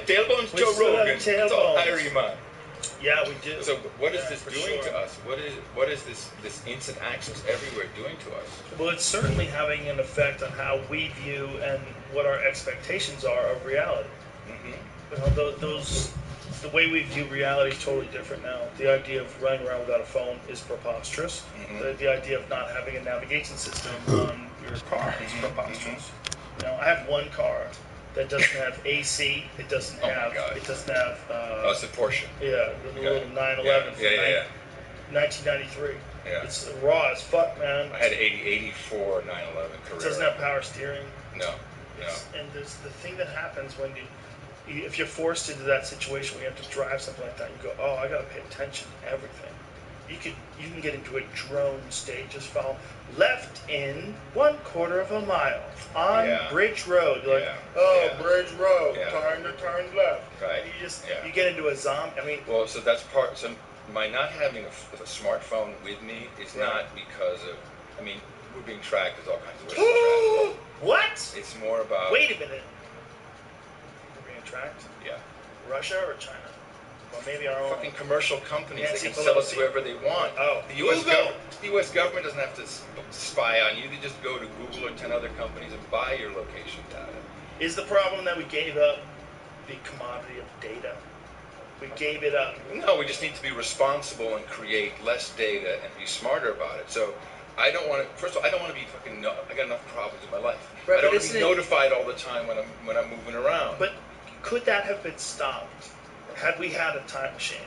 Tailbone's Joe Rogan. That's all I remind. Yeah, we do. So what is this doing to us? What is this instant access everywhere doing to us? Well, it's certainly having an effect on how we view and what our expectations are of reality. Mm-hmm. You know, the way we view reality is totally different now. The idea of running around without a phone is preposterous. Mm-hmm. The idea of not having a navigation system on your car is preposterous. Mm-hmm. You know, I have one car that doesn't have AC. It doesn't have. It doesn't have. Oh, it's a Porsche. Yeah, the little 911 from 1993. Yeah. It's raw as fuck, man. I had 84 911 Carrera. It doesn't have power steering. No. And there's the thing that happens when if you're forced into that situation where you have to drive something like that, you go, oh, I got to pay attention to everything. You can get into a drone state, just follow left in 1/4 of a mile on Bridge Road. You're like, Bridge Road, turn left. Right. You get into a zombie. I mean, well, so that's part. So my not having a smartphone with me is not because of. I mean, we're being tracked. There's all kinds of ways. What? It's more about. Wait a minute. We're being tracked. Yeah. Russia or China? Well, maybe our own fucking commercial companies. They can sell it to whoever they want. Oh, the U.S. government doesn't have to spy on you. They just go to Google or 10 other companies and buy your location data. Is the problem that we gave up the commodity of data? We gave it up. No, we just need to be responsible and create less data and be smarter about it. So I don't want to. First of all, I don't want to be fucking. I got enough problems in my life. Right, I don't want to be notified all the time when I'm moving around. But could that have been stopped? Had we had a time machine,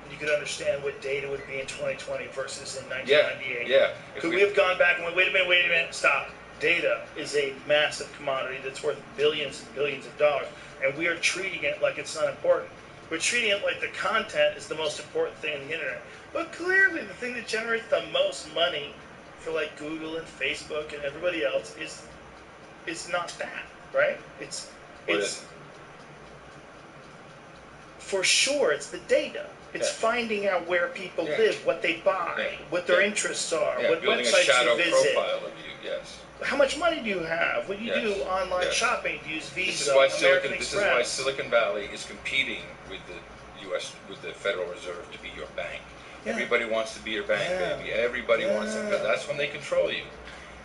you could understand what data would be in 2020 versus in 1998. Yeah. Could we have gone back and went, wait a minute, stop. Data is a massive commodity that's worth billions and billions of dollars, and we are treating it like it's not important. We're treating it like the content is the most important thing on the internet. But clearly, the thing that generates the most money for like Google and Facebook and everybody else is not that, right? It's for sure, it's the data. It's finding out where people live, what they buy, what their interests are, what building websites a shadow you visit. profile of you, yes. How much money do you have? When you do online shopping, do you use Visa, American Express? This is why Silicon Valley is competing with the U.S., with the Federal Reserve to be your bank. Yeah. Everybody wants to be your bank, baby. Everybody wants to, because that's when they control you.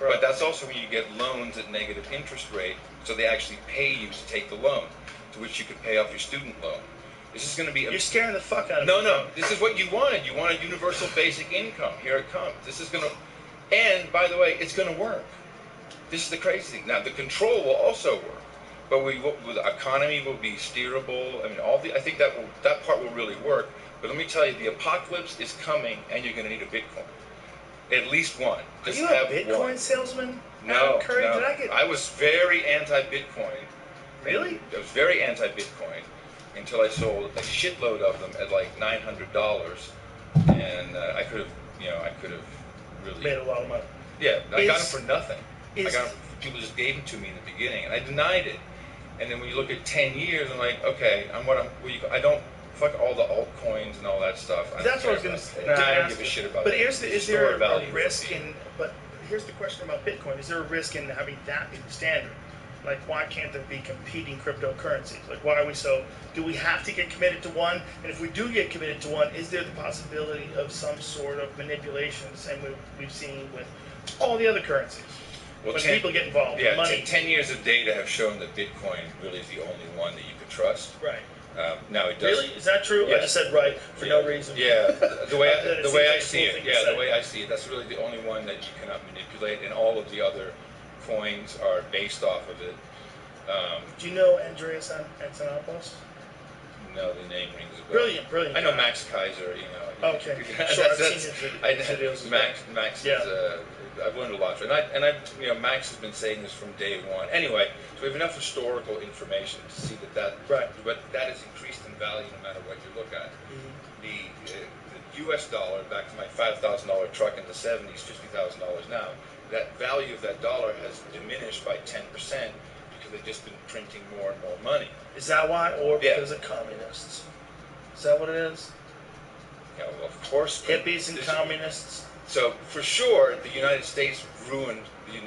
Right. But that's also when you get loans at negative interest rate, so they actually pay you to take the loan, to which you can pay off your student loan. This is going to be. You're scaring the fuck out of me. No. This is what you wanted. You wanted universal basic income. Here it comes. This is going to, and by the way, it's going to work. This is the crazy thing. Now the control will also work, but the economy will be steerable. I mean, I think that part will really work. But let me tell you, the apocalypse is coming, and you're going to need a Bitcoin. At least one. Are you a Bitcoin salesman? No. I was very anti-Bitcoin. Really? I was very anti-Bitcoin until I sold a shitload of them at like $900, and I could have really made a lot of money. Yeah, I got them for nothing. People just gave them to me in the beginning, and I denied it. And then when you look at 10 years, I'm like, okay, I don't fuck all the altcoins and all that stuff. That's what I was going to say. I don't give a shit about that. But is there a risk in? But here's the question about Bitcoin: is there a risk in having that be the standard? Like, why can't there be competing cryptocurrencies? Like, why are we so? Do we have to get committed to one? And if we do get committed to one, is there the possibility of some sort of manipulation, the same way we've seen with all the other currencies? Well, when people get involved, yeah, money. 10 years of data have shown that Bitcoin really is the only one that you can trust. Right. Now it does. Really? Is that true? Yeah. I just said right for no reason. Yeah. The way I see it. Yeah. The way I see it. That's really the only one that you cannot manipulate, and all of the other coins are based off of it. Do you know Andreas Antonopoulos? No, the name rings a bell. Brilliant. I know Max Kaiser. Okay. Sure, I've seen his videos. Max is. I've learned a lot from it. And Max has been saying this from day one. Anyway, so we have enough historical information to see that has increased in value no matter what you look at. Mm-hmm. The U.S. dollar, back to my $5,000 truck in the 70s, $50,000 now, that value of that dollar has diminished by 10% because they've just been printing more and more money. Is that why? Or because of communists? Is that what it is? Yeah, well, of course. Hippies and communists? So, for sure, the United States ruined the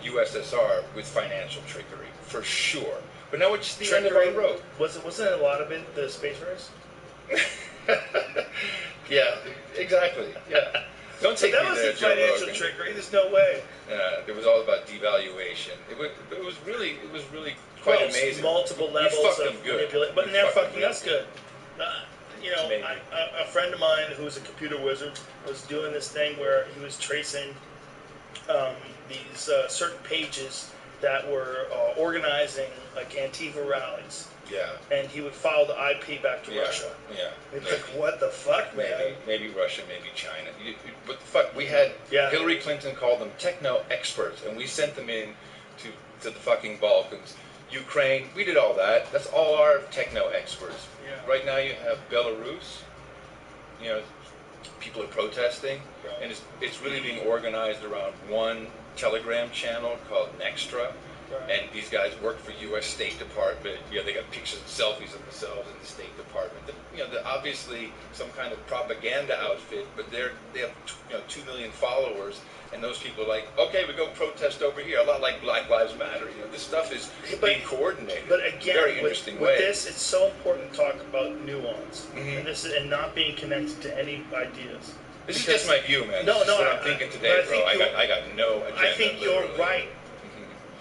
USSR with financial trickery. For sure. But now it's the end of our road. Wasn't a lot of it the space race? Yeah, exactly. Yeah. Don't take that me was there, the Joe financial Rogan. trickery. There's no way. It was all about devaluation. It was really quite amazing. Multiple levels of manipulation, but they're fucking us good. A friend of mine who's a computer wizard was doing this thing where he was tracing these certain pages that were organizing like Antifa rallies. Yeah. And he would follow the IP back to Russia. Yeah. It's like, what the fuck, man? Maybe Russia, maybe China. What the fuck? We had Hillary Clinton called them techno experts, and we sent them in to the fucking Balkans. Ukraine, we did all that. That's all our techno experts. Yeah. Right now you have Belarus. People are protesting, and it's really being organized around one Telegram channel called Nextra. Right. And these guys work for U.S. State Department. They got pictures and selfies of themselves in the State Department. They're obviously some kind of propaganda outfit, but they have 2 million followers, and those people are like, okay, we go protest over here. A lot like Black Lives Matter. This stuff is being coordinated. But again, very interesting with way. this, it's so important to talk about nuance, and not being connected to any ideas. This is just my view, man. This is what I'm thinking today, bro. I got no agenda. I think you're right.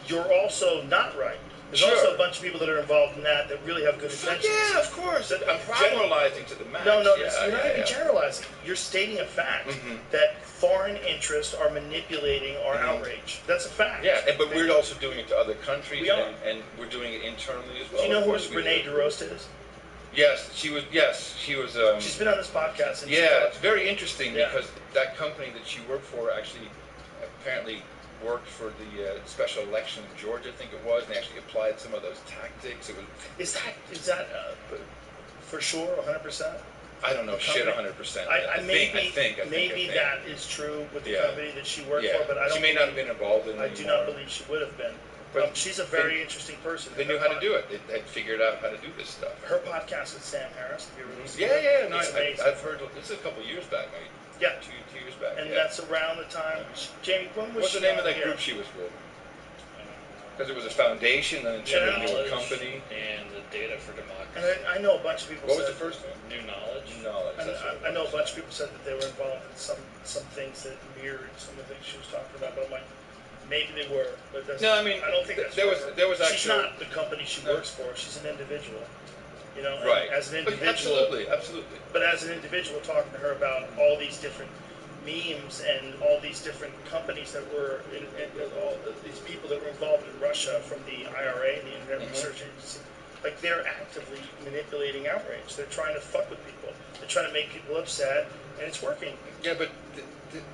You're also not right. There's also a bunch of people that are involved in that really have good intentions. Yeah, of course. I'm generalizing to the max. No, you're not even generalizing. You're stating a fact that foreign interests are manipulating our outrage. That's a fact. Yeah, but we're also doing it to other countries, and we're doing it internally as well. Do you know who Renee DeRosta is? Yes, she was. She's been on this podcast. And it's very interesting because that company that she worked for actually apparently worked for the special election in Georgia, I think it was, and they actually applied some of those tactics. Is that for sure 100%? I don't know shit 100%. I think that is true with the company that she worked for, but I don't. She may not have been involved in it. I do not believe she would have been. But she's a very interesting person. They knew how to do it. They had figured out how to do this stuff. Her podcast with Sam Harris. No, I've heard. This is a couple years back, maybe. Yeah. 2 years back. And that's around the time. Jamie, when was What's the name of that group she was with? Because it was a foundation, then it turned into a company. And the Data for Democracy. And I know a bunch of people. What was the first one? New Knowledge. New Knowledge. I know a bunch of people said that they were involved in some things that mirrored some of the things she was talking about, but I'm like, maybe they were. But that's, I don't think that's. There was actually. She's not the company she works for. She's an individual. Right. As an individual, absolutely. But as an individual, talking to her about all these different memes and all these different companies that were, and all these people that were involved in Russia from the IRA and the Internet Research Agency, like they're actively manipulating outrage. They're trying to fuck with people. They're trying to make people upset, and it's working. Yeah, but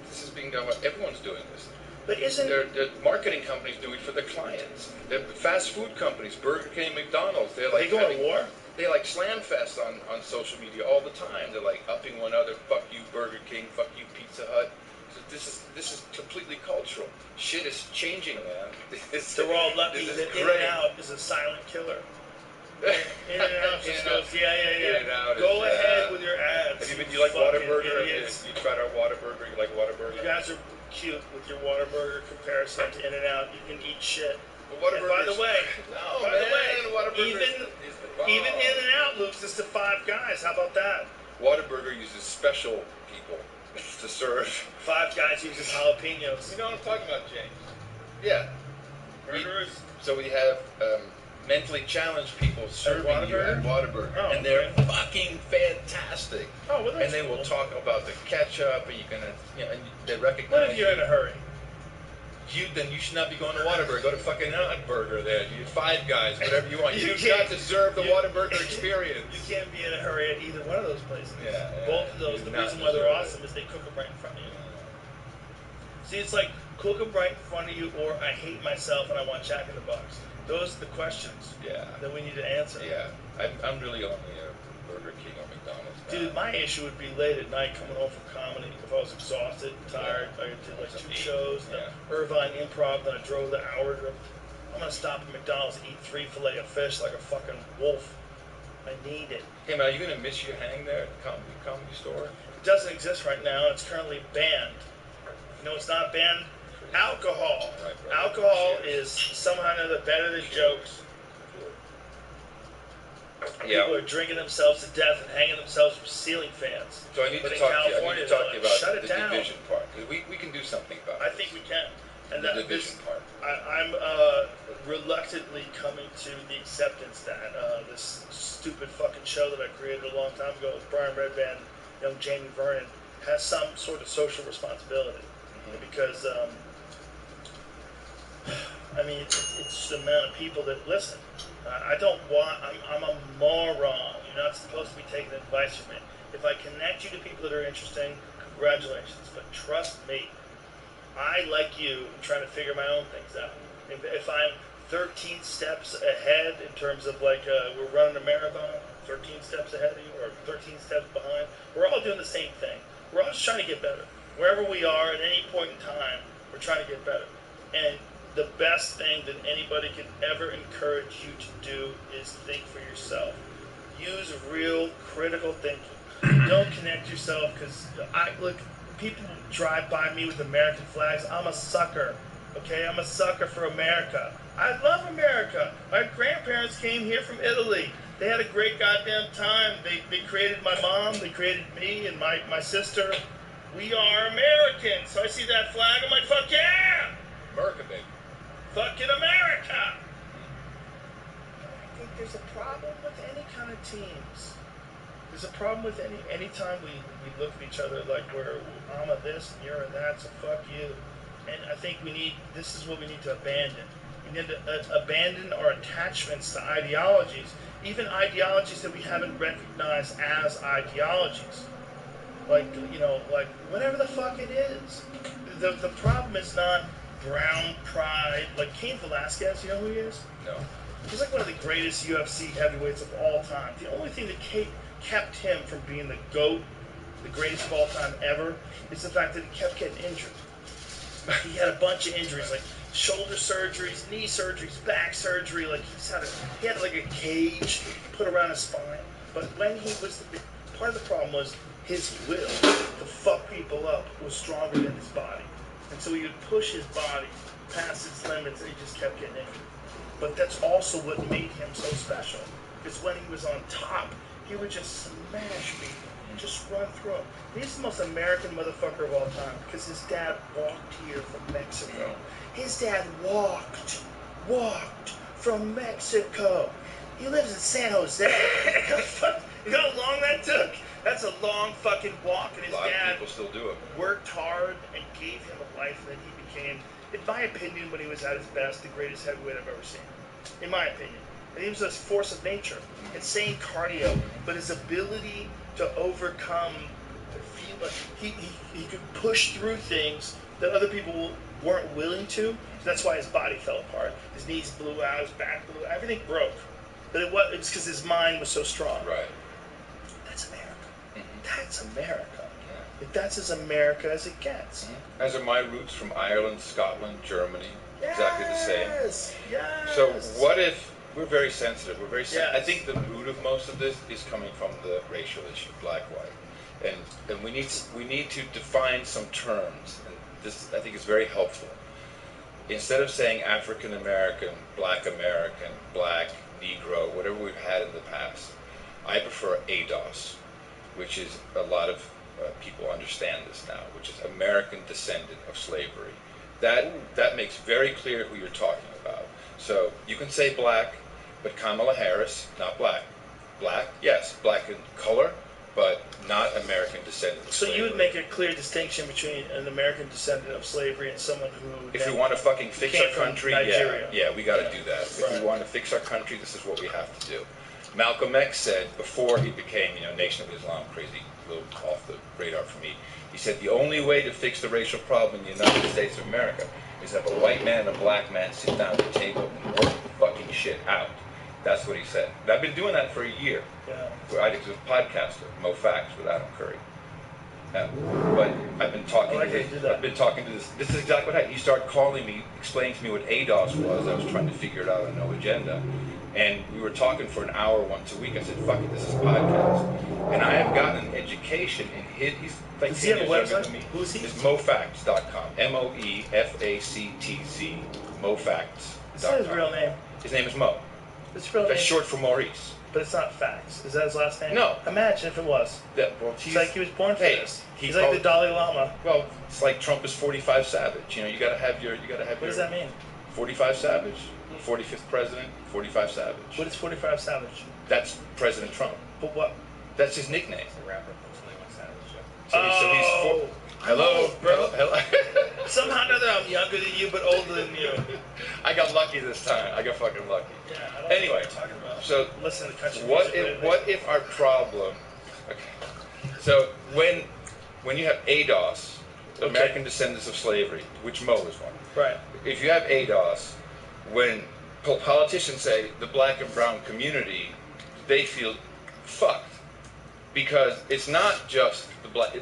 this is being done. Everyone's doing this. But isn't the marketing companies do it for their clients? The fast food companies, Burger King, McDonald's, they're like they go to war. They like slam fest on social media all the time. They're like upping one another. Fuck you, Burger King. Fuck you, Pizza Hut. So this is completely cultural. Shit is changing, man. They're all lucky that In-N-Out is a silent killer. In-N-Out just goes, yeah. Go ahead with your ads. You like Whataburger? You tried our Whataburger? You like Whataburger? You guys are cute with your Whataburger comparison to In-N-Out. You can eat shit. And by the way, Whataburger even In-N-Out loses to 5 Guys. How about that? Whataburger uses special people to serve. 5 Guys uses jalapenos. You know what I'm talking about, James? Yeah. Burgers. So we have mentally challenged people serving you at Whataburger, and they're fucking fantastic. Oh, well, and they will talk about the ketchup, and and they recognize. What if you're in a hurry? Then you should not be going to Whataburger. Go to fucking Burger there. You 5 Guys, whatever you want. You've got to serve the Whataburger experience. You can't be in a hurry at either one of those places. Yeah. Both of those. The reason why they're awesome is they cook them right in front of you. See, it's like cook them right in front of you, or I hate myself and I want Jack in the Box. Those are the questions that we need to answer. Yeah. I'm really only a Burger King or McDonald's. Dude, my issue would be late at night coming home from comedy. If I was exhausted, tired, I did like 2 shows, the Irvine Improv, then I drove the hour. I'm going to stop at McDonald's and eat 3 fillet of fish like a fucking wolf. I need it. Hey man, are you going to miss your hang there at the comedy store? It doesn't exist right now. It's currently banned. You know it's not banned? Alcohol. Right, alcohol is somehow or another better than jokes. People are drinking themselves to death and hanging themselves from ceiling fans. So I need to talk to you. I need to talk to you about the division part, because we can do something about it. I think we can. And the division part. I'm reluctantly coming to the acceptance that this stupid fucking show that I created a long time ago with Brian Redband, young Jamie Vernon, has some sort of social responsibility. Because, I mean, it's the amount of people that listen. I don't want, I'm a moron. You're not supposed to be taking advice from me. If I connect you to people that are interesting, congratulations. But trust me, I, like you, am trying to figure my own things out. If I'm 13 steps ahead in terms of like, we're running a marathon, 13 steps ahead of you, or 13 steps behind, we're all doing the same thing. We're all just trying to get better. Wherever we are at any point in time, we're trying to get better. And the best thing that anybody can ever encourage you to do is think for yourself. Use real critical thinking. Don't connect yourself, because look, people drive by me with American flags. I'm a sucker. Okay, I'm a sucker for America. I love America. My grandparents came here from Italy. They had a great goddamn time. They created my mom. They created me and my sister. We are Americans. So I see that flag, I'm like, fuck yeah! America, baby. Fucking America! I think there's a problem with any kind of teams. There's a problem with any time we look at each other like I'm a this and you're a that, so fuck you. And I think this is what we need to abandon. We need to abandon our attachments to ideologies, even ideologies that we haven't recognized as ideologies. Like, like whatever the fuck it is. The problem is not brown pride. Like Cain Velasquez, you know who he is? No. He's like one of the greatest UFC heavyweights of all time. The only thing that kept him from being the GOAT, the greatest of all time ever, is the fact that he kept getting injured. He had a bunch of injuries, like shoulder surgeries, knee surgeries, back surgery. Like he had like a cage put around his spine. But when part of the problem was his will to fuck people up was stronger than his body. And so he would push his body past its limits, and he just kept getting injured. But that's also what made him so special. Because when he was on top, he would just smash people and just run through them. He's the most American motherfucker of all time, because his dad walked here from Mexico. His dad walked from Mexico. He lives in San Jose. You know how long that took? That's a long fucking walk, and his dad people still do it. Worked hard and gave him a life, and then he became, in my opinion, when he was at his best, the greatest heavyweight I've ever seen. In my opinion. And he was a force of nature. Insane cardio, but his ability to overcome, feel like he could push through things that other people weren't willing to. So that's why his body fell apart. His knees blew out, his back blew out, everything broke. But it was because his mind was so strong. Right. That's America. That's America. If that's as America as it gets. As are my roots from Ireland, Scotland, Germany. Exactly the same. Yes. So what if we're very sensitive? We're very. Yes. I think the root of most of this is coming from the racial issue, black-white, and we need to define some terms. And this, I think, is very helpful. Instead of saying African American, Black, Negro, whatever we've had in the past, I prefer ADOS, which is a lot of people understand this now, which is American descendant of slavery. That makes very clear who you're talking about. So you can say black, but Kamala Harris, not black. Black, yes, black in color, but not American descendant of slavery. So you would make a clear distinction between an American descendant of slavery and someone who... If we want to fucking fix our country, yeah, we got to do that. Right. If we want to fix our country, this is what we have to do. Malcolm X said, before he became, Nation of Islam, crazy, a little off the radar for me, he said the only way to fix the racial problem in the United States of America is have a white man and a black man sit down at the table and work the fucking shit out. That's what he said. And I've been doing that for a year. Yeah. I was a podcaster, Mo Facts with Adam Curry. But I've been talking to this. This is exactly what happened. He started calling me, explaining to me what ADOS was. I was trying to figure it out on No Agenda. And we were talking for an hour once a week. I said, fuck it, this is a podcast. And I have gotten an education in he's like, does he have a website? Who is he? It's mofacts.com. MOEFACTZ. Mofacts.com. Is that his real name? His name is Mo. His real name? That's short for Maurice. But it's not facts. Is that his last name? No. Imagine if it was. It's like he was born for this. He's like the Dalai Lama. Well, it's like Trump is 45 Savage. You gotta have your. What does that mean? 45 Savage, 45th president, 45 Savage. What is 45 Savage? That's President Trump. But what? That's his nickname. The rapper from 21 Savage. So he's hello, bro. Hello. Somehow or another, I'm younger than you, but older than you. I got lucky this time. I got fucking lucky. Yeah. I don't Anyway, know what you're talking about. so listen to country what music if lately. our problem? Okay. So when you have ADOS, American Descendants of Slavery, which Mo is one. Right. If you have ADOS, when politicians say the black and brown community, they feel fucked because it's not just the black.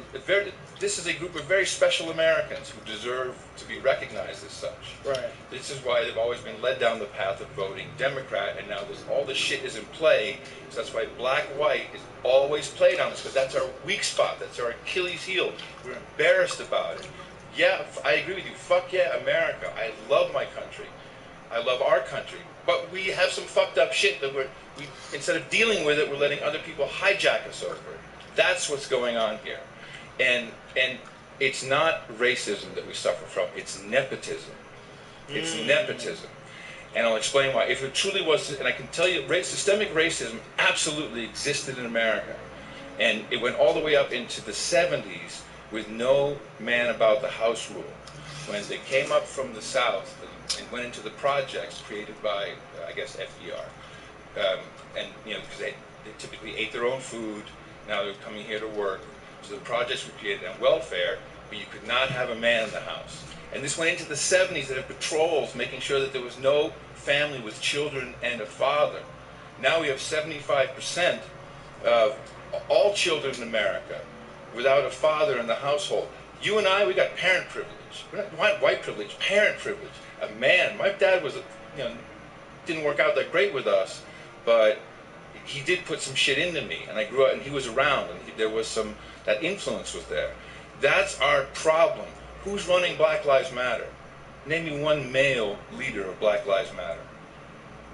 This is a group of very special Americans who deserve to be recognized as such. Right. This is why they've always been led down the path of voting Democrat, and now all this shit is in play. So that's why black-white is always played on us, because that's our weak spot. That's our Achilles heel. We're embarrassed about it. Yeah, I agree with you. Fuck yeah, America. I love my country. I love our country. But we have some fucked up shit that we instead of dealing with it, we're letting other people hijack us over it. That's what's going on here. And it's not racism that we suffer from. It's nepotism. It's nepotism. And I'll explain why. If it truly was, and I can tell you, systemic racism absolutely existed in America. And it went all the way up into the 70s with no man about the house rule. When they came up from the South and went into the projects created by, I guess, FDR. And, because they typically ate their own food. Now they're coming here to work. So the projects were created on welfare, but you could not have a man in the house. And this went into the 70s. They had patrols making sure that there was no family with children and a father. Now we have 75% of all children in America without a father in the household. You and I, we got parent privilege. We're not white privilege, parent privilege. A man. My dad was, didn't work out that great with us, but he did put some shit into me, and I grew up, and he was around, and there was that influence was there. That's our problem. Who's running Black Lives Matter? Name me one male leader of Black Lives Matter.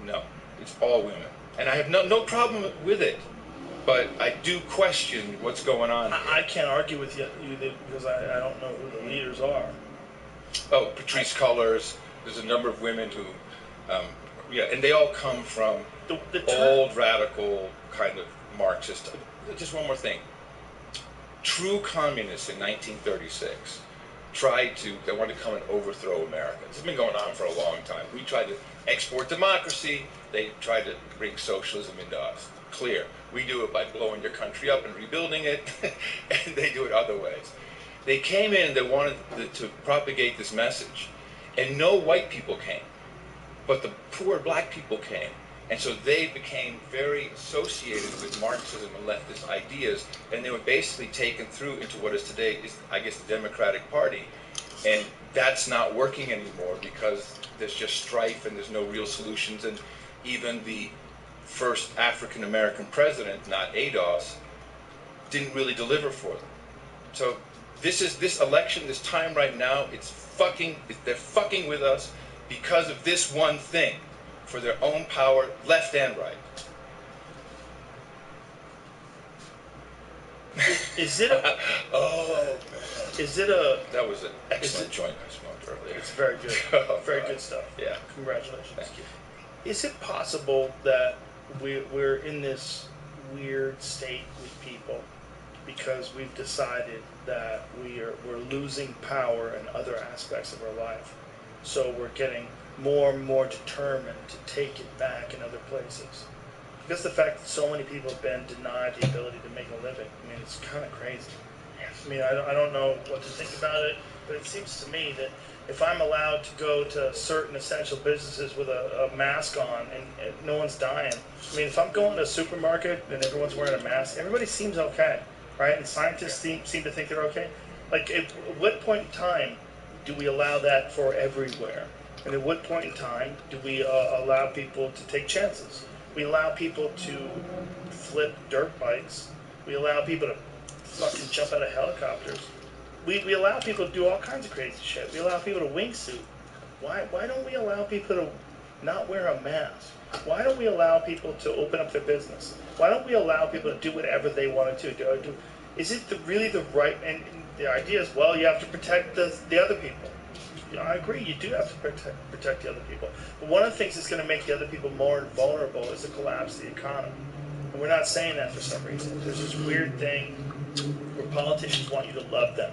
No, it's all women. And I have no problem with it, but I do question what's going on here. I can't argue with you because I don't know who the leaders are. Oh, Patrisse Cullors. There's a number of women who, and they all come from old radical kind of Marxist. Just one more thing. True communists in 1936 they wanted to come and overthrow America. This has been going on for a long time. We tried to export democracy. They tried to bring socialism into us. Clear. We do it by blowing your country up and rebuilding it, and they do it other ways. They came in and they wanted to propagate this message, and no white people came, but the poor black people came. And so they became very associated with Marxism and leftist ideas, and they were basically taken through into what is today, I guess, the Democratic Party. And that's not working anymore because there's just strife and there's no real solutions. And even the first African-American president, not ADOS, didn't really deliver for them. So this election, this time right now, they're fucking with us because of this one thing. For their own power, left and right. Is it a... Oh, man. Is it a... That was an excellent joint I smoked earlier. It's very good. Oh, very God. good stuff. Yeah. Congratulations. Thank you. Is it possible that we're in this weird state with people because we've decided that we're losing power in other aspects of our life? So we're getting more and more determined to take it back in other places. Because the fact that so many people have been denied the ability to make a living, I mean, it's kind of crazy. I mean, I don't know what to think about it, but it seems to me that if I'm allowed to go to certain essential businesses with a mask on and no one's dying, I mean, if I'm going to a supermarket and everyone's wearing a mask, everybody seems okay, right? And scientists seem to think they're okay. Like, at what point in time do we allow that for everywhere? And at what point in time do we allow people to take chances? We allow people to flip dirt bikes. We allow people to fucking jump out of helicopters. We allow people to do all kinds of crazy shit. We allow people to wingsuit. Why don't we allow people to not wear a mask? Why don't we allow people to open up their business? Why don't we allow people to do whatever they want to do? Is it really the right, and the idea is, well, you have to protect the other people. I agree, you do have to protect the other people. But one of the things that's going to make the other people more vulnerable is the collapse of the economy. And we're not saying that for some reason. There's this weird thing where politicians want you to love them.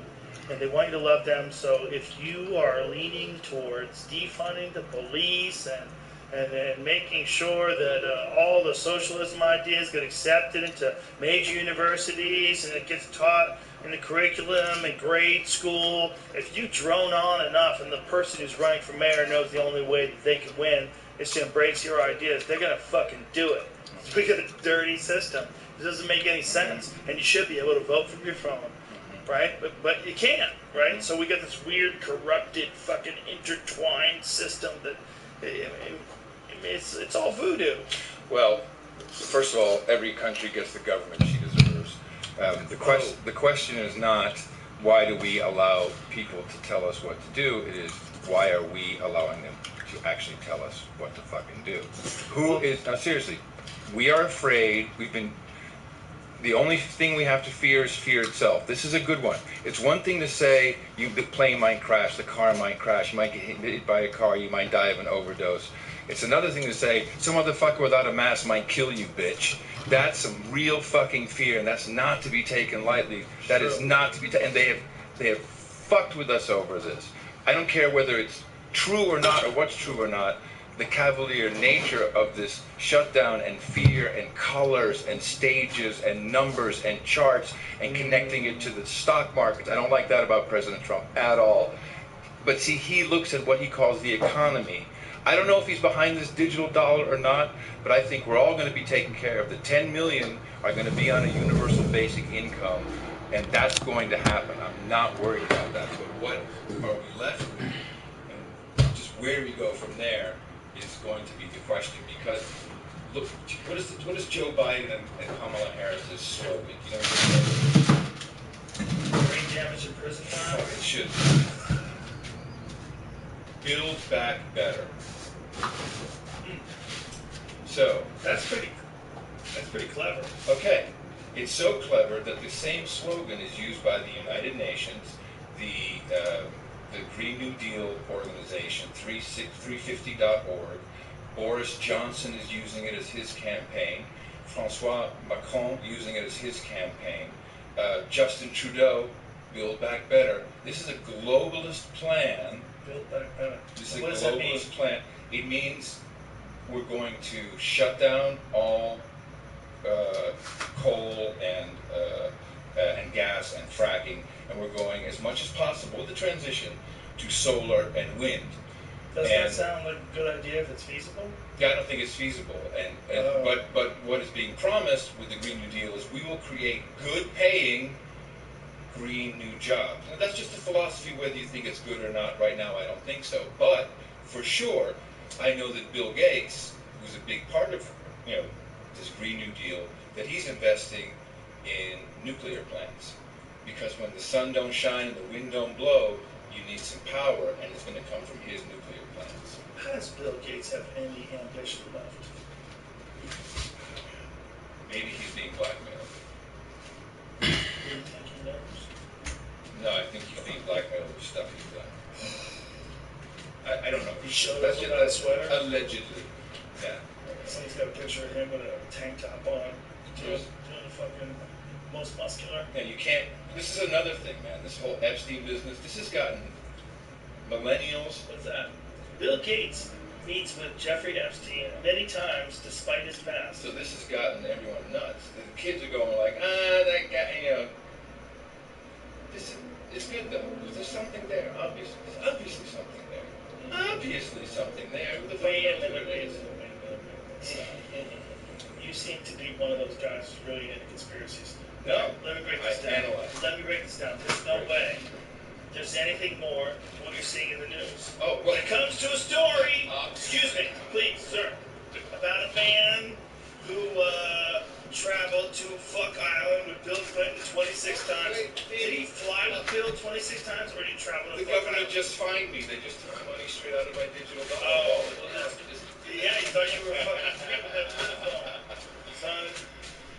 And they want you to love them, so if you are leaning towards defunding the police and making sure that all the socialism ideas get accepted into major universities and it gets taught in the curriculum in grade school, if you drone on enough and the person who's running for mayor knows the only way that they can win is to embrace your ideas, they're going to fucking do it. We got a dirty system. It doesn't make any sense. And you should be able to vote from your phone, right? But you can't, right? So we got this weird, corrupted, fucking intertwined system that... It's all voodoo. Well, first of all, every country gets the government she deserves. The question is not why do we allow people to tell us what to do. It is why are we allowing them to actually tell us what to fucking do. Now seriously, we are afraid. The only thing we have to fear is fear itself. This is a good one. It's one thing to say the plane might crash, the car might crash, you might get hit by a car, you might die of an overdose. It's another thing to say, some motherfucker without a mask might kill you, bitch. That's some real fucking fear, and that's not to be taken lightly. That is not to be taken, and they have fucked with us over this. I don't care whether it's true or not, or what's true or not. The cavalier nature of this shutdown and fear and colors and stages and numbers and charts and connecting it to the stock markets. I don't like that about President Trump at all. But see, he looks at what he calls the economy. I don't know if he's behind this digital dollar or not, but I think we're all going to be taken care of. The 10 million are going to be on a universal basic income, and that's going to happen. I'm not worried about that. But what are we left with? And just where we go from there is going to be the question. Because look, what is Joe Biden and Kamala Harris's slogan? You know what Brain damage in prison time? it should be. Build back better. So that's pretty clever. Okay, it's so clever that the same slogan is used by the United Nations, the Green New Deal organization, 350.org. Boris Johnson is using it as his campaign. Francois Macron using it as his campaign. Justin Trudeau, Build Back Better. This is a globalist plan. Build Back Better. This is a globalist plan. It means we're going to shut down all coal and gas and fracking, and we're going as much as possible with the transition to solar and wind. Does that sound like a good idea if it's feasible? Yeah, I don't think it's feasible. But what is being promised with the Green New Deal is we will create good-paying green new jobs. Now, that's just a philosophy, whether you think it's good or not. Right now, I don't think so. But for sure, I know that Bill Gates, who's a big part of this Green New Deal, that he's investing in nuclear plants. Because when the sun don't shine and the wind don't blow, you need some power, and it's going to come from his nuclear plants. How does Bill Gates have any ambition left? Maybe he's being blackmailed. Do you think he knows? No, I think he's being blackmailed with stuff he's done. I don't know. He showed up with that sweater? Allegedly, yeah. Somebody's got a picture of him with a tank top on, doing the fucking most muscular. Yeah, you can't. This is another thing, man. This whole Epstein business. This has gotten millennials. What's that? Bill Gates meets with Jeffrey Epstein many times despite his past. So this has gotten everyone nuts. The kids are going like, that guy, it's good though. There's something there, obviously. There's obviously something there. Obviously something there. Who the fuck knows what it is? You seem to be one of those guys who's really into conspiracies. No, Let me break this down. Let me break this down. There's no way there's anything more to what you're seeing in the news. Oh, when it comes to a story, excuse me, please, sir, about a man who traveled to Fuck Island with Bill Clinton 26 times. Did he fly with Bill 26 times, or did he travel to the Fuck governor Island? just fined me. They just took money straight out of my digital dollar. Oh, Just thought you were fucking people that flip phone. Son,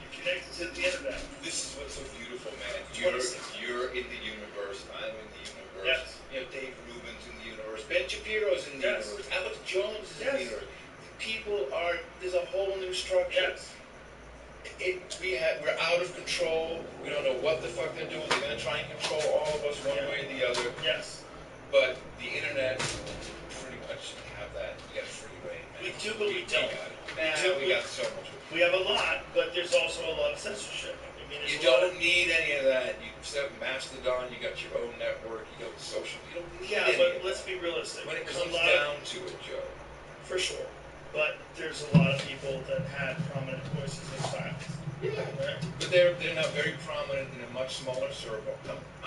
you're connected to the internet. This is what's so beautiful, man. 26. You're in the universe. I'm in the universe. Yes. You know, Dave Rubin's in the universe. Ben Shapiro's in the Yes. universe. Alex Jones is in Yes. the universe. People are. There's a whole new structure. Yes. We're out of control. We don't know what the fuck they're doing. They're gonna try and control all of us one way or the other. Yes. But the internet pretty much have that. We got free reign. We do, but we don't. We got so much. We have a lot, but there's also a lot of censorship. I mean, You don't need any of that. You set Mastodon. You got your own network. You got social. You don't need any but of let's that. be realistic. When it There's comes a lot down to it, Joe. for sure. But there's a lot of people that had prominent voices in silence. Yeah. Right? But they're not very prominent in a much smaller circle.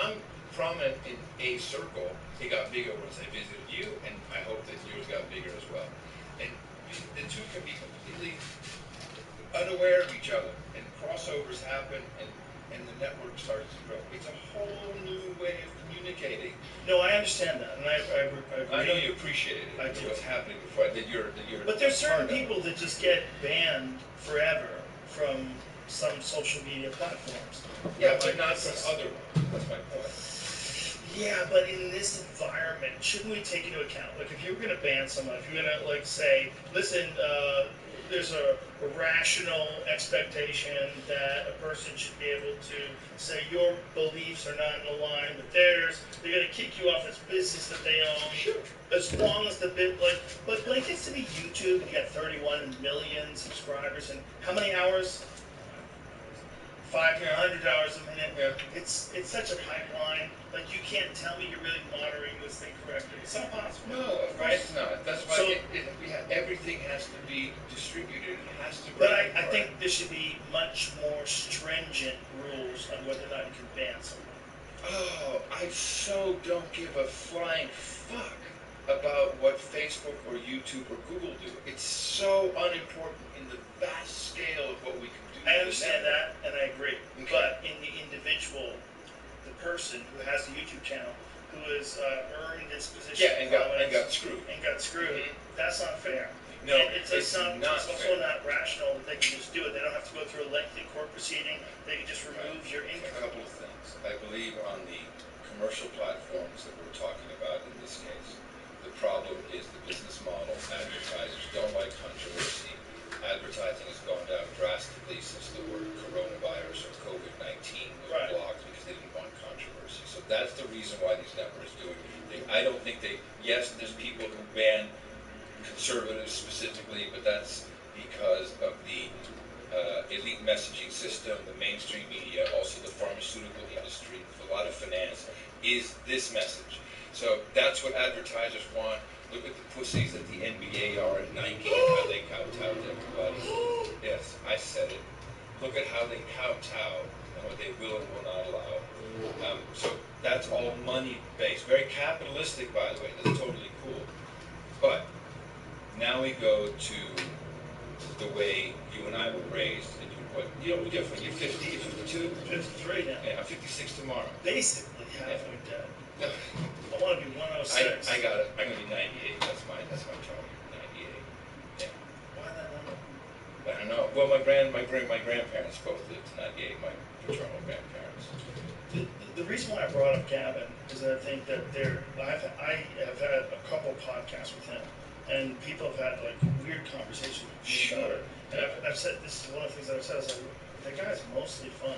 I'm prominent in a circle. It got bigger once I visited you, and I hope that yours got bigger as well. And the two can be completely unaware of each other, and crossovers happen, and the network starts to grow. It's a whole new way of communicating. No, I understand that, and I agree. I know you appreciate it. I do. What's happening before that you're. But there's certain part of it. people that just get banned forever from some social media platforms. Yeah, Like, but not from other ones. That's my point. Yeah, but in this environment, shouldn't we take into account, like, if you were going to ban someone, if you're going to, like, say, listen, there's a rational expectation that a person should be able to say your beliefs are not in line with theirs, they're going to kick you off this business that they own. Sure. As long as the bit, like, but when it gets to be YouTube, you got 31 million subscribers, and how many hours? 500 hours a minute. Yeah. It's such a pipeline. Like, you can't tell me you're really monitoring this thing correctly. It's not possible. No, of course it's not. That's why So- everything has to be distributed. It has to be. But I think there should be much more stringent rules on whether or not you can ban someone. Oh, I so don't give a flying fuck about what Facebook or YouTube or Google do. It's so unimportant in the vast scale of what we can do. I understand that, and I agree. Okay. But in the individual, the person who has the YouTube channel, who has earned this position, Yeah, and got screwed. and got screwed, Mhm. that's not fair. No, And it's not. not It's also fair. not rational that they can just do it. They don't have to go through a lengthy court proceeding. They can just remove your A income. couple of things. I believe on the commercial platforms that we're talking about in this case, the problem is the business model. Advertisers don't like controversy. Advertising has gone down drastically since the word coronavirus or COVID-19 was Right. blocked because they didn't want controversy. So that's the reason why these networks do it. I don't think yes, there's people who ban conservatives specifically, but that's because of the elite messaging system, the mainstream media, also the pharmaceutical industry, a lot of finance, is this message. So that's what advertisers want. Look at the pussies that the NBA are at Nike and how they kowtow to everybody. Yes, I said it. Look at how they kowtow and what they will and will not allow. So that's all money-based. Very capitalistic, by the way. That's totally cool. But now we go to the way you and I were raised. And we're different. You're 50, you're 52? 53 now. Yeah, I'm 56 tomorrow. Basically halfway dead. No. I want to be 106. I got it. I'm gonna be 98. That's my target. 98. Yeah. Why that number? I don't know. Well, my grandparents both lived to 98. My paternal grandparents. The reason why I brought up Gavin is that I think that I have had a couple podcasts with him, and people have had like weird conversations with me about it. And I've said, this is one of the things that I've said, I was like, that guy's mostly fun.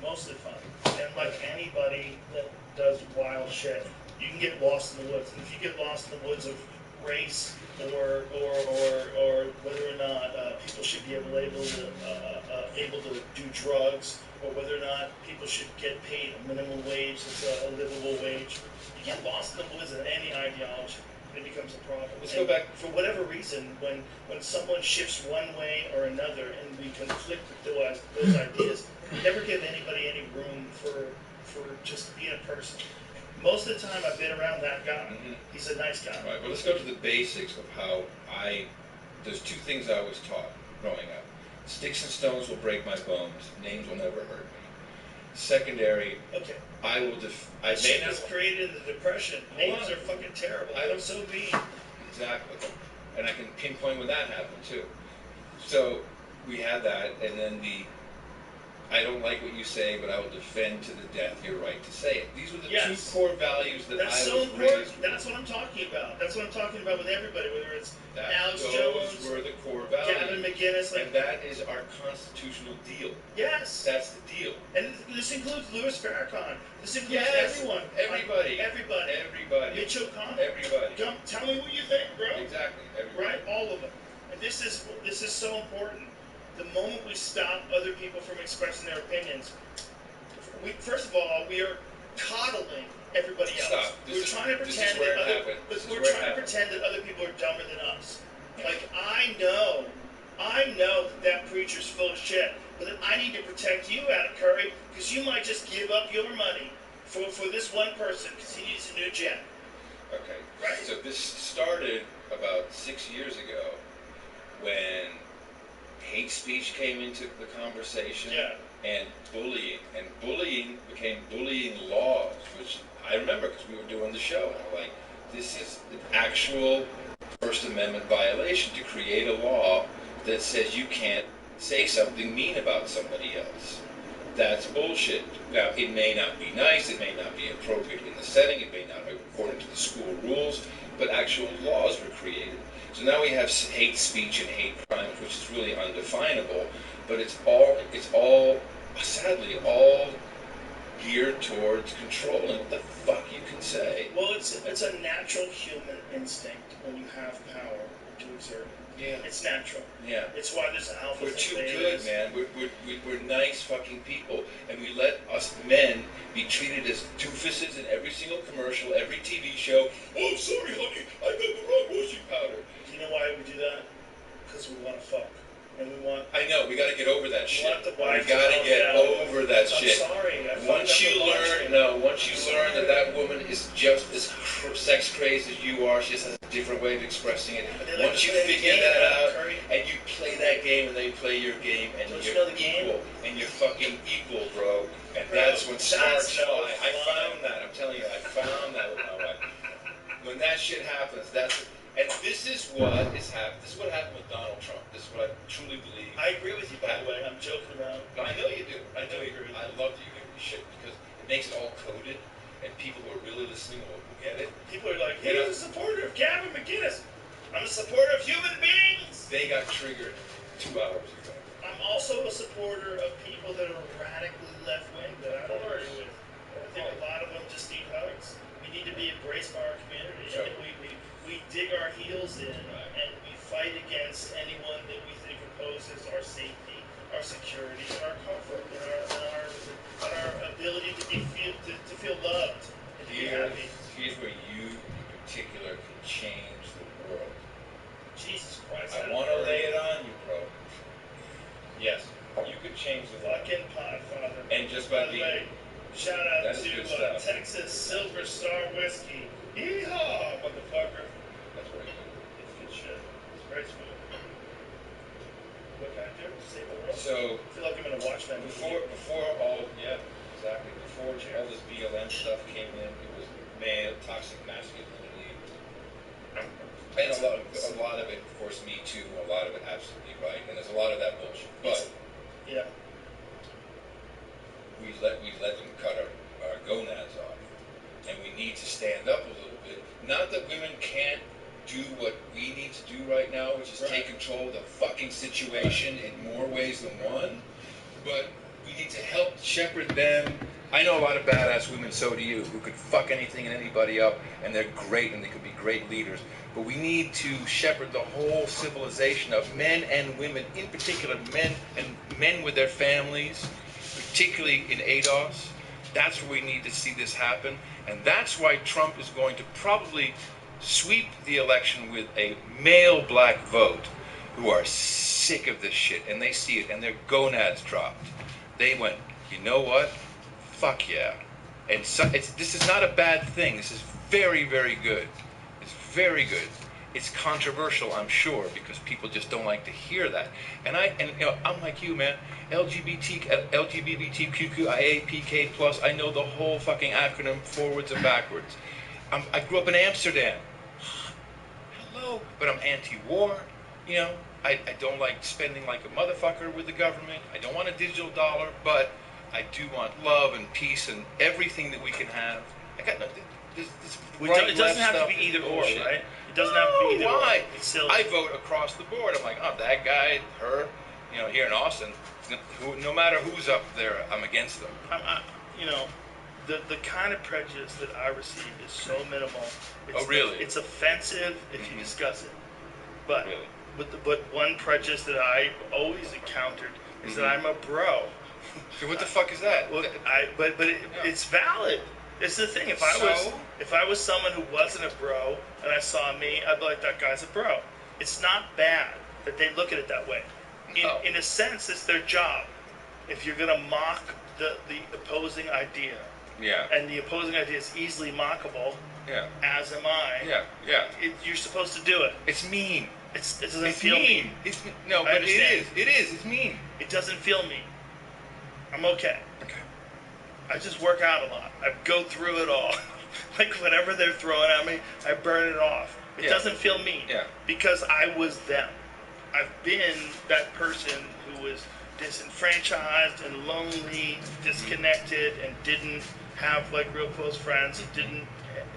Mostly fun. And like anybody that does wild shit, you can get lost in the woods. And if you get lost in the woods of race or whether or not people should be able to do drugs, or whether or not people should get paid a minimum wage that's a livable wage, you get lost in the woods in any ideology, it becomes a problem. Let's go back. For whatever reason, when someone shifts one way or another and we conflict with those ideas, we never give anybody any room for just being a person. Most of the time I've been around that guy. Mhm. He's a nice guy. Right. Well, let's go to the basics of how there's two things I was taught growing up. Sticks and stones will break my bones. Names will never hurt me. Secondary, Okay. Shit was created in the Depression. Hold Names on. are fucking terrible. I don't- so mean. Exactly. and I can pinpoint when that happened too. So we had that, and then I don't like what you say, but I will defend to the death your right to say it. These were the two core values that That's I so was important. raised with. That's what I'm talking about. That's what I'm talking about with everybody, whether it's Alex Those Jones, were the core values. Gavin McInnes, and that is our constitutional deal. Yes. That's the deal. And this includes Louis Farrakhan. This includes everyone. Everybody. Mitch O'Connell. Everybody. Tell me what you think, bro. Exactly. Everybody. Right? All of them. And this is so important. The moment we stop other people from expressing their opinions, first of all, we are coddling everybody else. Stop. We're trying to pretend that other people are dumber than us. Like, I know that preacher's full of shit, but I need to protect you, Adam Curry, because you might just give up your money for this one person because he needs a new jet. Okay. Right? So this started about 6 years ago when hate speech came into the conversation, and bullying became bullying laws, which I remember because we were doing the show, and I'm like, this is an actual First Amendment violation to create a law that says you can't say something mean about somebody else. That's bullshit. Now, it may not be nice, it may not be appropriate in the setting, it may not be according to the school rules, but actual laws were created. So now we have hate speech and hate crimes, which is really undefinable, but it's all sadly all geared towards controlling what the fuck you can say. Well, it's a natural human instinct when you have power to exert it. Yeah. It's natural. Yeah. It's why there's alphas. We're too good, man. We're nice fucking people, and we let us men be treated as doofuses in every single commercial, every TV show. Oh, I'm sorry, honey, I got the wrong washing powder. You know why we do that? Because we want to fuck. And we want... I know, we gotta get over that shit. We gotta get over that shit. I'm sorry. Once you learn that woman is just as sex crazed as you are, she just has a different way of expressing it. Once you figure that out, and you play that game and they play your game, and you're equal, and you're fucking equal, bro. And that's when sparks fly. I found that. I'm telling you, I found that with my wife. When that shit happens, and this is what is happening. This is what happened with Donald Trump. This is what I truly believe. I agree with you, by the way. I'm joking around. No, I know you do. I know you do. I love that you give me shit because it makes it all coded, and people who are really listening will get it. People are like, he's a supporter of Gavin McInnes. I'm a supporter of human beings. They got triggered 2 hours ago. I'm also a supporter of people that are radically left-wing that I don't agree with. I think a lot of them just need hugs. We need to be embraced by our community. Sure. We dig our heels in, and we fight against anyone that we think opposes our safety, our security, and our comfort, and our ability to feel loved and to be happy. Here's where you, in particular, can change the world. Jesus Christ! I want to lay it on you, bro. Yes, you could change the world. Fucking Podfather. And just by the way, shout out to to Texas Silver Star Whiskey. Yeehaw, motherfucker. That's very good. It's good shit. It's very smooth. What can I do? Save the world? So, I feel like I'm in a Watchmen movie. before all all this BLM stuff came in, it was male, toxic masculinity. And a lot of it, of course, Me Too, a lot of it absolutely right. And there's a lot of that bullshit. But yeah, we let them cut our gonads off. And we need to stand up a little bit. Not that women can't do what we need to do right now, which is take control of the fucking situation in more ways than one, but we need to help shepherd them. I know a lot of badass women, so do you, who could fuck anything and anybody up, and they're great, and they could be great leaders. But we need to shepherd the whole civilization of men and women, in particular men with their families, particularly in ADOS. That's where we need to see this happen, and that's why Trump is going to probably sweep the election with a male black vote who are sick of this shit, and they see it, and their gonads dropped. They went, you know what? Fuck yeah. And so, this is not a bad thing. This is very, very good. It's very good. It's controversial, I'm sure, because people just don't like to hear that. And I'm like you, man. LGBTQIA+, I know the whole fucking acronym forwards and backwards. I grew up in Amsterdam. Hello. no, but I'm anti-war. You know, I don't like spending like a motherfucker with the government. I don't want a digital dollar, but I do want love and peace and everything that we can have. I got nothing. This It doesn't have to be either or, right? It doesn't have to be either why? or. It's silly. I vote across the board. I'm like, oh, that guy, her, you know, here in Austin, no matter who's up there, I'm against them. You know, the kind of prejudice that I receive is so minimal. It's, oh, really? It's offensive if you discuss it. But really? But one prejudice that I always encountered is that I'm a bro. So what the fuck is that? Well, it's valid. It's the thing. If I was someone who wasn't a bro and I saw me, I'd be like, that guy's a bro. It's not bad that they look at it that way. In a sense, it's their job. If you're gonna mock the opposing idea, yeah, and the opposing idea is easily mockable, yeah, as am I, yeah, you're supposed to do it. It's mean. It doesn't feel mean. No, but it is. It is. It's mean. It doesn't feel mean. I'm okay. Okay. I just work out a lot. I go through it all. Like whatever they're throwing at me, I burn it off. It doesn't feel mean. Yeah. Because I was them. I've been that person who was disenfranchised and lonely, disconnected, and didn't have like real close friends. Didn't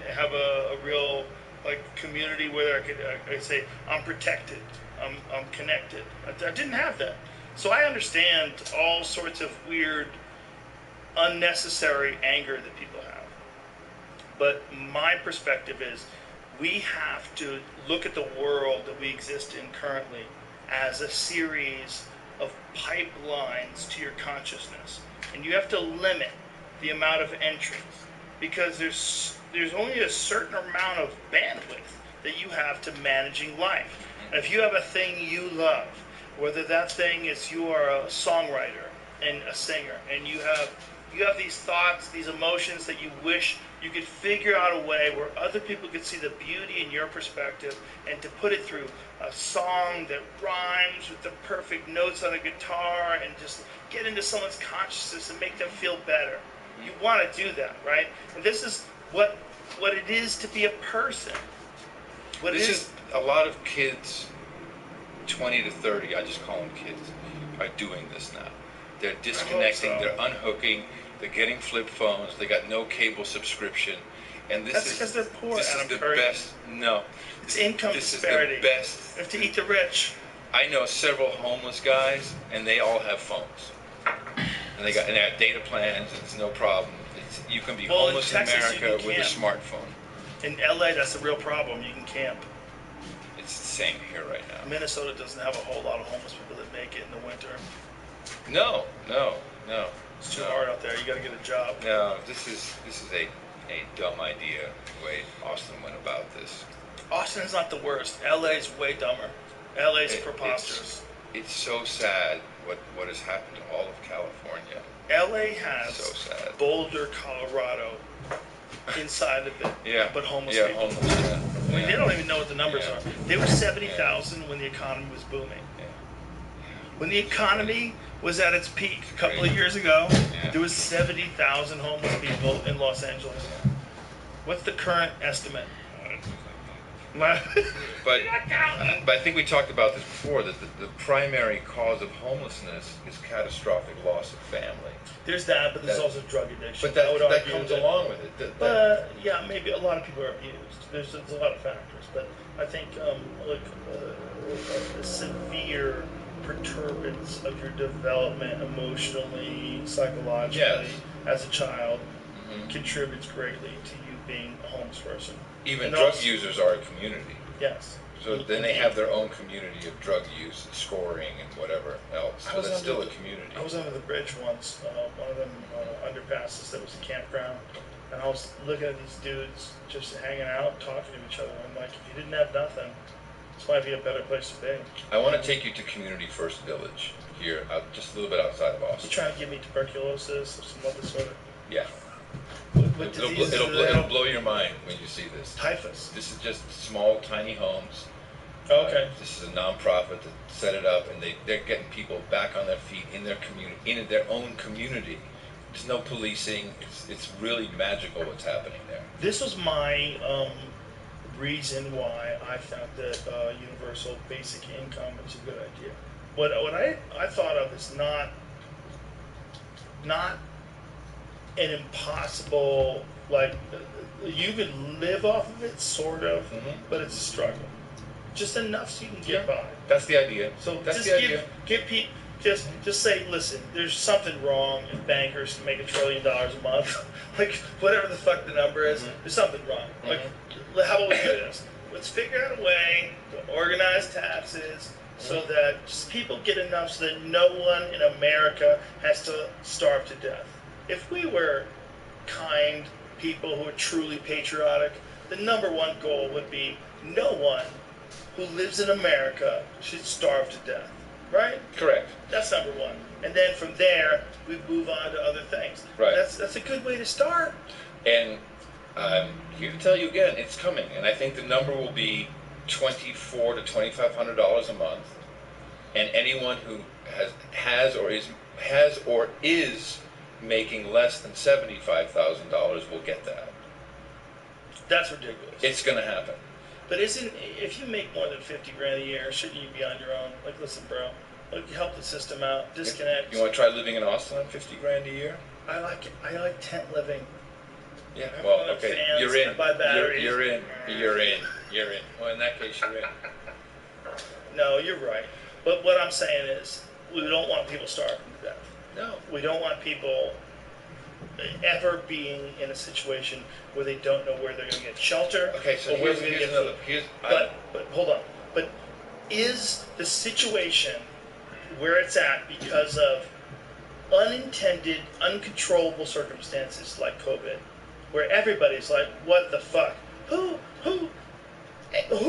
have a real like community where I could say I'm protected, I'm connected. I didn't have that. So I understand all sorts of weird, unnecessary anger that people have. But my perspective is we have to look at the world that we exist in currently as a series of pipelines to your consciousness. And you have to limit the amount of entries because there's only a certain amount of bandwidth that you have to managing life. And if you have a thing you love, whether that thing is you are a songwriter and a singer, and you have these thoughts, these emotions that you wish you could figure out a way where other people could see the beauty in your perspective and to put it through a song that rhymes with the perfect notes on a guitar and just get into someone's consciousness and make them feel better. You want to do that, right? And this is what it is to be a person. This is a lot of kids, 20 to 30, I just call them kids, are doing this now. They're disconnecting, they're unhooking, they're getting flip phones, they got no cable subscription, and That's because they're poor, this Adam is the Curry. best. No, It's income this disparity. is the best. You have to eat the rich. I know several homeless guys, and they all have phones, and they have data plans. It's no problem. You can be homeless in Texas, America with a smartphone. In LA, that's a real problem. You can camp. It's the same here right now. Minnesota doesn't have a whole lot of homeless people that make it in the winter. No. It's too hard out there. You got to get a job. No, this is a dumb idea the way Austin went about this. Austin's not the worst. LA's way dumber. LA's preposterous. It's so sad what has happened to all of California. LA has so sad. Boulder, Colorado inside of it. Yeah. But homeless yeah, people. Homeless, yeah. I mean, yeah. they don't even know what the numbers Yeah. are. They were 70,000 when the economy was booming. Yeah. When the economy was at its peak a couple of years ago, there was 70,000 homeless people in Los Angeles. What's the current estimate? But I think we talked about this before, that the primary cause of homelessness is catastrophic loss of family. There's that, but there's also drug addiction. But I would that argue comes along with it. Yeah, maybe a lot of people are abused. There's a lot of factors, but I think a severe perturbance of your development emotionally, psychologically, as a child, contributes greatly to you being a homeless person. Even And drug also, users are a community. Yes. So then they have their own community of drug use, scoring, and whatever else. So that's still a community. I was under the bridge once, one of them underpasses that was a campground, and I was looking at these dudes just hanging out, talking to each other. I'm like, if you didn't have nothing, this might be a better place to be. I want to take you to Community First Village here, just a little bit outside of You Austin. trying to give me tuberculosis or some other sort of... Yeah. What It'll blow your mind when you see this. Typhus. This is just small, tiny homes. Okay. This is a nonprofit that set it up, and they're getting people back on their feet in their community, in their own community. There's no policing. It's really magical what's happening there. This was my reason why I found that universal basic income is a good idea. What I thought of is not an impossible, like, you can live off of it, sort of, but it's a struggle. Just enough so you can get by. That's the idea. So that's just the idea. give people, just say, listen, there's something wrong if bankers can make $1 trillion a month. Like, whatever the fuck the number is, there's something wrong. Like, how about we do this? Let's figure out a way to organize taxes so that just people get enough so that no one in America has to starve to death. If we were kind people who are truly patriotic, the number one goal would be no one who lives in America should starve to death, right? Correct. That's number one. And then from there, we move on to other things. Right. That's a good way to start. And I'm here to tell you again, it's coming. And I think the number will be $2,400 to $2,500 a month. And anyone who has or is making less than $75,000 will get that. That's ridiculous. It's going to happen. But if you make more than 50 grand a year, shouldn't you be on your own? Like, listen, bro, like, help the system out, disconnect. You want to try living in Austin on 50 grand a year? I like tent living. Yeah, well, I okay, fans, you're in. I buy batteries. You're in. Well, in that case, you're in. No, you're right. But what I'm saying is, we don't want people starving to death. No. We don't want people ever being in a situation where they don't know where they're going to get shelter. Okay, so or where here's they're going to another. get food. But hold on. But is the situation where it's at because of unintended, uncontrollable circumstances like COVID, where everybody's like, what the fuck? Who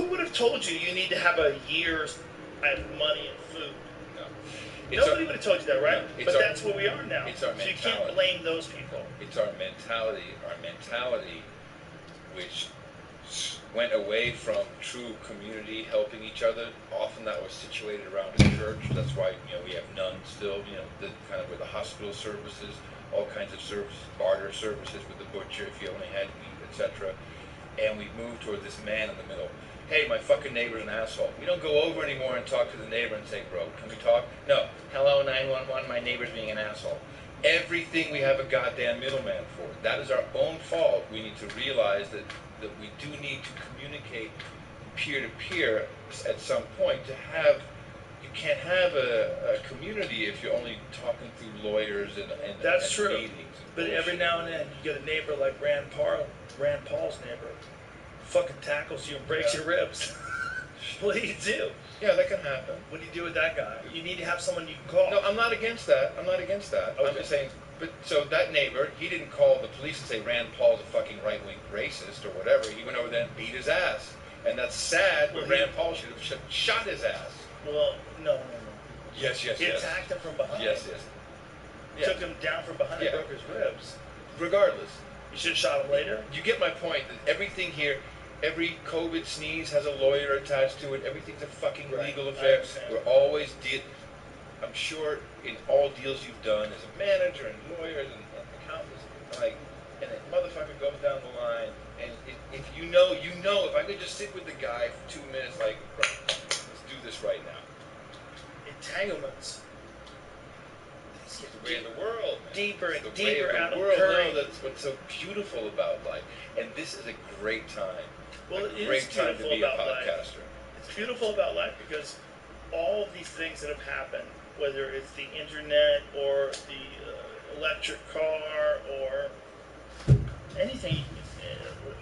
would have told you you need to have a year's money and food? Nobody would have told you that, right? No, but that's where we are now. It's our so you mentality. can't blame those people. It's our mentality, which went away from true community, helping each other. Often that was situated around a church. That's why we have nuns still. The kind of with the hospital services, all kinds of services, barter services with the butcher if you only had meat, etc. And we moved toward this man in the middle. Hey, my fucking neighbor's an asshole. We don't go over anymore and talk to the neighbor and say, bro, can we talk? No. Hello, 911, my neighbor's being an asshole. Everything we have a goddamn middleman for. That is our own fault. We need to realize that we do need to communicate peer-to-peer at some point to have. You can't have a community if you're only talking through lawyers and That's and true. meetings. And But every bullshit. now and then you get a neighbor like Rand Paul's neighbor. Fucking tackles you and breaks your ribs. What do you do? Yeah, that can happen. What do you do with that guy? You need to have someone you can call. No, I'm not against that. I'm Okay. just saying, but so that neighbor, he didn't call the police and say Rand Paul's a fucking right-wing racist or whatever. He went over there and beat his ass. And that's sad, but Rand Paul should have shot his ass. Well, no. Yes. He attacked him from behind. Yes. Yeah. Took him down from behind and Yeah. broke his ribs. Regardless, You should have shot him later. you get my point that everything here, every COVID sneeze has a lawyer attached to it. Everything's a fucking Right. legal I affair. understand. We're always I'm sure in all deals you've done as a manager and lawyers and accountants, and a motherfucker goes down the line, and if you know, if I could just sit with the guy for 2 minutes, like, let's do this right now. Entanglements. It's the way of the world, man. Deeper and It's the way deeper of out the of world. current. No, that's what's so beautiful about life, and this is a great time. Well, a it is great time to beautiful be a about life. podcaster. It's beautiful about life because all of these things that have happened, whether it's the internet or the electric car or anything,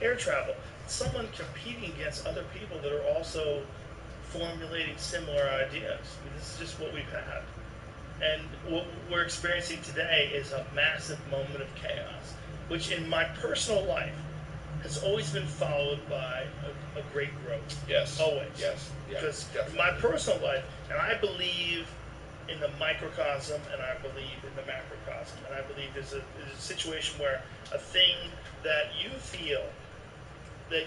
air travel, someone competing against other people that are also formulating similar ideas. I mean, this is just what we've had. And what we're experiencing today is a massive moment of chaos, which in my personal life has always been followed by a great growth. Yes. Always. Yes. Yeah, Because definitely. my personal life, and I believe in the microcosm and I believe in the macrocosm, and I believe there's a situation where a thing that you feel that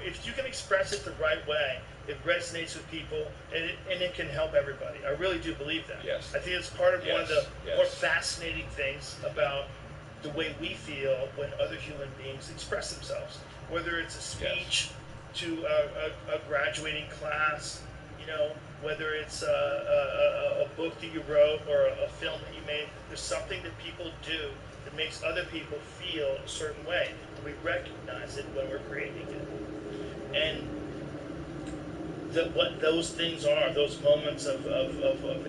if you can express it the right way, it resonates with people and it can help everybody. I really do believe that. Yes. I think it's part of one of the Yes. more fascinating things about the way we feel when other human beings express themselves. Whether it's a speech, to a graduating class, you know, whether it's a book that you wrote or a film that you made. There's something that people do that makes other people feel a certain way. We recognize it when we're creating it. And what those things are, those moments of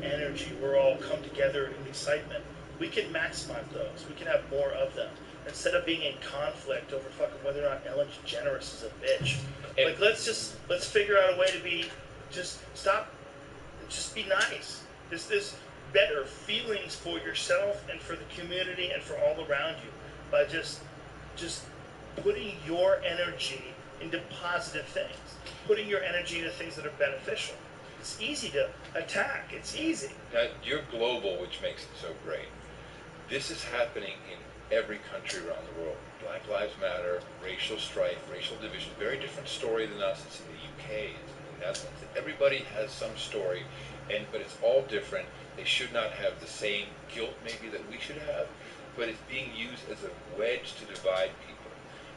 energy, where all come together in excitement, we can maximize those. We can have more of them. Instead of being in conflict over fucking whether or not Ellen DeGeneres is a bitch. Like, let's figure out a way to be, just be nice. There's better feelings for yourself and for the community and for all around you by just putting your energy into positive things, putting your energy into things that are beneficial. It's easy to attack. It's easy. Now, you're global, which makes it so great. This is happening in every country around the world. Black Lives Matter, racial strife, racial division, very different story than us. It's in the UK, it's in the Netherlands. Everybody has some story, but it's all different. They should not have the same guilt maybe that we should have, but it's being used as a wedge to divide people.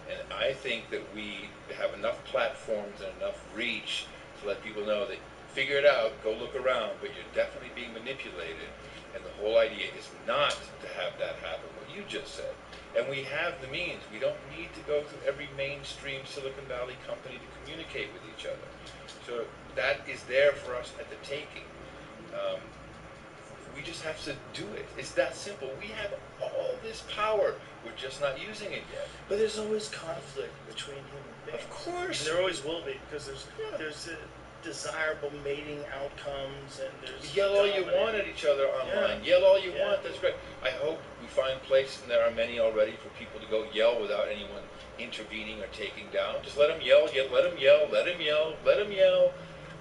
And I think that we have enough platforms and enough reach to let people know that figure it out, go look around, but you're definitely being manipulated. And the whole idea is not to have that happen, what you just said. And we have the means. We don't need to go through every mainstream Silicon Valley company to communicate with each other. So that is there for us at the taking. We just have to do it. It's that simple. We have all this power. We're just not using it yet. But there's always conflict between human beings. Of course. And there always will be, because there's desirable mating outcomes, and there's yell all you want at each other online. Yell all you want. That's great. I hope we find places, and there are many already, for people to go yell without anyone intervening or taking down. Just let them yell. Let them yell. Let them yell. Let them yell.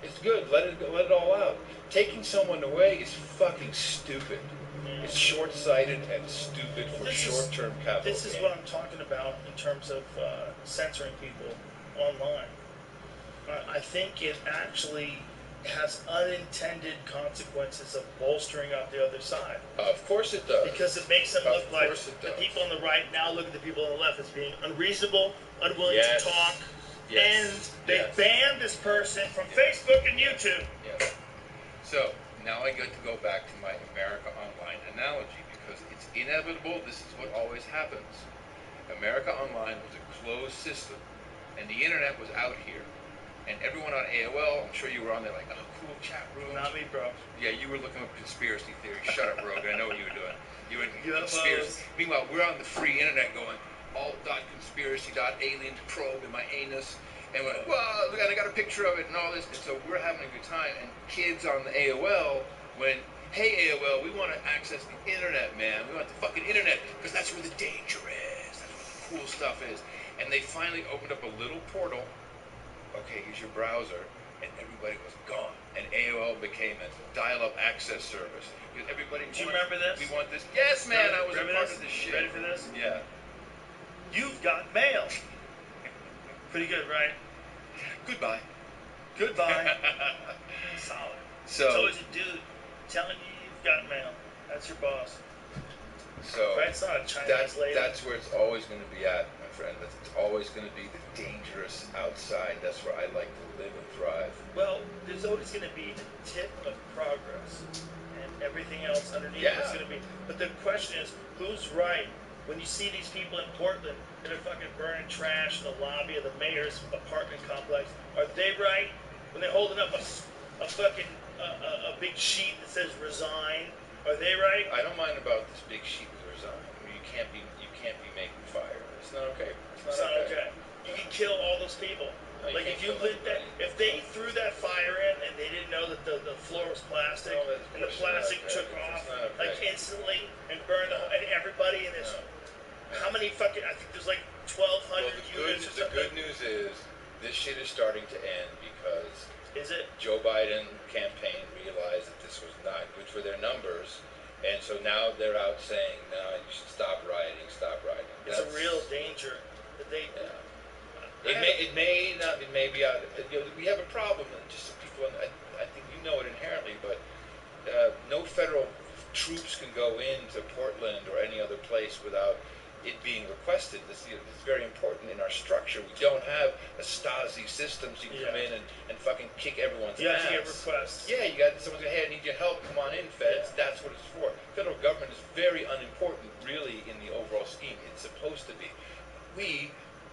It's good. Let it all out. Taking someone away is fucking stupid. It's short-sighted and stupid for short-term capital. This is what I'm talking about in terms of censoring people online. I think it actually has unintended consequences of bolstering up the other side. Of course it does. Because it makes them look like the people on the right now look at the people on the left as being unreasonable, unwilling to talk, and they banned this person from Facebook and YouTube. Yes. So now I get to go back to my America Online analogy, because it's inevitable. This is what always happens. America Online was a closed system, and the internet was out here. And everyone on AOL, I'm sure you were on there like, oh, cool chat room. Not me, bro. Yeah, you were looking up conspiracy theories. Shut up, Rogan. I know what you were doing. You were in conspiracy. Meanwhile, we're on the free internet going, alt.conspiracy.alienprobe in my anus. And we're like, whoa, look, I got a picture of it and all this. And so we're having a good time. And kids on the AOL went, hey, AOL, we want to access the internet, man. We want the fucking internet, because that's where the danger is. That's where the cool stuff is. And they finally opened up a little portal. Okay, here's your browser, and everybody was gone. And AOL became a dial-up access service. Because everybody Do you remember this? We want this. Yes, man, I was a part of this shit. Ready for this? Yeah. You've got mail. Pretty good, right? Goodbye. Goodbye. Solid. So, it's always a dude telling you you've got mail. That's your boss. So right? It's not a Chinese lady. That's where it's always going to be at, my friend. It's always going to be the dangerous outside. That's where I like to live and thrive. Well, there's always going to be the tip of progress, and everything else underneath is going to be. But the question is, who's right? When you see these people in Portland that are fucking burning trash in the lobby of the mayor's apartment complex, are they right? When they're holding up a fucking a big sheet that says resign, are they right? I don't mind about this big sheet with resign. I mean, you can't be making fire. It's not okay. It's not okay. You can kill all those people. No, like if you lit that, if they threw that fire in and they didn't know that the floor was plastic, and the plastic took off like instantly and burned and everybody in this. How many fucking? I think there's like 1,200 units or something. The good news is this shit is starting to end, because is it? Joe Biden campaign realized that this was not good for their numbers, and so now they're out saying, "No, you should stop rioting, stop rioting." It's a real danger that they. It may not. It may be out. You know, we have a problem. Just some people. I think you know it inherently, but no federal troops can go into Portland or any other place without it being requested. This is very important in our structure. We don't have a Stasi system so you can come in and fucking kick everyone's ass. You have to get requests. Yeah, you got someone's going, hey, I need your help. Come on in, feds. Yeah. That's what it's for. Federal government is very unimportant, really, in the overall scheme. It's supposed to be. We,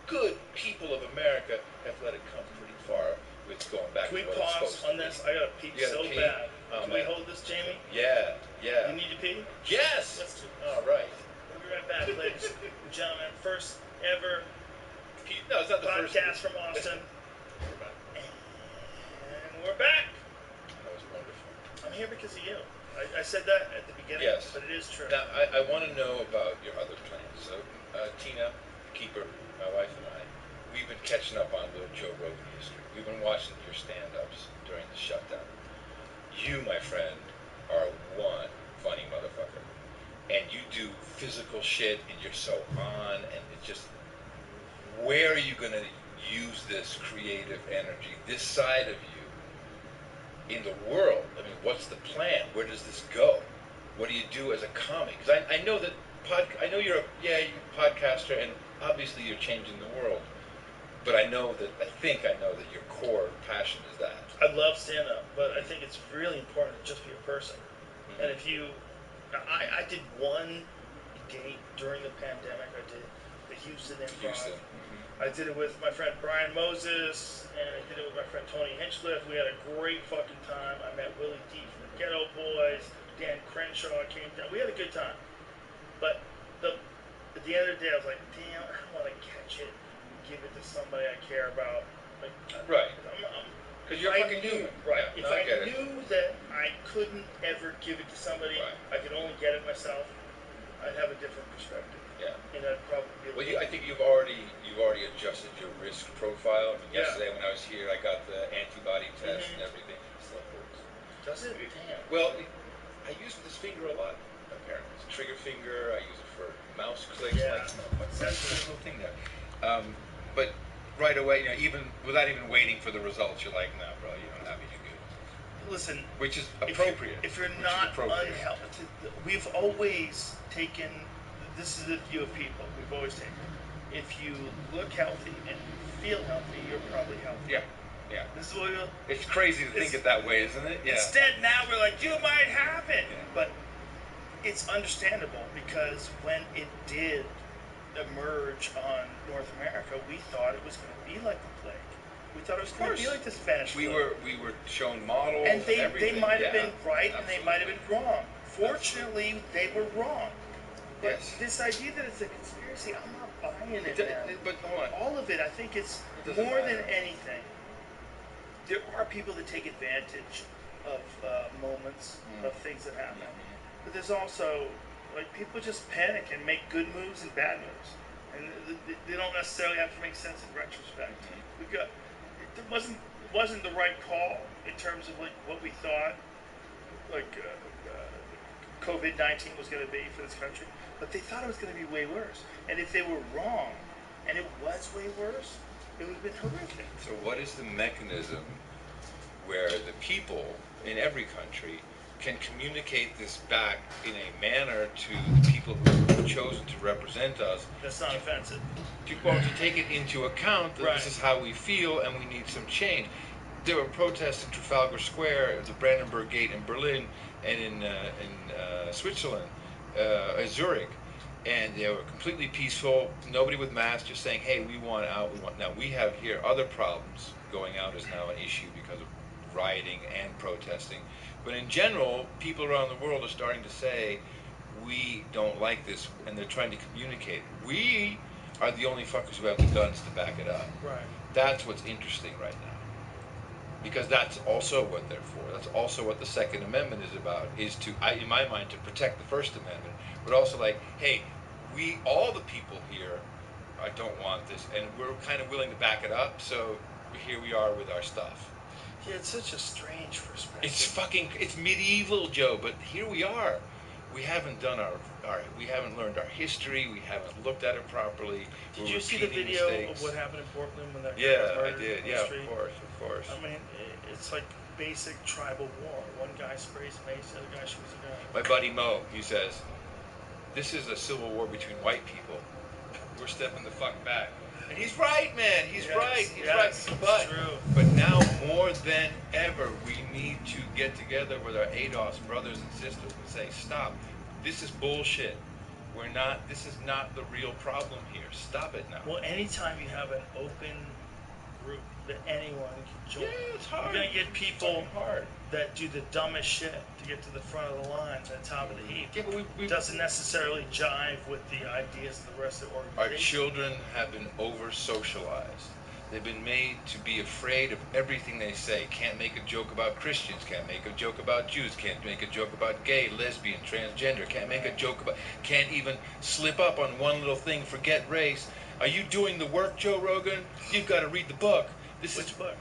good people of America, have let it come pretty far with going back Can we to what it's pause supposed on to be. this? I gotta pee so pee? bad. Oh, Can man. we hold this, Jamie? Yeah, yeah. You need to pee? Yes! Let's do it. All right. We'll be right back, ladies and gentlemen. First ever No, it's not the podcast first. from Austin. We're back. And we're back. That was wonderful. I'm here because of you. I said that at the beginning, Yes. but it is true. Now, I want to know about your other plans. So, Tina, Keeper, my wife and I, we've been catching up on little Joe Rogan history. We've been watching your stand-ups during the shutdown. You, my friend, are one funny motherfucker. And you do physical shit, and you're so on, and it's just, where are you going to use this creative energy, this side of you, in the world? I mean, what's the plan? Where does this go? What do you do as a comic? Because I know that, I know you're a podcaster, and obviously you're changing the world. But I know that your core passion is that. I love stand-up, but I think it's really important to just be a person. Mm-hmm. And if you, I did one date during the pandemic. I did the Houston Improv. Mm-hmm. I did it with my friend Brian Moses, and I did it with my friend Tony Hinchcliffe. We had a great fucking time. I met Willie D from the Ghetto Boys. Dan Crenshaw came down. We had a good time. But at the end of the day, I was like, damn, I don't want to catch it and give it to somebody I care about. Like, Right. Because you're fucking human. Right. Yeah, If I I get it. knew that I couldn't ever give it to somebody, Right. I could only get it myself, I'd have a different perspective. Yeah. And I'd probably be Well, I think you've already adjusted your risk profile. I mean, Yeah. yesterday when I was here, I got the antibody test Mhm. and everything. It still hurts. Does it? Damn. Well, I use this finger a lot. Apparently, it's a trigger finger. I use it for mouse clicks. Yeah. Like, what's that little thing there? But right away, even without even waiting for the results, you're like, no, bro, you don't have it. You're good. Listen, Which is appropriate. If you're Which is not appropriate. unhealthy, we've always taken, this is the view of people, we've always taken, if you look healthy and feel healthy, you're probably healthy. Yeah. Yeah. This is what we It's crazy to think it that way, isn't it? Yeah. Instead, now we're like, you might have it. Yeah. But it's understandable because when it did emerge on North America, we thought it was going to be like the plague. We thought it was going to be like the Spanish flu. We were shown models. And they everything. might have Yeah, been right and they might have absolutely. been wrong. Fortunately, they were wrong. But Yes. this idea that it's a conspiracy, I'm not buying it, man. But hold on. All of it, I think it's It doesn't more than matter. anything. There are people that take advantage of moments, of things that happen. But there's also, like, people just panic and make good moves and bad moves. And they don't necessarily have to make sense in retrospect. It wasn't the right call in terms of, like, what we thought, like, COVID-19 was going to be for this country. But they thought it was going to be way worse. And if they were wrong, and it was way worse, it would have been horrific. So what is the mechanism where the people in every country can communicate this back in a manner to the people who have chosen to represent us, That's not offensive. to take it into account that Right. this is how we feel and we need some change? There were protests in Trafalgar Square, the Brandenburg Gate in Berlin, and in Switzerland, Zurich, and they were completely peaceful. Nobody with masks, just saying, "Hey, we want out. We want." Now we have here other problems. Going out is now an issue because of rioting and protesting. But in general, people around the world are starting to say, "We don't like this," and they're trying to communicate. We are the only fuckers who have the guns to back it up. Right. That's what's interesting right now. Because that's also what they're for. That's also what the Second Amendment is about, is to, in my mind, to protect the First Amendment, but also like, hey, all the people here, don't want this, and we're kind of willing to back it up, so here we are with our stuff. Yeah, it's such a strange perspective. It's medieval, Joe, but here we are. We haven't done we haven't learned our history, we haven't looked at it properly. Did We're you see the repeating video mistakes. of what happened in Portland when that guy Yeah, was I murdered did. on the Yeah, street? of course. I mean, it's like basic tribal war. One guy sprays mace, the other guy shoots a gun. My buddy Mo, he says, this is a civil war between white people. We're stepping the fuck back. And he's right, man. He's right. He's right. But now more than ever, we need to get together with our ADOS brothers and sisters and say, stop. This is bullshit. This is not the real problem here. Stop it now. Well, anytime you have an open group that anyone can join, it's hard. You're going to get people that do the dumbest shit to get to the front of the line, to the top of the heap. Yeah, but we doesn't necessarily jive with the ideas of the rest of the organization. Our children have been over-socialized. They've been made to be afraid of everything they say. Can't make a joke about Christians. Can't make a joke about Jews. Can't make a joke about gay, lesbian, transgender. Can't make a joke about... Can't even slip up on one little thing. Forget race. Are you doing the work, Joe Rogan? You've got to read the book. Which book?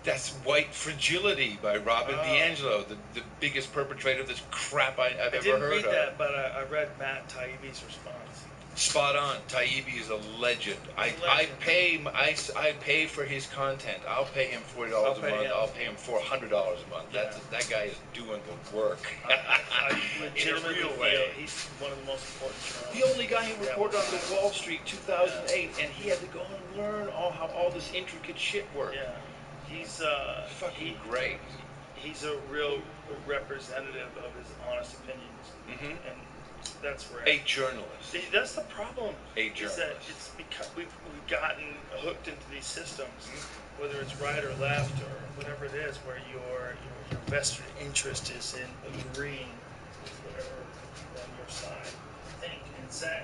That's White Fragility by Robin DiAngelo, the biggest perpetrator of this crap I've ever heard of. I didn't read that, but I read Matt Taibbi's response. Spot on. Taibbi is a legend. I pay for his content. I'll pay him $40 a month. I'll pay him $400 a month. Yeah. That guy is doing the work. I legitimately feel he's one of the most important journalists. The only guy who reported on the Wall Street 2008, and he had to go and learn how all this intricate shit worked. Yeah. He's fucking great. He's a real representative of his honest opinions, and that's rare. A journalist. See, that's the problem. A journalist. Is that it's because we've gotten hooked into these systems, whether it's right or left or whatever it is, where your vested interest is in agreeing with whatever on your side think and say.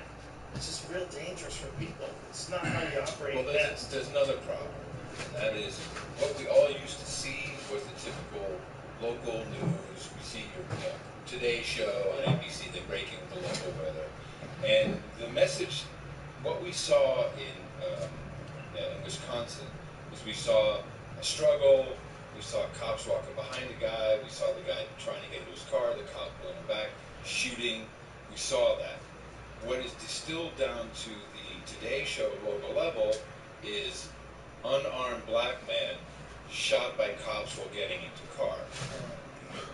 It's just real dangerous for people. It's not how you operate. Well, there's another problem. And that is, what we all used to see was the typical local news. We see your Today Show on ABC, they're breaking the local weather. And the message, what we saw in Wisconsin, was we saw a struggle, we saw cops walking behind the guy, we saw the guy trying to get into his car, the cop pulling him back, shooting. We saw that. What is distilled down to the Today Show at local level is unarmed black man shot by cops while getting into car.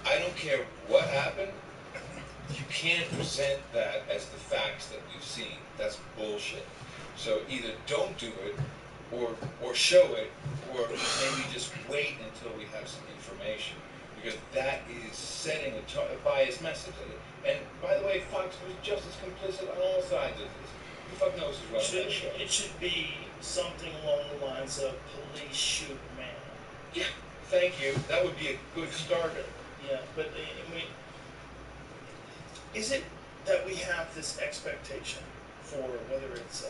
I don't care what happened, you can't present that as the facts that we've seen. That's bullshit. So either don't do it, or show it, or maybe just wait until we have some information. Because that is setting a biased message. And by the way, Fox was just as complicit on all sides of this. Who the fuck knows who's running that show? It should be something along the lines of police shoot man. Yeah, thank you. That would be a good starter. Yeah, but I mean, is it that we have this expectation for whether it's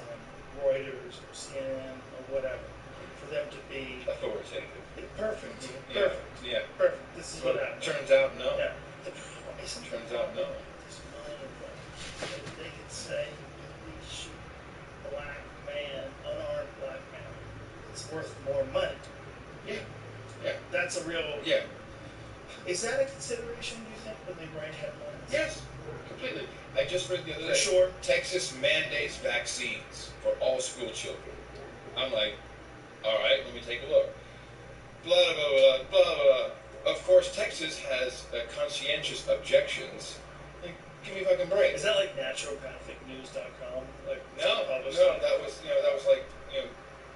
Reuters or CNN or whatever, for them to be authoritative? Perfect. Yeah. Perfect. Yeah. Perfect. This is what happens. Turns out no. Yeah. Turns out no. They could say, please shoot a black man, unarmed black man. It's worth more money. Yeah. Yeah. That's a real. Yeah. Is that a consideration, do you think, when they write headlines? Yes, completely. I just read the other day. For sure. Texas mandates vaccines for all school children. I'm like, all right, let me take a look. Blah, blah, blah, blah, blah. Of course, Texas has conscientious objections. Like, give me a fucking break. Is that like naturopathicnews.com? Like, no, that was like,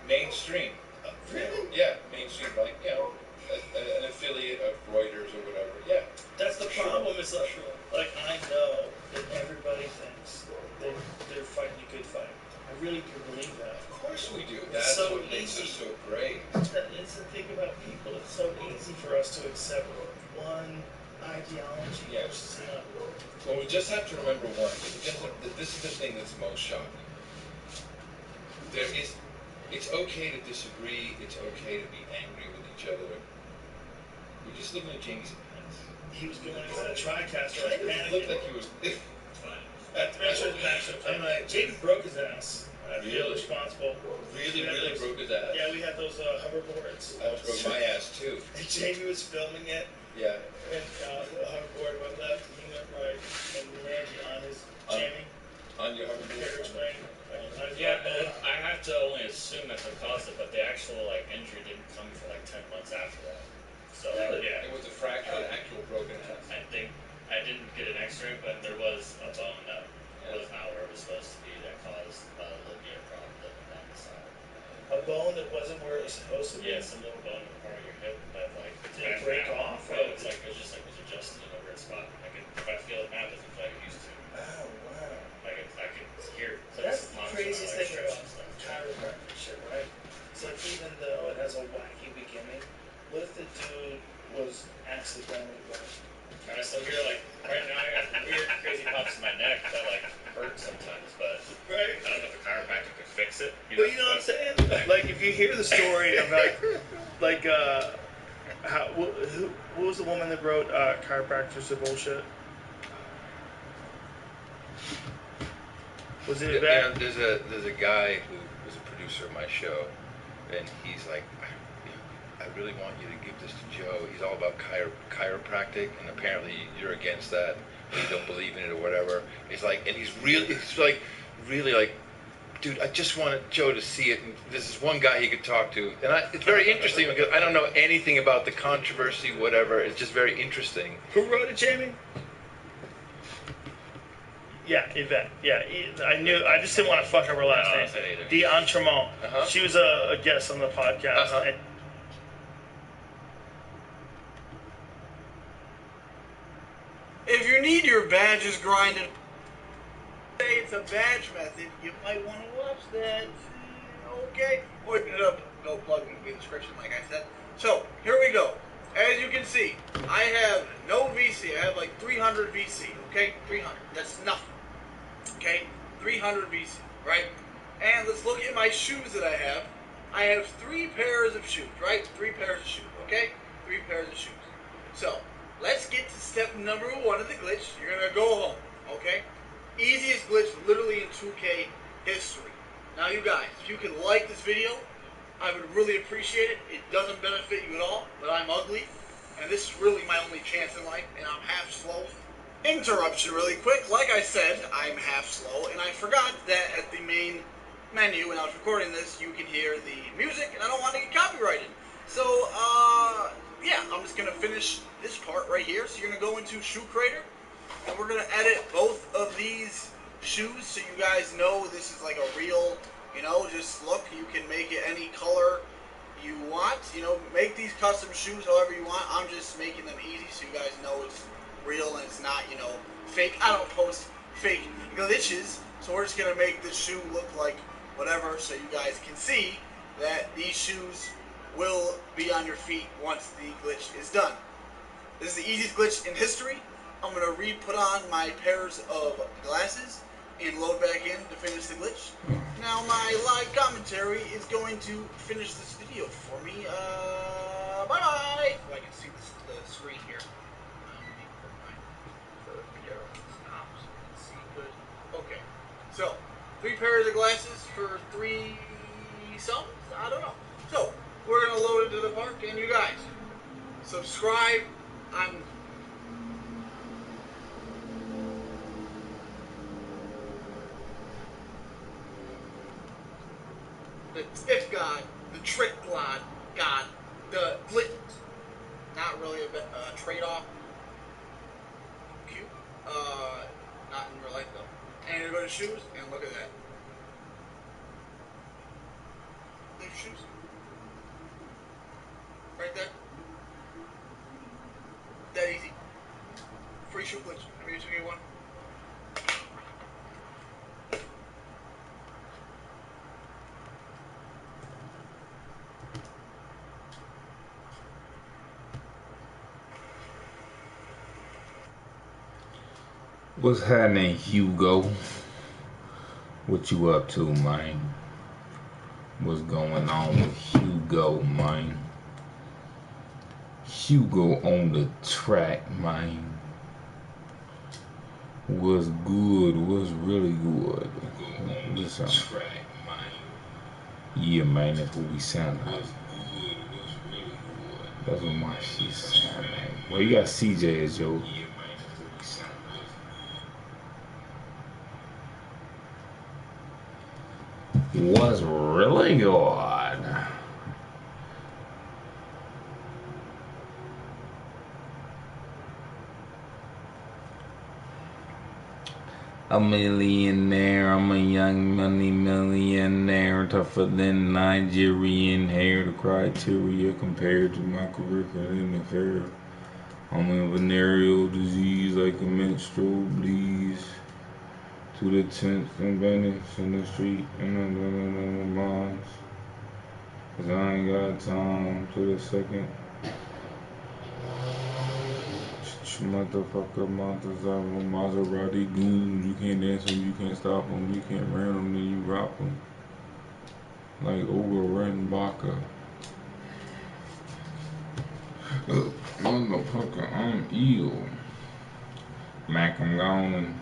mainstream. Really? Yeah, mainstream, like, an affiliate of Reuters or whatever. Yeah. That's the problem. Is like I know that everybody thinks they're fighting a good fight. I really do believe that. Of course we do. That's so what makes us so great. It's the thing about people. It's so easy for us to accept one ideology versus another. Well, we just have to remember one thing. This is the thing that's most shocking. It's okay to disagree. It's okay to be angry with each other. We're just looking at Jamie's pants. He was going into that TriCaster. It looked like he was. I'm like, Jamie broke his ass. I feel responsible. Really broke his ass. Yeah, we had those hoverboards. I broke my ass too. And Jamie was filming it. Yeah. And the hoverboard went left, he went right, and we landed on his Jamie. On your hoverboard. Yeah, I have to only assume that's what caused it, but the actual injury didn't come for 10 months after that. So yeah, it was a fracture, an actual broken ass. I think I didn't get an X-ray, but there was a bone that was not where it was supposed to be. That caused a labia problem down the side. A bone that wasn't where it was supposed to be? Yeah, some little bone in the part of your hip that like did it break off? No, it's like it was just like it was adjusted in a weird spot. If I feel it now, it doesn't feel like it used to. Oh wow. Like I can hear. That's the craziest thing about stuff. chiropractic shit, right? It's like even though it has a wacky beginning, what if the dude was accidentally right? I still hear like right now I got weird crazy pops in my neck that like hurt sometimes, but right. I don't know if a chiropractor could fix it. But you know what I'm saying? Like if you hear the story of like how what was the woman that wrote Chiropractors Are Bullshit? Was it yeah, there's a guy who was a producer of my show, and he's like, I really want you to give this to Joe. He's all about chiropractic, and apparently you're against that, or you don't believe in it, or whatever. It's like, and he's really like, dude, I just wanted Joe to see it. And this is one guy he could talk to, and it's very interesting because I don't know anything about the controversy, whatever. It's just very interesting. Who wrote it, Jamie? Yeah, Yvette. Yeah, I knew. I just didn't want to fuck up her last name. D'Entremont. She was a guest on the podcast. And if you need your badges grinded, say it's a badge method, you might want to watch that. Okay? Or go plug in the description, like I said. So, here we go. As you can see, I have no VC. I have like 300 VC, okay? 300. That's nothing. Okay? 300 VC, right? And let's look at my shoes that I have. I have 3 pairs of shoes, right? 3 pairs of shoes, okay? 3 pairs of shoes. So, let's get to step number 1 of the glitch. You're going to go home, okay? Easiest glitch literally in 2K history. Now, you guys, if you can like this video, I would really appreciate it. It doesn't benefit you at all, but I'm ugly, and this is really my only chance in life, and I'm half slow. Interruption really quick. Like I said, I'm half slow, and I forgot that at the main menu, when I was recording this, you can hear the music, and I don't want to get copyrighted. So, yeah, I'm just going to finish this part right here. So you're going to go into Shoe Creator, and we're going to edit both of these shoes so you guys know this is like a real, you know, just look, you can make it any color you want, you know, make these custom shoes however you want. I'm just making them easy so you guys know it's real and it's not, you know, fake. I don't post fake glitches, so we're just going to make this shoe look like whatever so you guys can see that these shoes will be on your feet once the glitch is done. This is the easiest glitch in history. I'm going to re-put on my pairs of glasses and load back in to finish the glitch. Now my live commentary is going to finish this video for me. Bye-bye! So I can see the screen here. Okay, so 3 pairs of glasses for 3 sums? I don't know. So, we're going to load into the park, and you guys, subscribe. The tip god, the trick god, the glitch, not really a trade-off. Cute. Not in real life though. And you go to shoes, and look at that. There's shoes. Right there. That easy. Free shoe glitch. Have you get one? What's happening, Hugo? What you up to, man? What's going on with Hugo, man? Hugo on the track, man. What's good? What's really good? Listen. Yeah, man, that's what we sound like. That's what my shit sound like. Well, you got CJ as your... What's really good? A millionaire, I'm a young money millionaire, tougher than Nigerian hair. The criteria compared to my curriculum in the fair. I'm a venereal disease like a menstrual bleeds. To the tents and bandits in the street and the moms. Cause I ain't got time to the second. Motherfucker, Maserati goons. You can't dance them, you can't stop them, you can't ram them, then you rock them. Like overrun Baka. Motherfucker, I'm ill. Mac, I'm gone.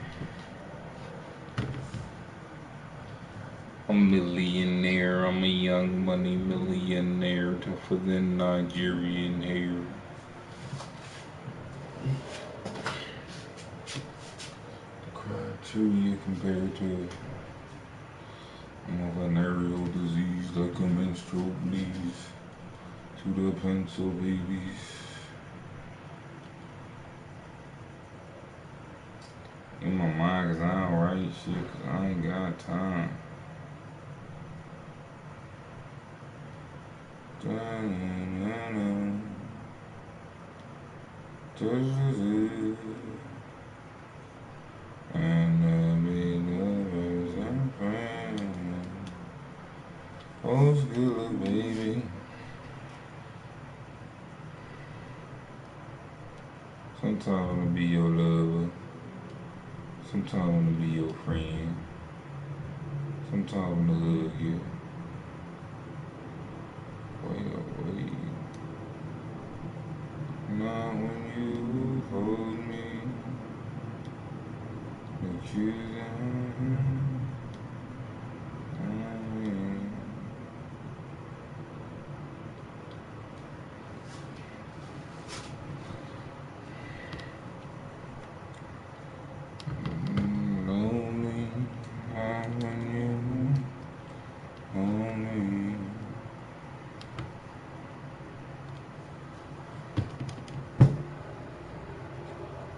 I'm a millionaire, I'm a young money millionaire, tougher than Nigerian hair. Criteria compared to a venereal disease like a menstrual bleeds to the pencil babies. In my mind, cause I don't write shit, cause I ain't got time. And the big lovers and friends. Oh, good baby. Sometimes I wanna be your lover. Sometimes I wanna be your friend. Sometimes I wanna hug you. Wait. Not when you hold me. But you lonely. Not when you hold me.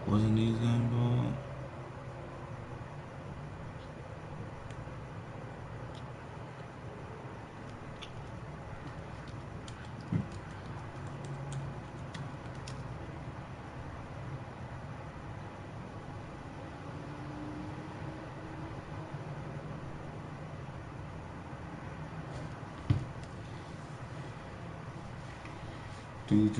Wasn't these involved? Do.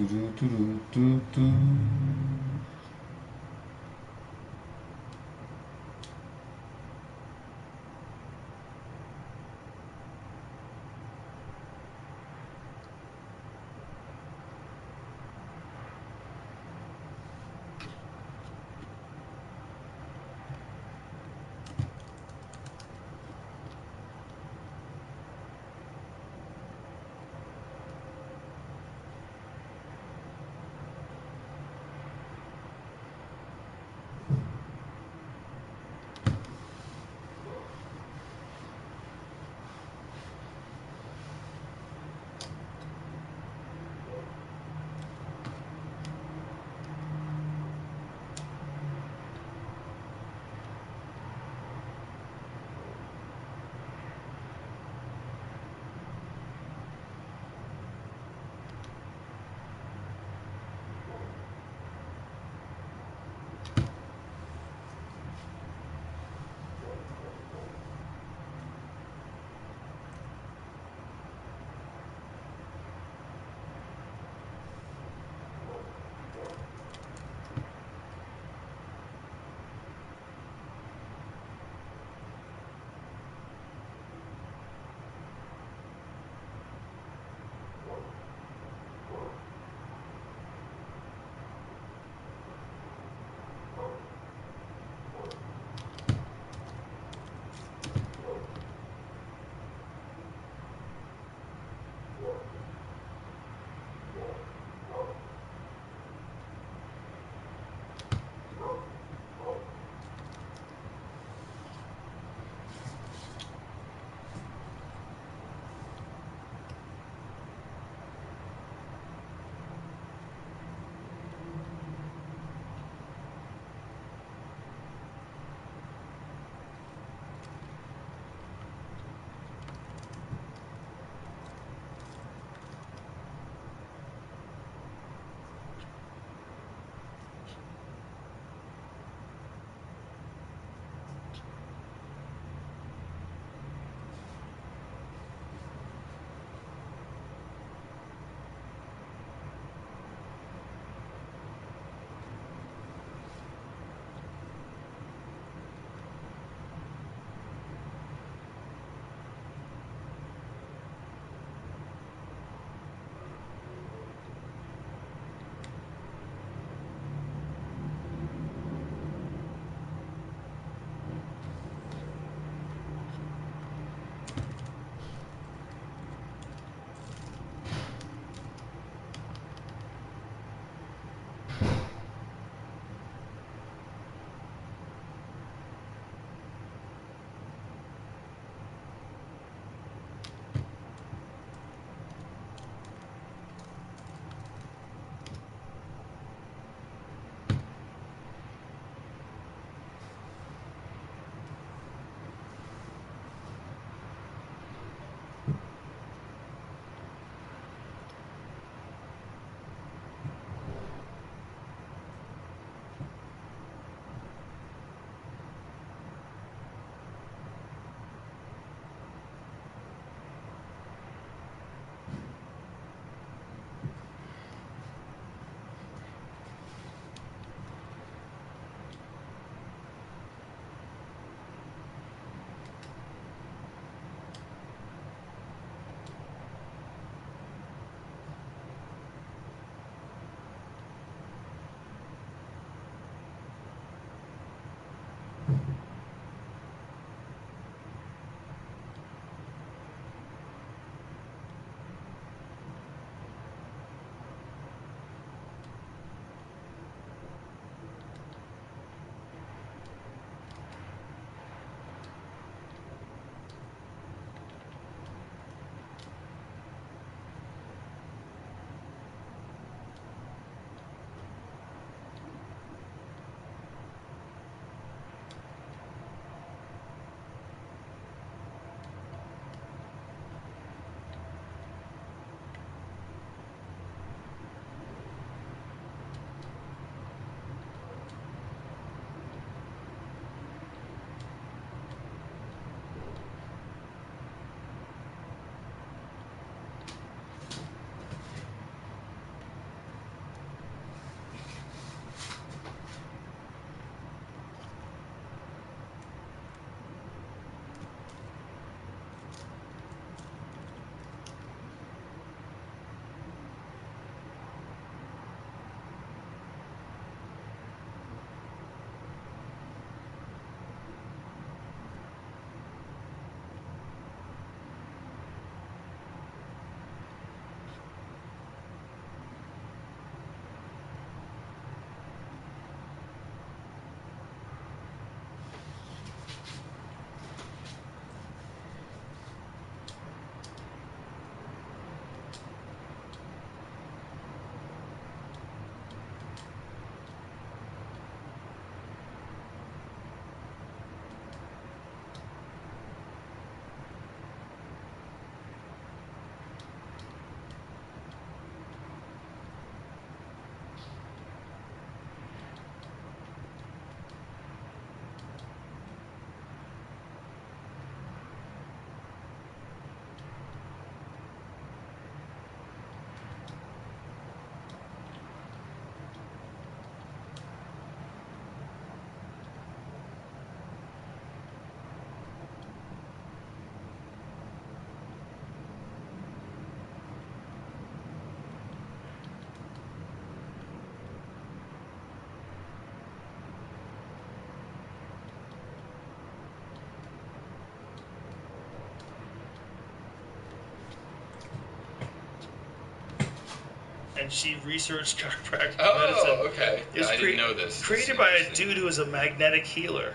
and she researched chiropractic medicine. Oh, okay. It was I didn't know this. Created by a dude who was a magnetic healer,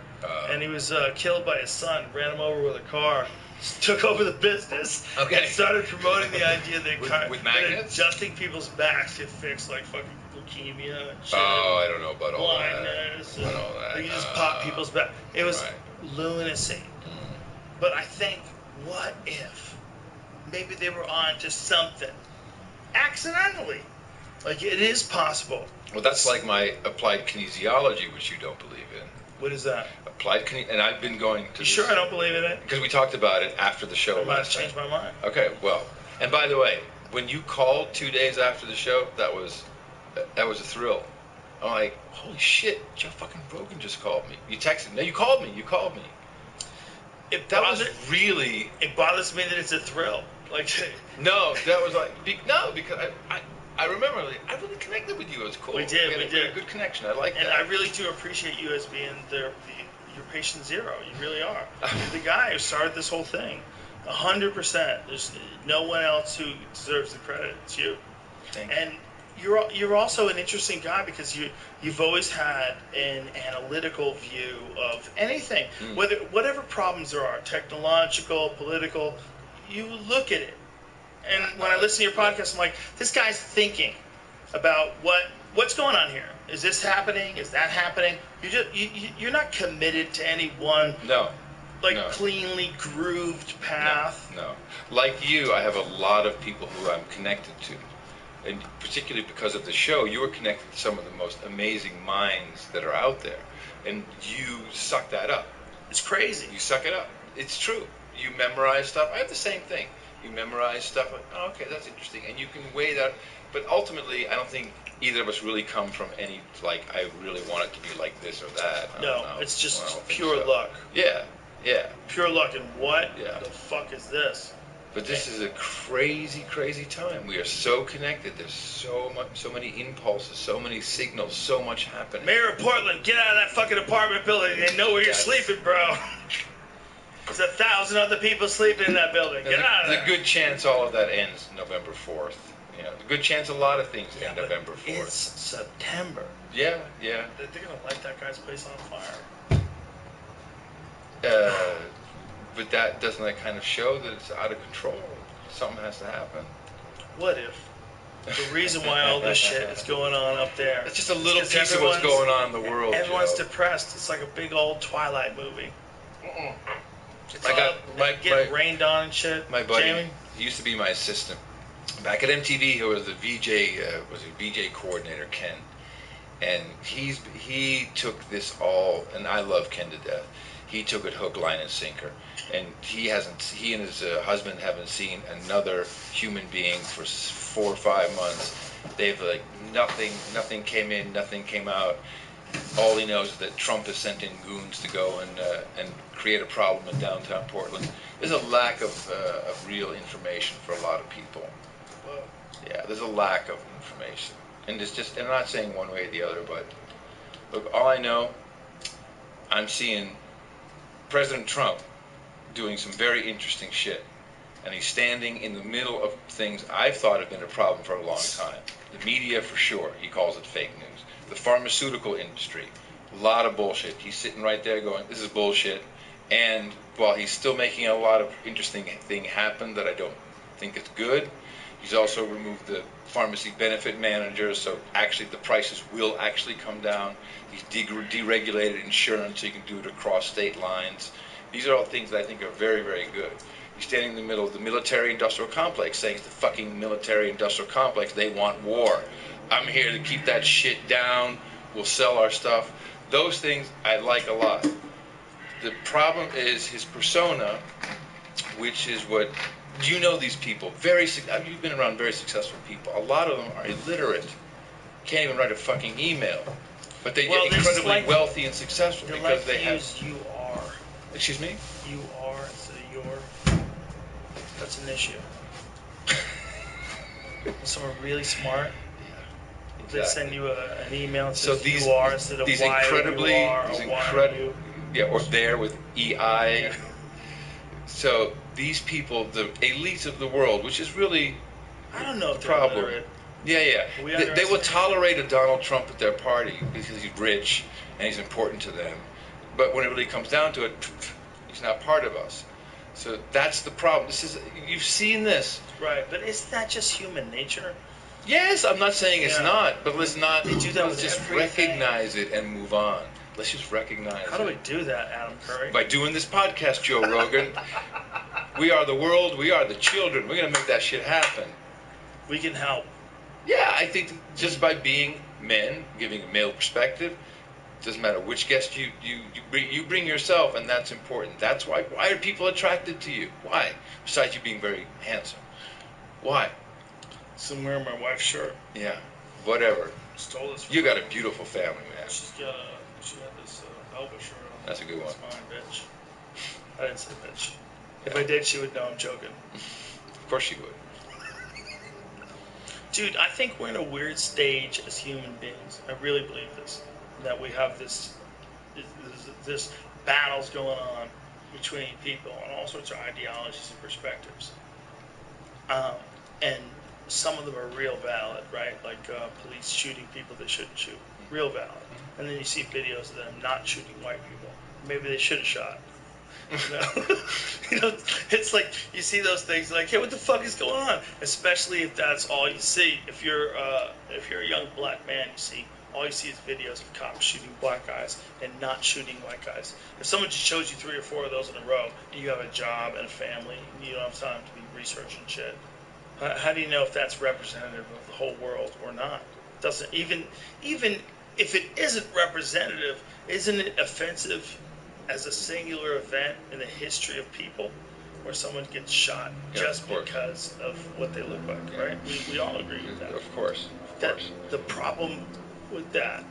and he was killed by his son. Ran him over with a car. Took over the business. Okay. And started promoting the idea that with that magnets? adjusting people's backs to fix like fucking leukemia and shit. Oh, I don't know about all blindness. that. And all that. you just pop people's back. It was Right. lunacy. But I think, what if maybe they were on to something accidentally? Like, it is possible. Well, that's like my applied kinesiology, which you don't believe in. What is that? Applied and I've been going to. You sure I don't believe in it? Because we talked about it after the show. I might have last changed time. my mind. Okay, well, and by the way, when you called 2 days after the show, that was a thrill. I'm like, holy shit, Joe fucking Rogan just called me. You texted me. No, you called me. You called me. It bothers me that it's a thrill. Like, no, that was like because I remember I really connected with you. It was cool. We did. We had a good connection. I like that. And I really do appreciate you as being your patient zero. You really are. You're the guy who started this whole thing. 100%. There's no one else who deserves the credit. It's you. Thank you. And you're also an interesting guy because you've always had an analytical view of anything, whatever problems there are, technological, political. You look at it, and when I listen to your podcast, I'm like, this guy's thinking about what's going on here. Is this happening? Is that happening? You're not committed to any one cleanly grooved path. No. Like you, I have a lot of people who I'm connected to. And particularly because of the show, you are connected to some of the most amazing minds that are out there. And you suck that up. It's crazy. You suck it up. It's true. You memorize stuff. I have the same thing. You memorize stuff. Like, oh, okay, that's interesting. And you can weigh that. But ultimately, I don't think either of us really come from any, like, I really want it to be like this or that. No, it's just pure luck. Yeah. Pure luck. And what the fuck is this? But this is a crazy, crazy time. We are so connected. There's so many impulses, so many signals, so much happening. Mayor of Portland, get out of that fucking apartment building. They know where you're sleeping, bro. There's 1,000 other people sleeping in that building. Get out of there. There's a good chance all of that ends November 4th. You know, a good chance a lot of things end November 4th. It's September. Yeah. They're gonna light that guy's place on fire. But doesn't that kind of show that it's out of control? Something has to happen. What if the reason why all this shit is going on up there? It's just a little piece of what's going on in the world. Everyone's depressed. It's like a big old Twilight movie. It's getting rained on and shit. My buddy, Jamie? He used to be my assistant back at MTV. He was the VJ coordinator, Ken, and he took this all, and I love Ken to death. He took it hook, line, and sinker, and he and his husband haven't seen another human being for 4 or 5 months. They've nothing came in, nothing came out. All he knows is that Trump has sent in goons to go and create a problem in downtown Portland. There's a lack of real information for a lot of people. Yeah, there's a lack of information, and I'm not saying one way or the other, but look, all I know, I'm seeing President Trump doing some very interesting shit, and he's standing in the middle of things I've thought have been a problem for a long time. The media, for sure, he calls it fake news. The pharmaceutical industry, a lot of bullshit. He's sitting right there going, this is bullshit. And while he's still making a lot of interesting thing happen that I don't think is good, he's also removed the pharmacy benefit managers, so actually the prices will actually come down. He's deregulated insurance so you can do it across state lines. These are all things that I think are very, very good. He's standing in the middle of the military-industrial complex saying it's the fucking military-industrial complex. They want war. I'm here to keep that shit down. We'll sell our stuff. Those things I like a lot. The problem is his persona, which is what... You know these people. You've been around very successful people. A lot of them are illiterate. Can't even write a fucking email. But they get incredibly wealthy and successful because they have... you are. Excuse me? You are instead of your. That's an issue. When someone really smart, they send you an email and says you are instead of why you are or why are you. Yeah, or there with EI. Yeah. So these people, the elites of the world, which is really I don't know if the problem. Illiterate. Yeah, yeah. We They will underestimate- tolerate a Donald Trump at their party because he's rich and he's important to them. But when it really comes down to it, he's not part of us. So that's the problem. You've seen this. Right, but isn't that just human nature? Yes, I'm not saying it's Yeah. not, but let's not. They do that Let's with just everything. recognize it and move on. Let's just recognize How do we it. do that, Adam Curry? By doing this podcast, Joe Rogan. We are the world. We are the children. We're going to make that shit happen. We can help. Yeah, I think just by being men, giving a male perspective, doesn't matter which guest you bring yourself, and that's important. That's why are people attracted to you? Why? Besides you being very handsome. Why? So I'm wearing my wife's shirt. Yeah, whatever. Stole this from You her. got a beautiful family, man. She had this Velvet shirt on. That's a good one. It's mine, bitch. I didn't say bitch. If I did, she would know I'm joking. Of course you would. Dude, I think we're in a weird stage as human beings. I really believe this. That we have this battles going on between people on all sorts of ideologies and perspectives. And some of them are real valid, right? Like police shooting people they shouldn't shoot. Real valid. And then you see videos of them not shooting white people. Maybe they should have shot. You know, it's like you see those things like, hey, what the fuck is going on? Especially if that's all you see. If you're a young black man, all you see is videos of cops shooting black guys and not shooting white guys. If someone just shows you 3 or 4 of those in a row, and you have a job and a family, and you don't have time to be researching shit, how do you know if that's representative of the whole world or not? Doesn't even if it isn't representative, isn't it offensive as a singular event in the history of people where someone gets shot just because of what they look like, right? We all agree with that. Of course. The problem with that,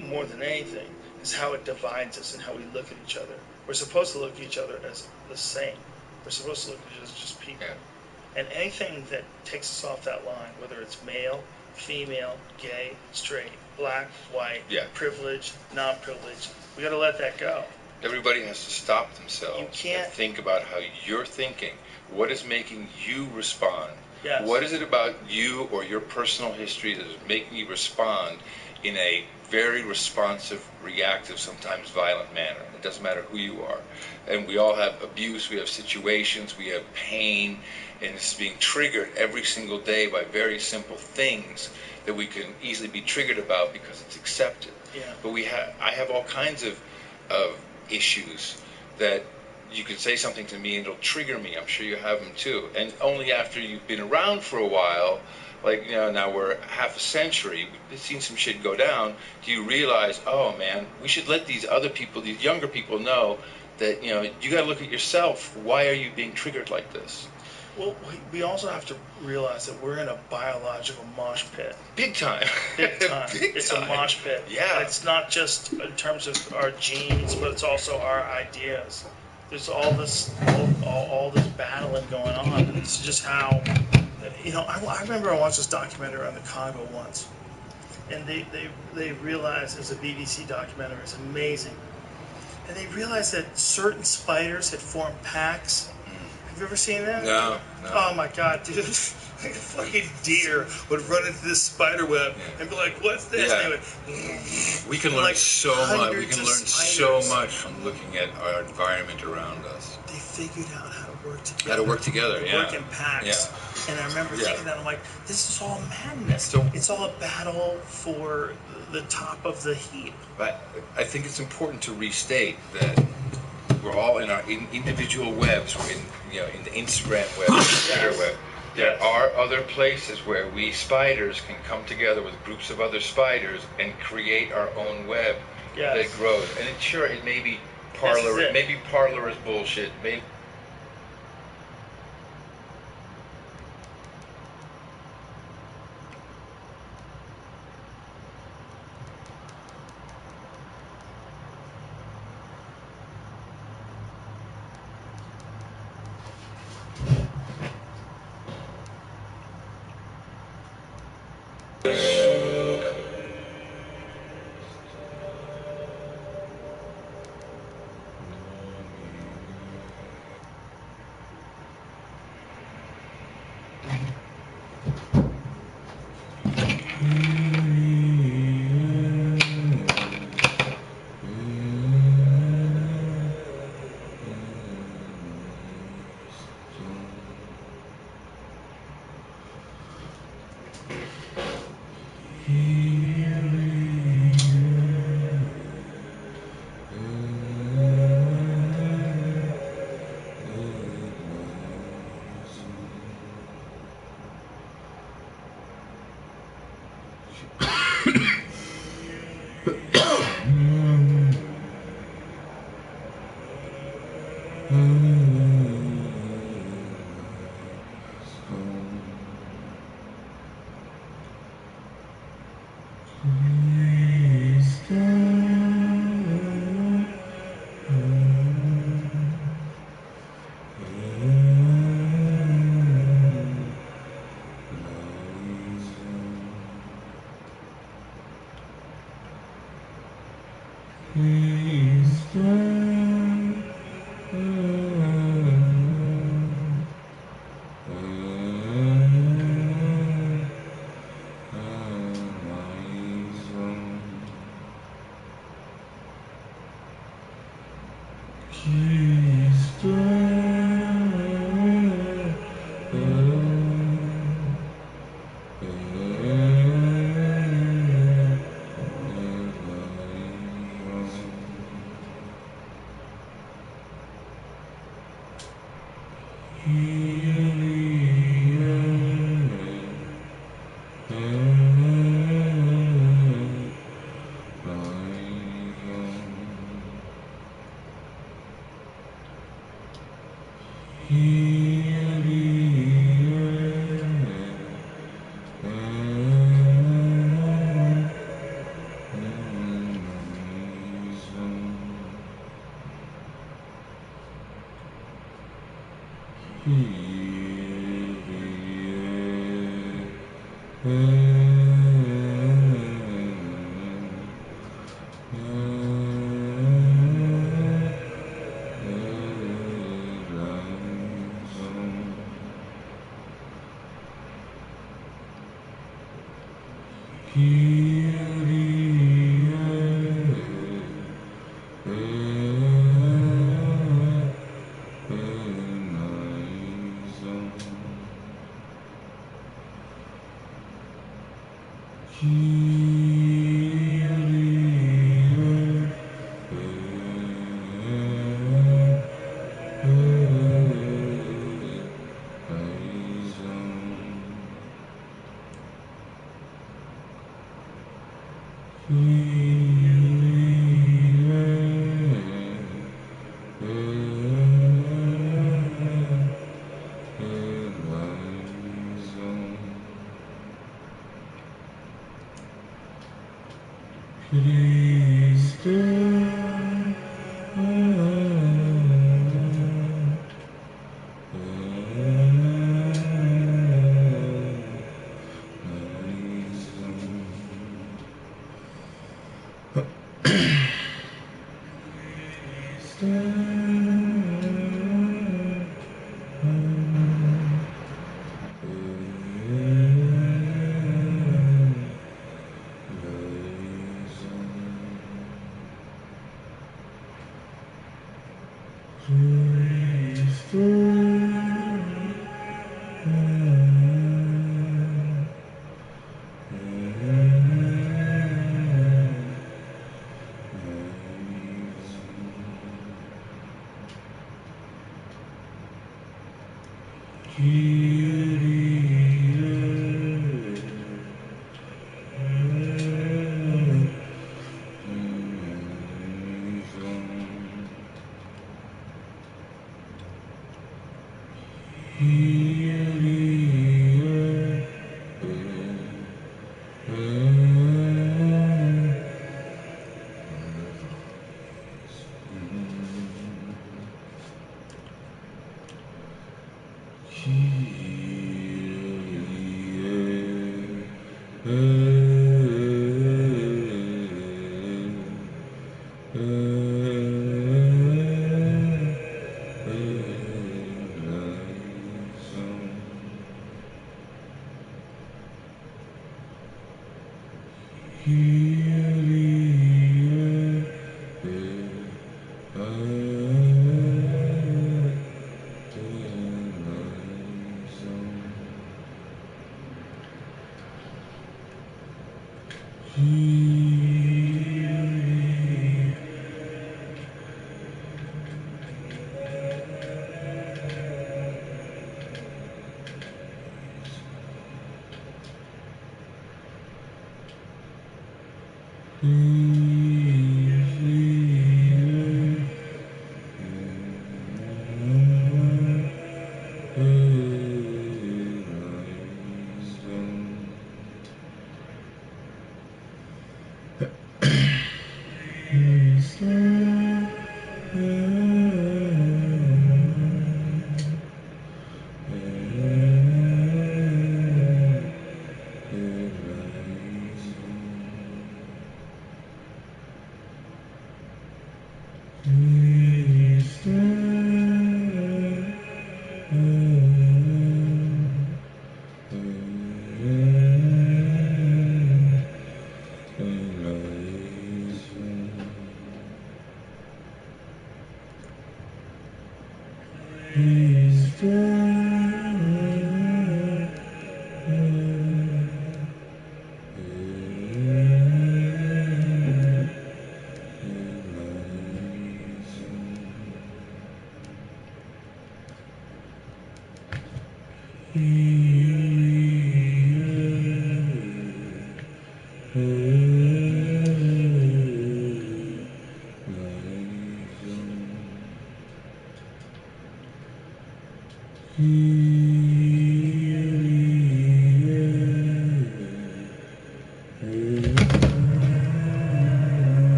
more than anything, is how it divides us and how we look at each other. We're supposed to look at each other as the same. We're supposed to look at each other as just people. Yeah. And anything that takes us off that line, whether it's male, female, gay, straight, black, white, privileged, non-privileged, we got to let that go. Everybody has to stop themselves You can't and think about how you're thinking. What is making you respond? Yes. What is it about you or your personal history that is making you respond in a very responsive, reactive, sometimes violent manner? It doesn't matter who you are. And we all have abuse, we have situations, we have pain, and it's being triggered every single day by very simple things that we can easily be triggered about because it's accepted. Yeah. But I have all kinds of issues that you can say something to me and it'll trigger me. I'm sure you have them too. And only after you've been around for a while, like, now we're half a century, we've seen some shit go down, do you realize, oh man, we should let these other people, these younger people know that, you got to look at yourself. Why are you being triggered like this? Well, we also have to realize that we're in a biological mosh pit. Big time. Big time. Big It's time. a mosh pit. Yeah. And it's not just in terms of our genes, but it's also our ideas. There's all this battling going on. And it's just how, I remember I watched this documentary on the Congo once. And they realized, it's a BBC documentary, it's amazing. And they realized that certain spiders had formed packs. Have you ever seen that? No. Oh my god, dude. Like a fucking deer would run into this spider web and be like, what's this? Yeah. And they We can learn like so much. We hundreds can of learn so spiders. much from looking at our environment around us. They figured out how to work together. How to work together, They yeah. work in packs. Yeah. And I remember Yeah. thinking that, I'm like, this is all madness. So- It's all a battle for the top of the heap. But I think it's important to restate that we're all in our individual webs. We're in the Instagram web, the Twitter web. There are other places where we spiders can come together with groups of other spiders and create our own web that grows. And it may be Parlor, it. maybe Parlor is bullshit. Maybe.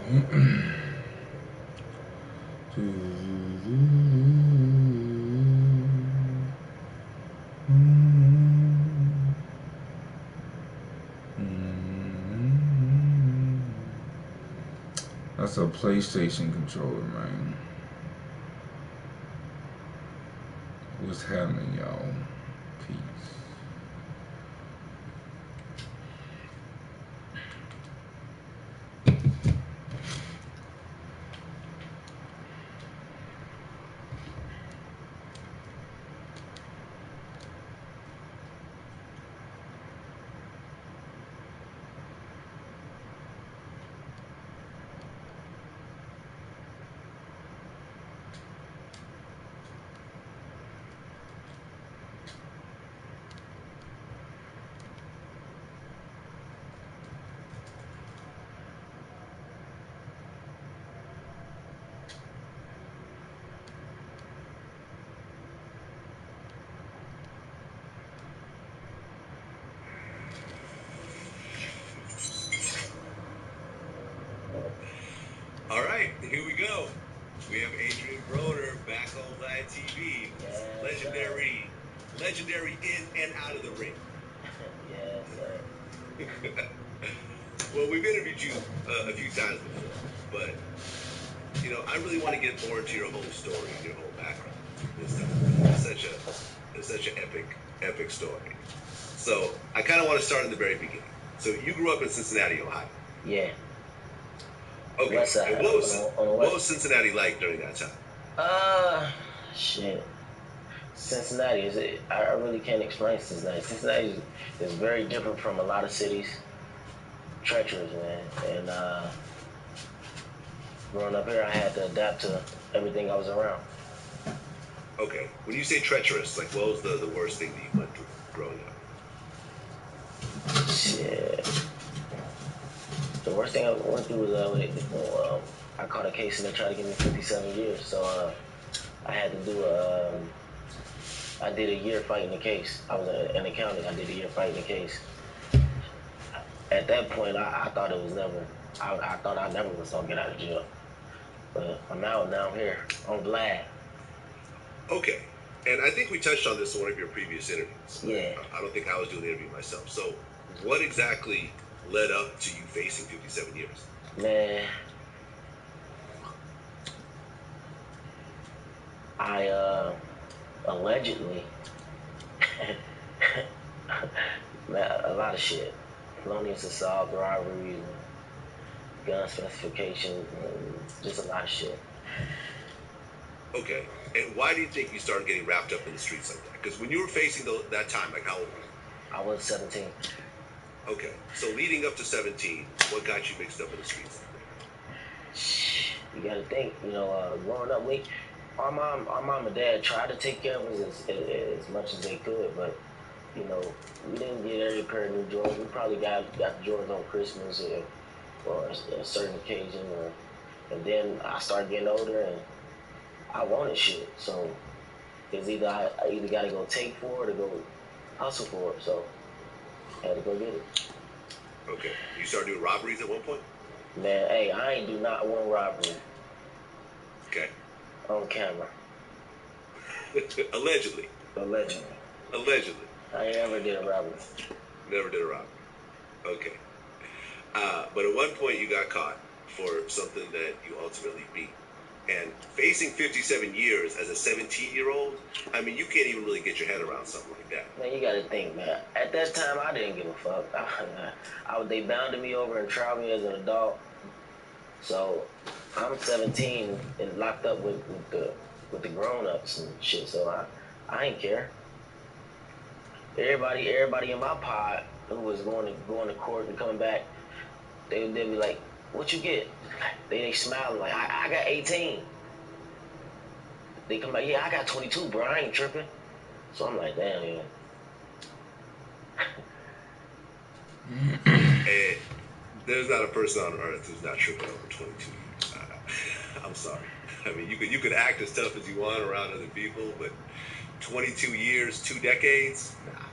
That's a PlayStation controller, man. What's happening, y'all? Peace. All right, here we go. We have Adrian Broner back on live TV. Legendary in and out of the ring. Yes, sir. Well, we've interviewed you a few times before, but you know, I really want to get more into your whole story, your whole background this time. It's such an epic story. So I kind of want to start in the very beginning. So you grew up in Cincinnati, Ohio. Yeah. Okay. West side. And what was Cincinnati like during that time? Shit. Cincinnati I really can't explain Cincinnati. Cincinnati is very different from a lot of cities. Treacherous, man. And growing up here, I had to adapt to everything I was around. Okay. When you say treacherous, like what was the worst thing that you went through growing up? Shit. The worst thing I went through was I caught a case and they tried to give me 57 years. So I had to do I did a year fighting the case. I was in accounting. I did a year fighting the case. At that point, I thought it was never. I thought I never was gonna get out of jail. But now I'm here. I'm glad. Okay. And I think we touched on this in one of your previous interviews. Yeah. I don't think I was doing the interview myself. So what exactly led up to you facing 57 years? Man, I allegedly man, a lot of shit. Felonious assault, robberies, gun specifications, just a lot of shit. Okay. And why do you think you started getting wrapped up in the streets like that? Because when you were facing that time, like how old were you? I was 17. Okay. So leading up to 17, what got you mixed up in the streets? You gotta think, growing up, our mom and dad tried to take care of us as much as they could, but we didn't get every pair of new Jordans. We probably got Jordans on Christmas or a certain occasion, and then I started getting older and I wanted shit. So it's either I got to go take for it or go hustle for it. So I had to go get it. Okay. You started doing robberies at one point? Man, hey, I ain't do not one robbery. Okay. On camera. Allegedly. Allegedly. I ain't ever did a robbery. Never did a robbery. Okay. But at one point you got caught for something that you ultimately beat. And facing 57 years as a 17-year-old, I mean, you can't even really get your head around something like that. Man, you gotta think, man. At that time, I didn't give a fuck. They bounded me over and tried me as an adult. So I'm 17 and locked up with the grown-ups and shit. So I ain't care. Everybody in my pod who was going to court and coming back, they'd be like, "What you get?" They smiling like, I got 18. They come back, "Yeah, I got 22, bro. I ain't tripping." So I'm like, damn, yeah. And there's not a person on earth who's not tripping over 22 years. I'm sorry. I mean, you could act as tough as you want around other people, but 22 years, 2 decades, nah.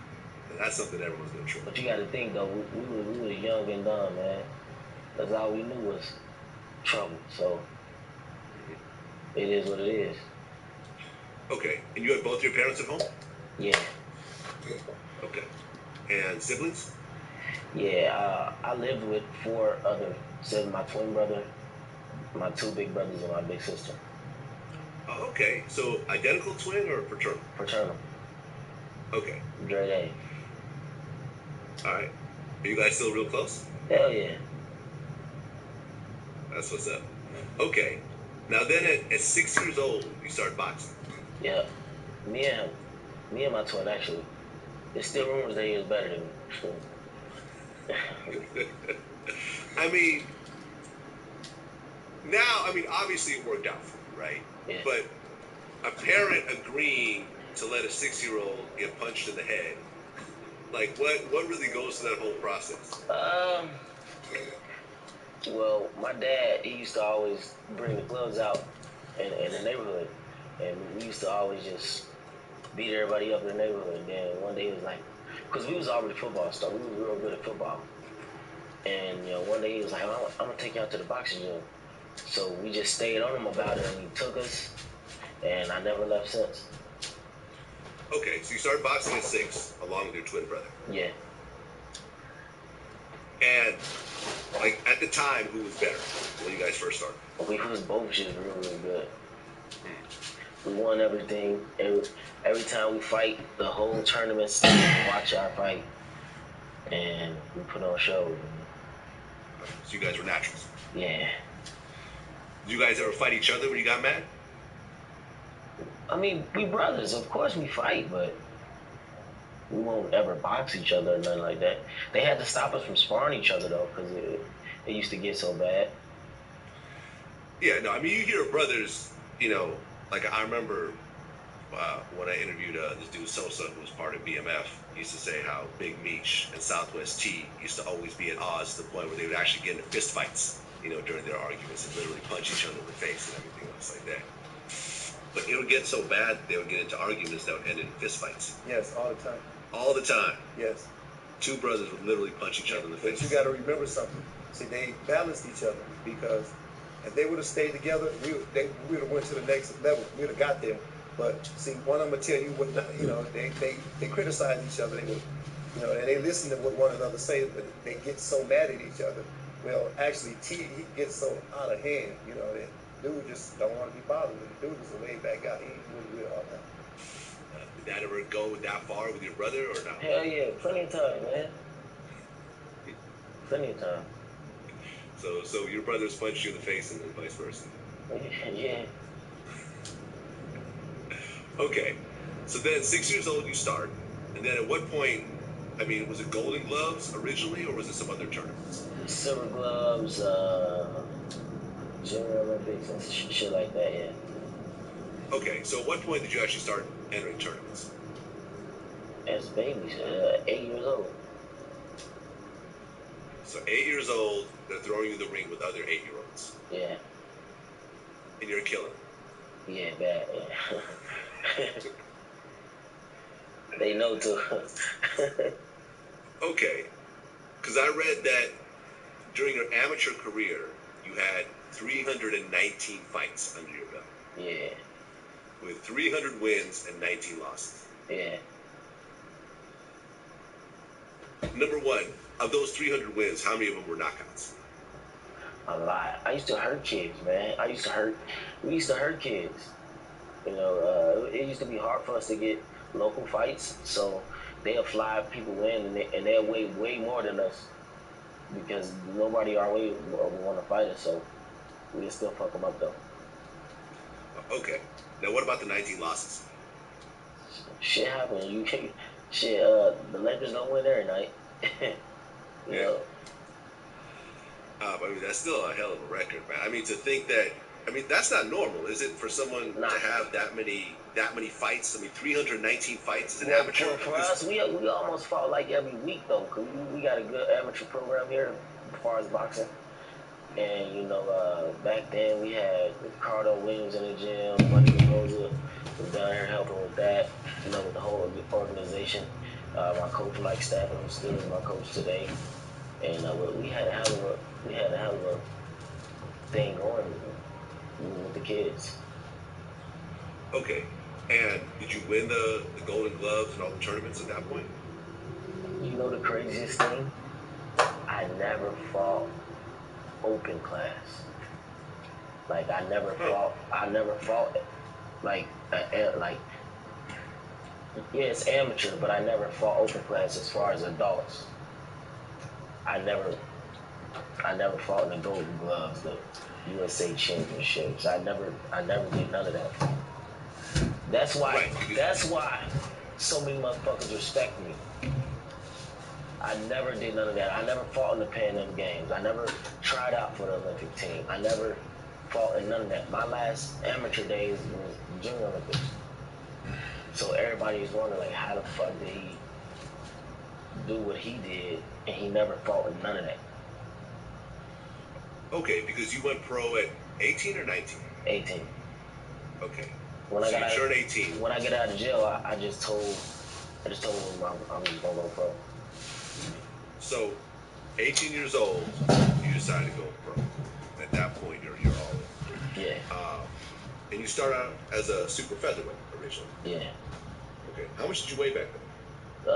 That's something everyone's gonna trip. But you got to think though, we were young and dumb, man. That's all we knew was trouble. So it is what it is. Okay. And you had both your parents at home? Yeah. Okay. And siblings? Yeah, I lived with 4 other siblings, my twin brother, my 2 big brothers, and my big sister. Oh, okay. So identical twin or fraternal? Fraternal. Okay. Grade A. All right. Are you guys still real close? Hell yeah. That's what's up. Okay. Now then at 6 years old, you start boxing. Yeah. Me and him. Me and my twin, actually. There's still rumors that he was better than me. I mean, now, obviously it worked out for you, right? Yeah. But a parent agreeing to let a 6-year-old get punched in the head, like what really goes to that whole process? Well, my dad, he used to always bring the gloves out in the neighborhood, and we used to always just beat everybody up in the neighborhood. And then one day he was like, because we was already football stars, we were real good at football. And one day he was like, I'm gonna take you out to the boxing gym. So we just stayed on him about it, and he took us, and I never left since. Okay, so you started boxing at 6, along with your twin brother. Yeah. And like at the time, who was better when you guys first started? We was both just really good. We won everything. Every time we fight, the whole tournament stayed to watch our fight, and we put on shows. So you guys were naturals. Yeah. Did you guys ever fight each other when you got mad? I mean, we brothers. Of course we fight, but we won't ever box each other or nothing like that. They had to stop us from sparring each other, though, because it used to get so bad. Yeah, no, you hear brothers, like I remember when I interviewed this dude Sosa, who was part of BMF, he used to say how Big Meech and Southwest T used to always be at odds to the point where they would actually get into fist fights, during their arguments and literally punch each other in the face and everything else like that. But it would get so bad they would get into arguments that would end in fist fights. Yes, all the time. All the time. Yes. 2 brothers would literally punch each other in the face. But you got to remember something. See, they balanced each other, because if they would have stayed together, we would have went to the next level. We would have got there. But see, one of them would tell you what not. They criticize each other. They would, and they listen to what one another say, but they get so mad at each other. Well, actually, he gets so out of hand. That dude just don't want to be bothered with. The dude is a laid back guy. He ain't really with all that. Did that ever go that far with your brother or not? Hell yeah, plenty of time, man. Plenty of time. So your brothers punched you in the face and then vice versa. Yeah. Okay. So then 6 years old you start, and then at what point? Was it Golden Gloves originally, or was it some other tournaments? Silver Gloves, Junior Olympics, and shit like that. Yeah. Okay. So at what point did you actually start entering tournaments? As babies, 8 years old. So 8 years old, they're throwing you in the ring with other 8-year-olds. Yeah. And you're a killer. Yeah, bad. Yeah. They know too. Okay. Because I read that during your amateur career, you had 319 fights under your belt. Yeah. With 300 wins and 19 losses. Yeah. Number one, of those 300 wins, how many of them were knockouts? A lot. I used to hurt kids, man. We used to hurt kids. It used to be hard for us to get local fights, so they'll fly people in, and they'll weigh way more than us, because nobody our way would want to fight us, so we'll still fuck them up, though. Okay. Now, what about the 19 losses? Shit happens. The Lakers don't win every night. you know. That's still a hell of a record, man. To think that, that's not normal, is it, for someone to have that many fights? 319 fights as an amateur. For us, we almost fought like every week, though, because we got a good amateur program here as far as boxing. And, back then we had Ricardo Williams in the gym, Money Rosa was down here helping with that, with the whole organization. My coach, Mike Stafford, who still is my coach today. And we had a hell of thing going with the kids. Okay. And did you win the Golden Gloves and all the tournaments at that point? You know the craziest thing? I never fought open class. Like I never fought like like yeah, it's amateur, but I never fought open class as far as adults. I never fought in the Golden Gloves, the USA Championships. I never did none of that. That's why so many motherfuckers respect me. I never did none of that. I never fought in the Pan Am Games. I never tried out for the Olympic team. I never fought in none of that. My last amateur days was Junior Olympics. So everybody was wondering, like, how the fuck did he do what he did and he never fought in none of that? Okay, because you went pro at 18 or 19? 18. Okay. When so I got you turned 18. When I get out of jail, I just told him I'm just gonna go pro. So, 18 years old, you decided to go pro. At that point, you're all in. Yeah. And you start out as a super featherweight originally. Yeah. Okay. How much did you weigh back then?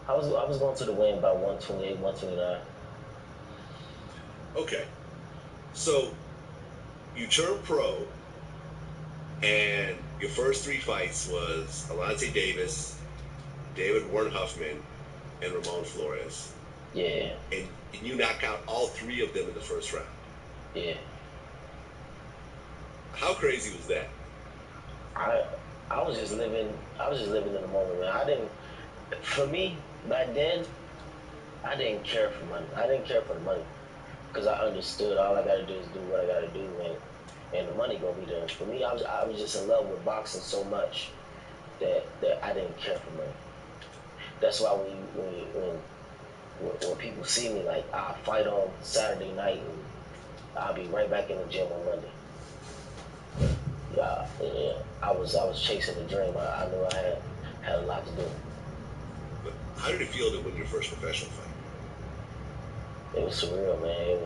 I was going to the weigh about 128, 129. Okay. So, you turned pro, and your first 3 fights was Alante Davis, David Warren Huffman, and Ramon Flores. Yeah. And you knock out all 3 of them in the first round. Yeah. How crazy was that? I was just living in the moment, man. For me, back then, I didn't care for money. I didn't care for the money. Because I understood all I gotta do is do what I gotta do, and the money gonna be there. For me, I was just in love with boxing so much that I didn't care for money. That's why when people see me, like, I fight on Saturday night and I'll be right back in the gym on Monday. Yeah, I was chasing the dream. I knew I had a lot to do. But how did it feel to win your first professional fight? It was surreal, man.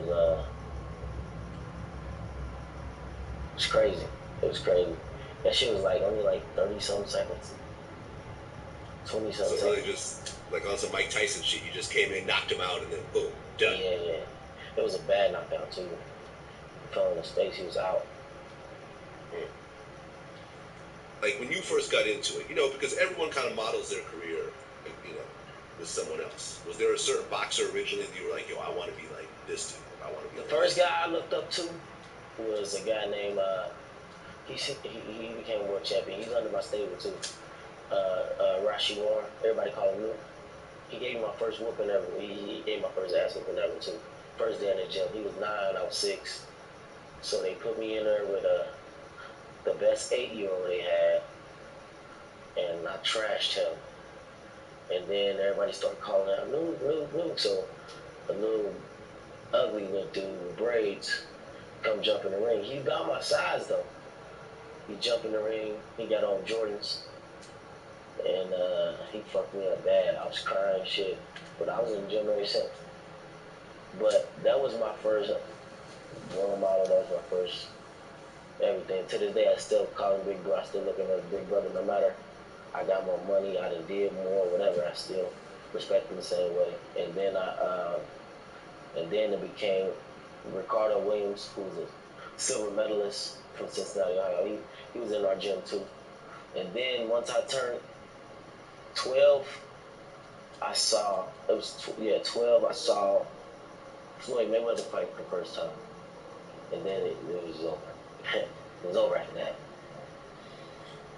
It's crazy. It was crazy. That shit was only 30-something seconds. 20-something seconds. So really just like on some Mike Tyson shit, you just came in, knocked him out, and then boom, done. Yeah. It was a bad knockout too. He fell in his face, he was out. Like when you first got into it, because everyone kind of models their career, with someone else. Was there a certain boxer originally that you were like, yo, I want to be like this dude. I want to be like The first guy I looked up to was a guy named, he became a world champion. He's under my stable too. Rashi Warren. Everybody called him Luke. He gave me my first whooping ever. He gave my first ass whooping ever too. First day in the gym. He was 9, I was 6. So they put me in there with the best 8-year-old they had, and I trashed him. And then everybody started calling out, Luke. So a little ugly little dude with braids come jump in the ring. He about my size though. He jumped in the ring. He got on Jordans, and he fucked me up bad. I was crying shit, but I was in the gym ever since. But that was my first role model. That was my first everything. To this day, I still call him Big Bro. I still look at him as Big Brother. No matter I got more money, I done did more, whatever, I still respect him the same way. And then it became Ricardo Williams, who was a silver medalist from Cincinnati, Ohio. He was in our gym too. And then once I turned 12, I saw 12. I saw Floyd Mayweather fight for the first time, and then it was over. It was over after that.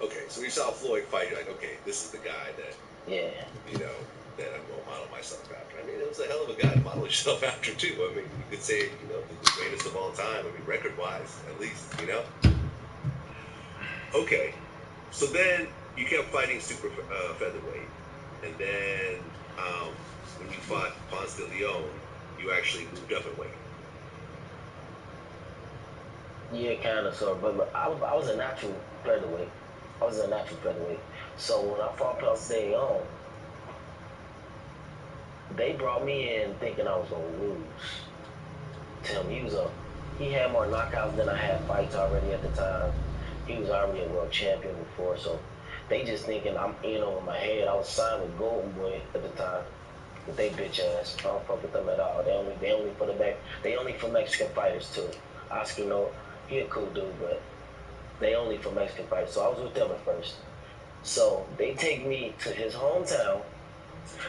Okay, so you saw Floyd fight, you're like, okay, this is the guy that, Yeah. That I'm going to model myself after. I mean, it was a hell of a guy to model yourself after, too. I mean, you could say, the greatest of all time. I mean, record-wise, at least, Okay, so then you kept fighting super featherweight. And then when you fought Ponce de Leon, you actually moved up in weight. Yeah, kind of, sort of. But I was a natural featherweight. So when I fought Ponce de Leon, they brought me in thinking I was going to lose. Tell him he had more knockouts than I had fights already at the time. He was already a world champion before, so they just thinking I'm in over my head. I was signed with Golden Boy at the time. But they bitch ass. I don't fuck with them at all. They only for Mexican fighters too. Oscar, no, he a cool dude, but they only for Mexican fighters. So I was with them at first. So they take me to his hometown.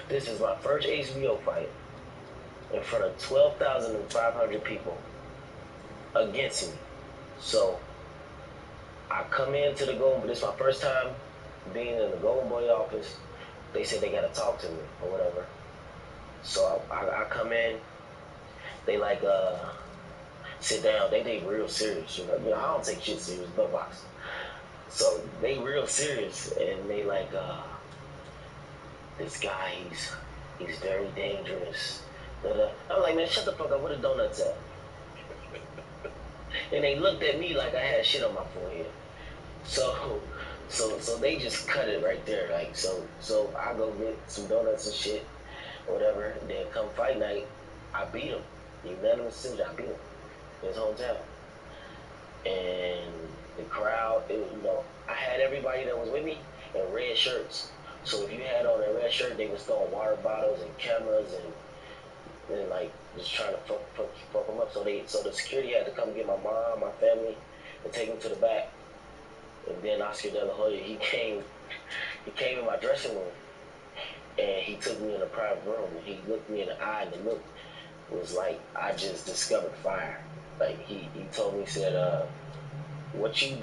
This is my first HBO fight in front of 12,500 people against me. So I come into the Golden Boy. This is my first time being in the Golden Boy office. They said they gotta talk to me or whatever. So I come in. They like sit down. They real serious. You know, I don't take shit serious, but boxing. So they real serious, and they like this guy. He's very dangerous. I'm like, man, shut the fuck up. Where the donuts at? And they looked at me like I had shit on my forehead. So they just cut it right there. Like so I go get some donuts and shit, whatever. Then come fight night, I beat him. Unanimous decision. I beat him in his hometown. And the crowd, I had everybody that was with me in red shirts. So if you had on a red shirt, they was throwing water bottles and cameras and like just trying to fuck them up. So the security had to come get my mom, my family, and take them to the back. And then Oscar De La Hoya, he came in my dressing room, and he took me in a private room, and he looked me in the eye, and the look was like I just discovered fire. Like he told me, he said, what you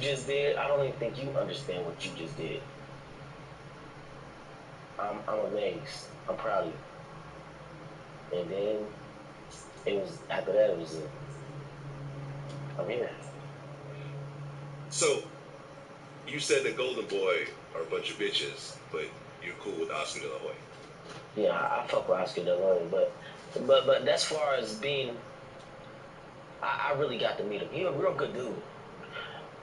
just did, I don't even think you understand what you just did. I'm amazed. I'm proud of you. And then after that it was I'm here. So, you said the Golden Boy are a bunch of bitches, but you're cool with Oscar De La Hoya. Yeah, I fuck with Oscar De La Hoya, but as far as being, I really got to meet him. He's a real good dude.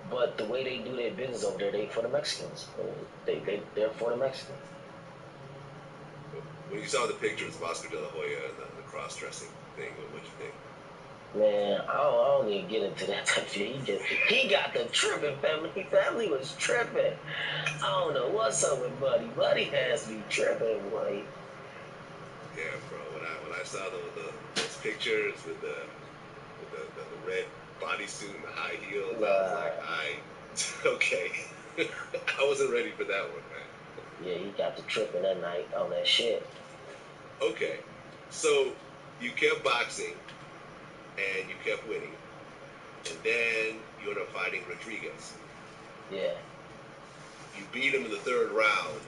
But the way they do their business over there, they for the Mexicans. They're for the Mexicans. When you saw the pictures of Oscar De La Hoya and the cross-dressing thing, what'd you think? Man, I don't even get into that type of shit. He got the tripping family. Family was tripping. I don't know what's up with Buddy. Buddy has me tripping, boy. Yeah, bro. When I saw those pictures with the red bodysuit and the high heels, I was like, okay. I wasn't ready for that one, man. Yeah, he got the tripping that night on that shit. Okay, so you kept boxing and you kept winning, and then you ended up fighting Rodriguez. Yeah. You beat him in the third round,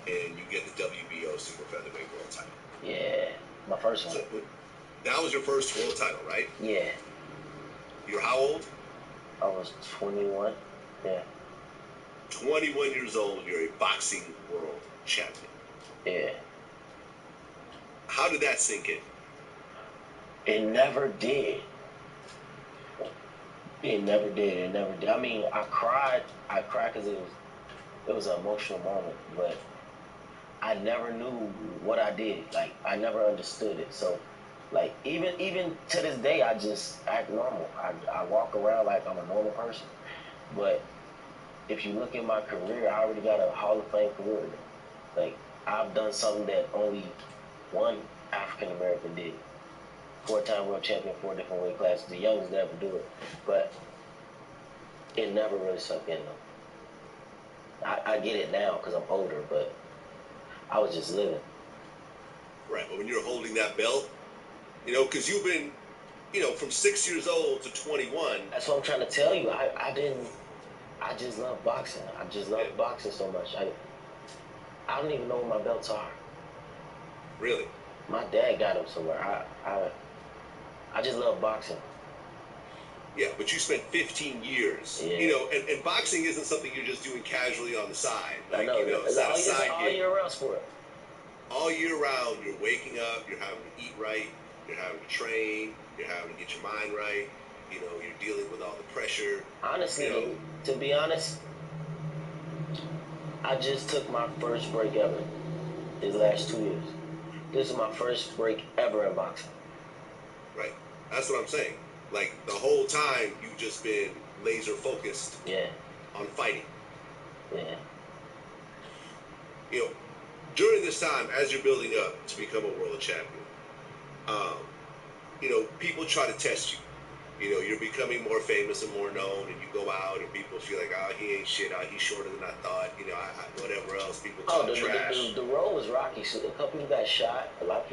and you get the WBO super featherweight world title. Yeah, my first one. So that was your first world title, right? Yeah. You're how old? I was 21. Yeah. 21 years old, you're a boxing world champion. Yeah. How did that sink in? It never did. It never did. I mean, I cried because it was an emotional moment, but I never knew what I did. Like, I never understood it. So, like, even to this day, I just act normal. I walk around like I'm a normal person. But if you look at my career, I already got a Hall of Fame career. Like, I've done something that only one African American did. 4-time world champion, 4 different weight classes. The youngest to ever do it. But it never really sunk in, though. I get it now because I'm older, but I was just living. Right, but when you're holding that belt, because you've been, from 6 years old to 21. That's what I'm trying to tell you. I just love boxing. I just love boxing so much. I don't even know where my belts are. Really? My dad got them somewhere. I just love boxing. Yeah, but you spent 15 years. Yeah. And boxing isn't something you're just doing casually on the side. Like, I know. It's not a side all gig. year round sport. All year round, you're waking up, you're having to eat right, you're having to train, you're having to get your mind right. You're dealing with all the pressure. Honestly, to be honest, I just took my first break ever these last 2 years. This is my first break ever in boxing. Right. That's what I'm saying. Like the whole time you've just been laser focused Yeah. on fighting. Yeah. You know, during this time, as you're building up to become a world champion, um, you know, people try to test you. You know, you're becoming more famous and more known, and you go out, and people feel like, oh, he ain't shit. Oh, he's shorter than I thought. You know, whatever else people talk trash. The road was rocky. So a couple people got shot. A lot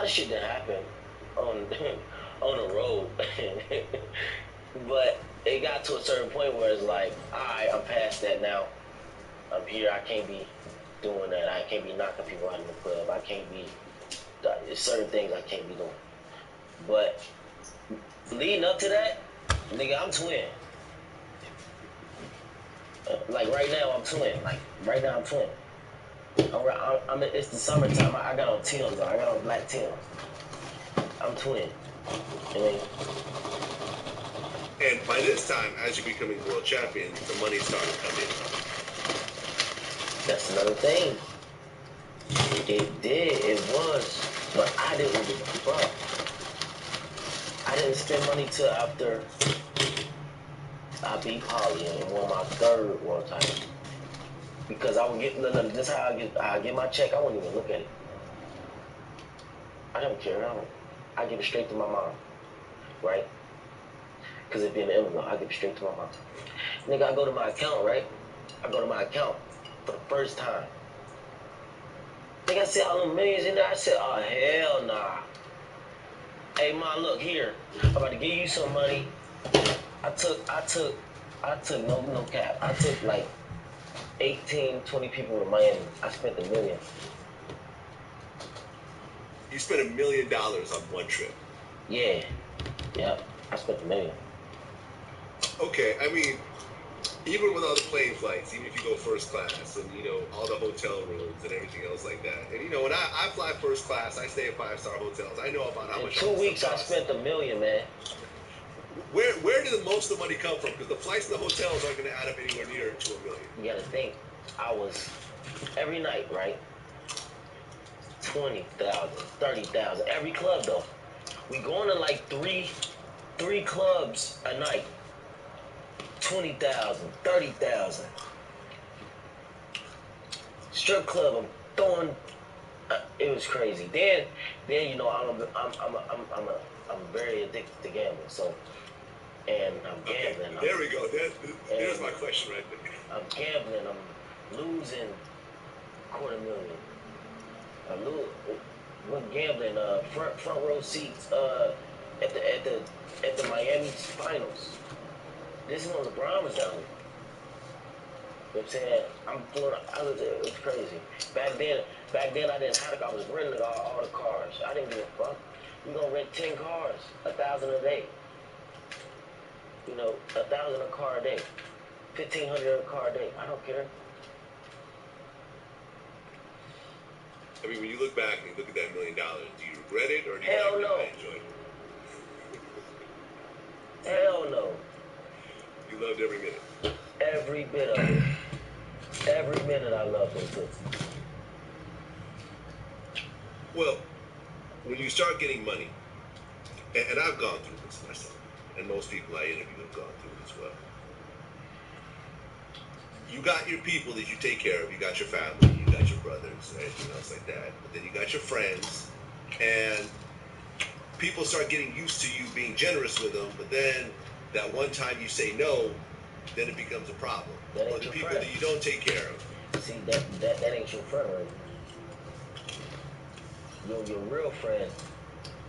of shit that happened on on the road. But it got to a certain point where it's like, all right, I'm past that now. I'm here. I can't be doing that. I can't be knocking people out of the club. I can't be certain things I can't be doing. But leading up to that, nigga, I'm twin. Like right now, I'm twin. Like right now, I'm twin. It's the summertime. I got on Timbs. I got on black Timbs. I'm twin. You know? And by this time, as you're becoming world champion, the money's starting to come in. That's another thing. It did. It was. But I didn't give a fuck. I didn't spend money till after I beat Polly and won my third world title. Because I would get, this is how I get my check. I wouldn't even look at it. I don't care. I give it straight to my mom. Right? Because it being an envelope, I give it straight to my mom. Nigga, I go to my account, right? I go to my account for the first time. Nigga, I see all them millions in there. I said, oh, hell nah. Hey, ma, look here. I'm about to give you some money. I took no cap. I took like 18, 20 people to Miami. I spent $1 million. You spent $1 million on one trip. Yeah. Yep. I spent $1 million. Okay, I mean, even with all the plane flights, even if you go first class and, you know, all the hotel rooms and everything else like that. And, you know, when I fly first class, I stay at 5-star hotels. I know about how much. In 2 weeks, I spent $1 million, man. Where did most of the money come from? Because the flights and the hotels aren't going to add up anywhere near to $1 million. You got to think. I was, every night, right? 20,000, 30,000. Every club, though. We going to like three clubs a night. 20,000, 30,000. Strip club, I'm throwing. It was crazy. Then you know I'm very addicted to gambling. So, and I'm gambling. Okay, there we go. There's my question right there. I'm gambling. I'm losing $250,000. Went gambling. Front row seats. At the Miami finals. This is when LeBron was down there. You know what I'm saying? It was crazy. Back then I didn't have a car. I was renting all the cars. I didn't give a fuck. We gonna rent 10 cars, 1,000 a day. You know, 1,000 a car a day, 1,500 a car a day. I don't care. I mean, when you look back and you look at that $1 million, do you regret it or do you Hell like no. enjoy it? Hell no. You loved every minute. Every bit of it. Every minute I loved it. Well, when you start getting money, and I've gone through this myself, and most people I interview have gone through it as well. You got your people that you take care of. You got your family, you got your brothers, and everything else like that. But then you got your friends, and people start getting used to you being generous with them. But then that one time you say no, then it becomes a problem. Or the people that you don't take care of. See, that ain't your friend, right? Your real friend.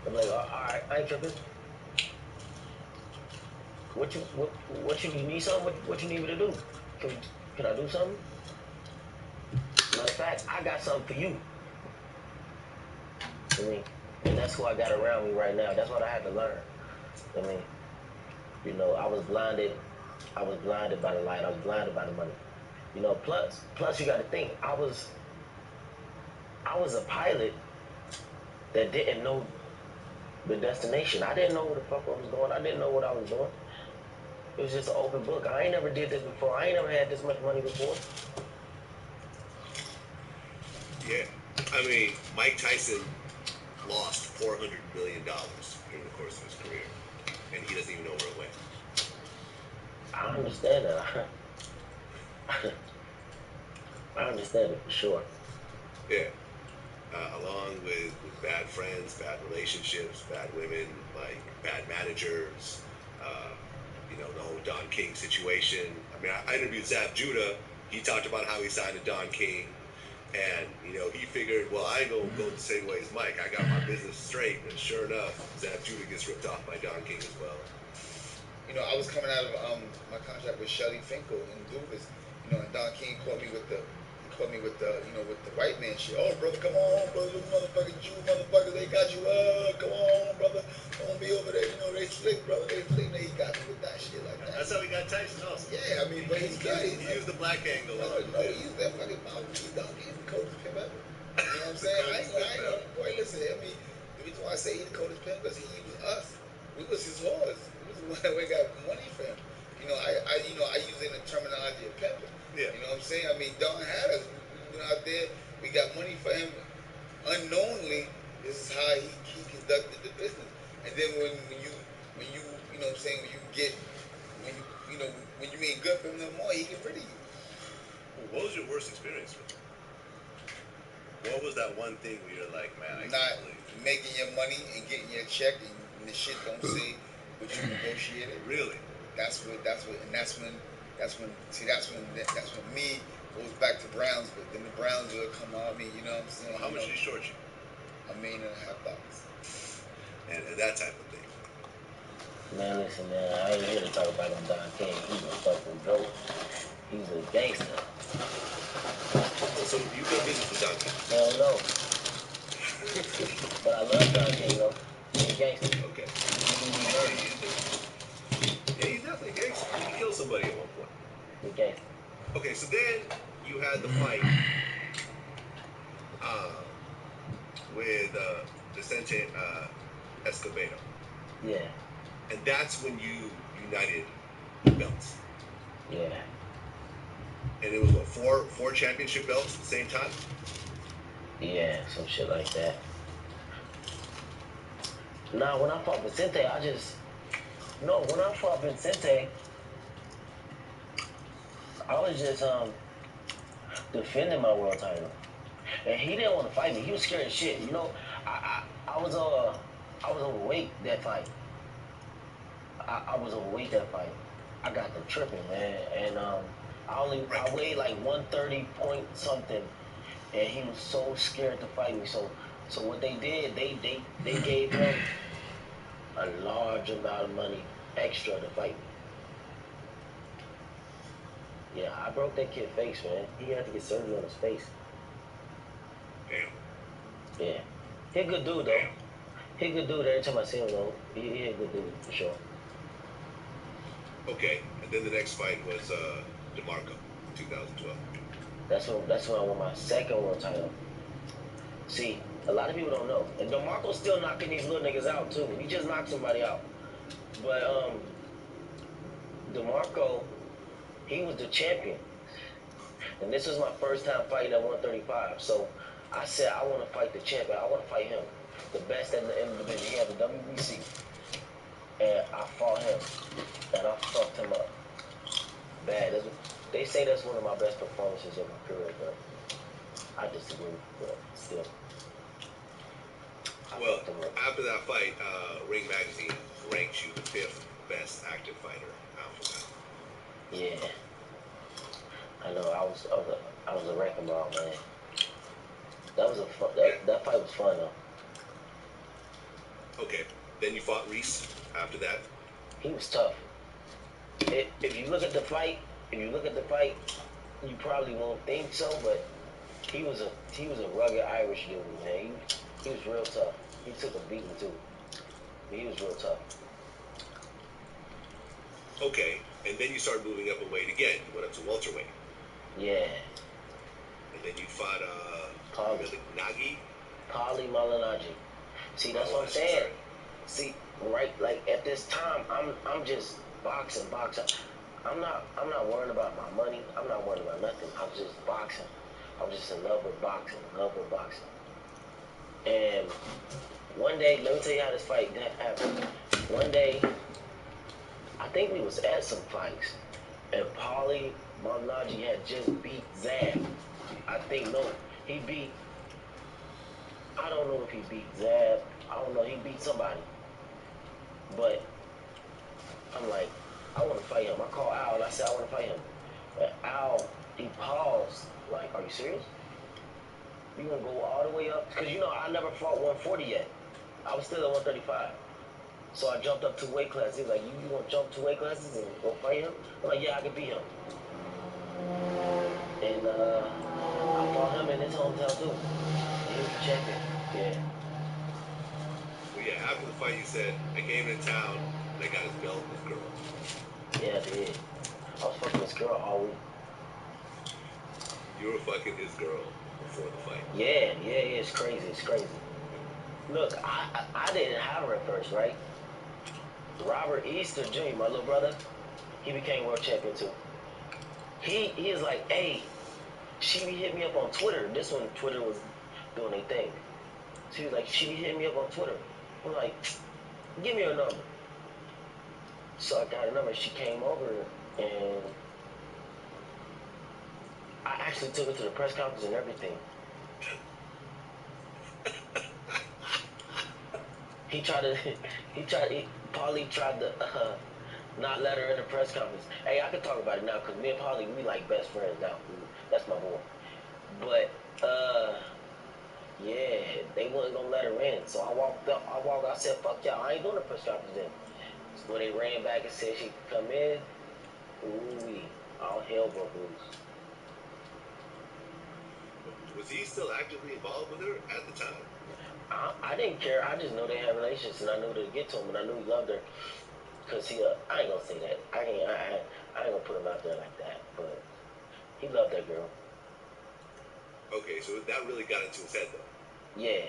I'm like, all right, I ain't tripping. What you need something? What you need me to do? Can I do something? Matter of fact, I got something for you. I mean, and that's who I got around me right now. That's what I had to learn. I mean, you know, I was blinded by the light. I was blinded by the money. You know, plus you got to think, I was a pilot that didn't know the destination. I didn't know where the fuck I was going. I didn't know what I was doing. It was just an open book. I ain't never did this before. I ain't never had this much money before. Yeah. I mean, Mike Tyson lost $400 million during the course of his career, and he doesn't even know where it went. I understand that. I understand it for sure. Yeah. Along with bad friends, bad relationships, bad women, like bad managers, the whole Don King situation. I mean, I interviewed Zab Judah. He talked about how he signed to Don King, and he figured, well, I ain't gonna go the same way as Mike. I got my business straight, and sure enough, Zab Judah gets ripped off by Don King as well. I was coming out of my contract with Shelly Finkel in Dubas, and Don King caught me with the with the white man shit. Oh, brother, come on, brother, you motherfucking Jew, motherfucker, they got you. Come on, brother, don't be over there. They slick, brother, they slick. He got me with that shit like that. That's how he got Tyson also. Yeah, I mean, but he's good. He used the black angle. No, he used that fucking mouth. He's the coldest pimp ever. You know what I'm saying? I ain't gonna, boy, listen, I mean, the reason why I say he's the coldest pimp because he used us. We was his horse. We was the one that got money for him. I use it in the terminology of pimping. Yeah. You know what I'm saying? I mean, Don had us. We went out there. We got money for him. Unknowingly, this is how he conducted the business. And then when you you know what I'm saying, when you ain't good for him no more, he get rid of you. Well, what was your worst experience with him? What was that one thing where you're like, man, I not can't believe making your money and getting your check and the shit don't say what you negotiated. Really? That's when me goes back to Brownsville. Then the Brownsville come out me, you know what I'm saying? How much did he short you? $1.5 million. And that type of thing. Man, listen, man, I ain't here to talk about him Don King. He's a fucking joke. He's a gangster. So you've done business with Don King? Hell no. But I love Don King, though. He's a gangster. Okay. He's murdered. Yeah, he's definitely a gangster. He killed somebody at one point. He's a gangster. Okay, so then you had the fight with Vicente Escobedo. Yeah. And that's when you united the belts. Yeah. And it was what, four championship belts at the same time? Yeah, some shit like that. Nah, when I fought Vicente, when I fought Vicente, I was just defending my world title. And he didn't want to fight me. He was scared as shit. I was overweight that fight. I was overweight that fight. I got the tripping, man. And I weighed like 130 point something, and he was so scared to fight me. So what they did, they gave him a large amount of money extra to fight me. Yeah, I broke that kid's face, man. He had to get surgery on his face. Damn. Yeah. He a good dude, though. He a good dude. Every time I see him, though, he a good dude, for sure. Okay, and then the next fight was DeMarco in 2012. That's when I won my second world title. See, a lot of people don't know. And DeMarco's still knocking these little niggas out, too. He just knocked somebody out. But, DeMarco, he was the champion. And this was my first time fighting at 135. So I said, I want to fight the champion. I want to fight him. The best in the division. He had the WBC. And I fought him. And I fucked him up. Bad. They say that's one of my best performances of my career, but I disagree. But still. Well, after that fight, Ring Magazine ranked you the 5th best active fighter out for that. Yeah. I know. I was a wrecking ball, man. That was that fight was fun though. Okay. Then you fought Reese after that. He was tough. If you look at the fight, you probably won't think so, but he was a rugged Irish dude, man. He was real tough. He took a beating too. But he was real tough. Okay. And then you started moving up a weight again. You went up to welterweight. Yeah. And then you fought Nagi. Paulie Malignaggi. See, that's what I'm saying. Sorry. See, right, like at this time, I'm just boxing. I'm not worrying about my money. I'm not worrying about nothing. I was just boxing. I was just in love with boxing. And one day, let me tell you how this fight happened. One day, I think we was at some fights, and Paulie Malignaggi had just beat Zab. I think, no, he beat, I don't know if he beat Zab. I don't know, he beat somebody. But I'm like, I want to fight him. I called Al and I said, I want to fight him. And Al, he paused, like, are you serious? You gonna go all the way up? Because you know, I never fought 140 yet. I was still at 135. So I jumped up 2 weight classes. He was like, you gonna jump 2 weight classes and go fight him? I'm like, yeah, I can beat him. And I fought him in his hometown too. He was the champion. Yeah. Well, yeah, after the fight, you said, I came in town and I got his belt and his girl. Yeah, I did. I was fucking this girl all week. You were fucking his girl before the fight. Yeah, it's crazy, it's crazy. Look, I didn't have her at first, right? Robert Easter Jr., my little brother, he became world champion too. He is like, hey, she hit me up on Twitter. This one, Twitter was doing their thing. She was like, she hit me up on Twitter. I'm like, give me her number. So I got her number. She came over and I actually took her to the press conference and everything. Paulie tried to not let her in the press conference. Hey, I can talk about it now because me and Paulie, we like best friends now. That's my boy. But, yeah, they wasn't gonna let her in. So I said, fuck y'all, I ain't doing the press conference then. So when they ran back and said she could come in, ooh-wee, all hell broke loose. Was he still actively involved with her at the time? I didn't care. I just know they had relations, and I knew to get to him, and I knew he loved her. Cause I ain't gonna say that. I ain't gonna put him out there like that. But he loved that girl. Okay, so that really got into his head, though. Yeah.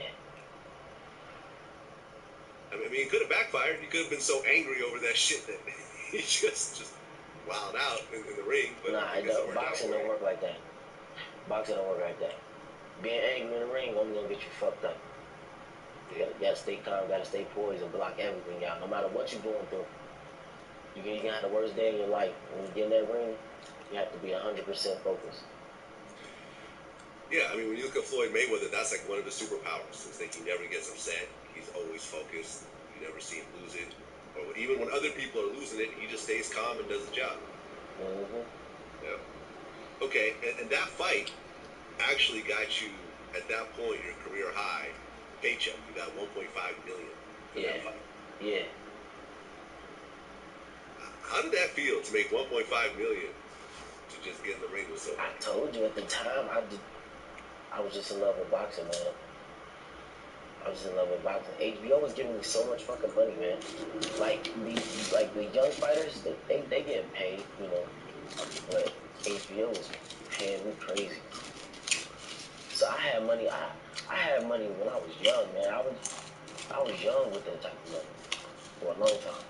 I mean, it could have backfired. He could have been so angry over that shit that he just wilded out in the ring. But nah, boxing don't work like that. Boxing don't work like that. Being angry in the ring only gonna get you fucked up. You gotta stay calm, gotta stay poised, and block everything out. No matter what you're going through, you can have the worst day of your life. When you get in that ring, you have to be 100% focused. Yeah, I mean, when you look at Floyd Mayweather, that's like one of his superpowers. Is that he never gets upset. He's always focused. You never see him lose it. Or even when other people are losing it, he just stays calm and does the job. Mm-hmm. Yeah. Okay, and that fight actually got you, at that point, your career high paycheck. You got $1.5 million for that fight. Yeah. How did that feel to make $1.5 million to just get in the ring with someone? I told you at the time, I was just in love with boxing, man. I was just in love with boxing. HBO was giving me so much fucking money, man. Like the young fighters, they getting paid, you know. But HBO was paying me crazy. So I had money. I had money when I was young, man. I was young with that type of money for a long time.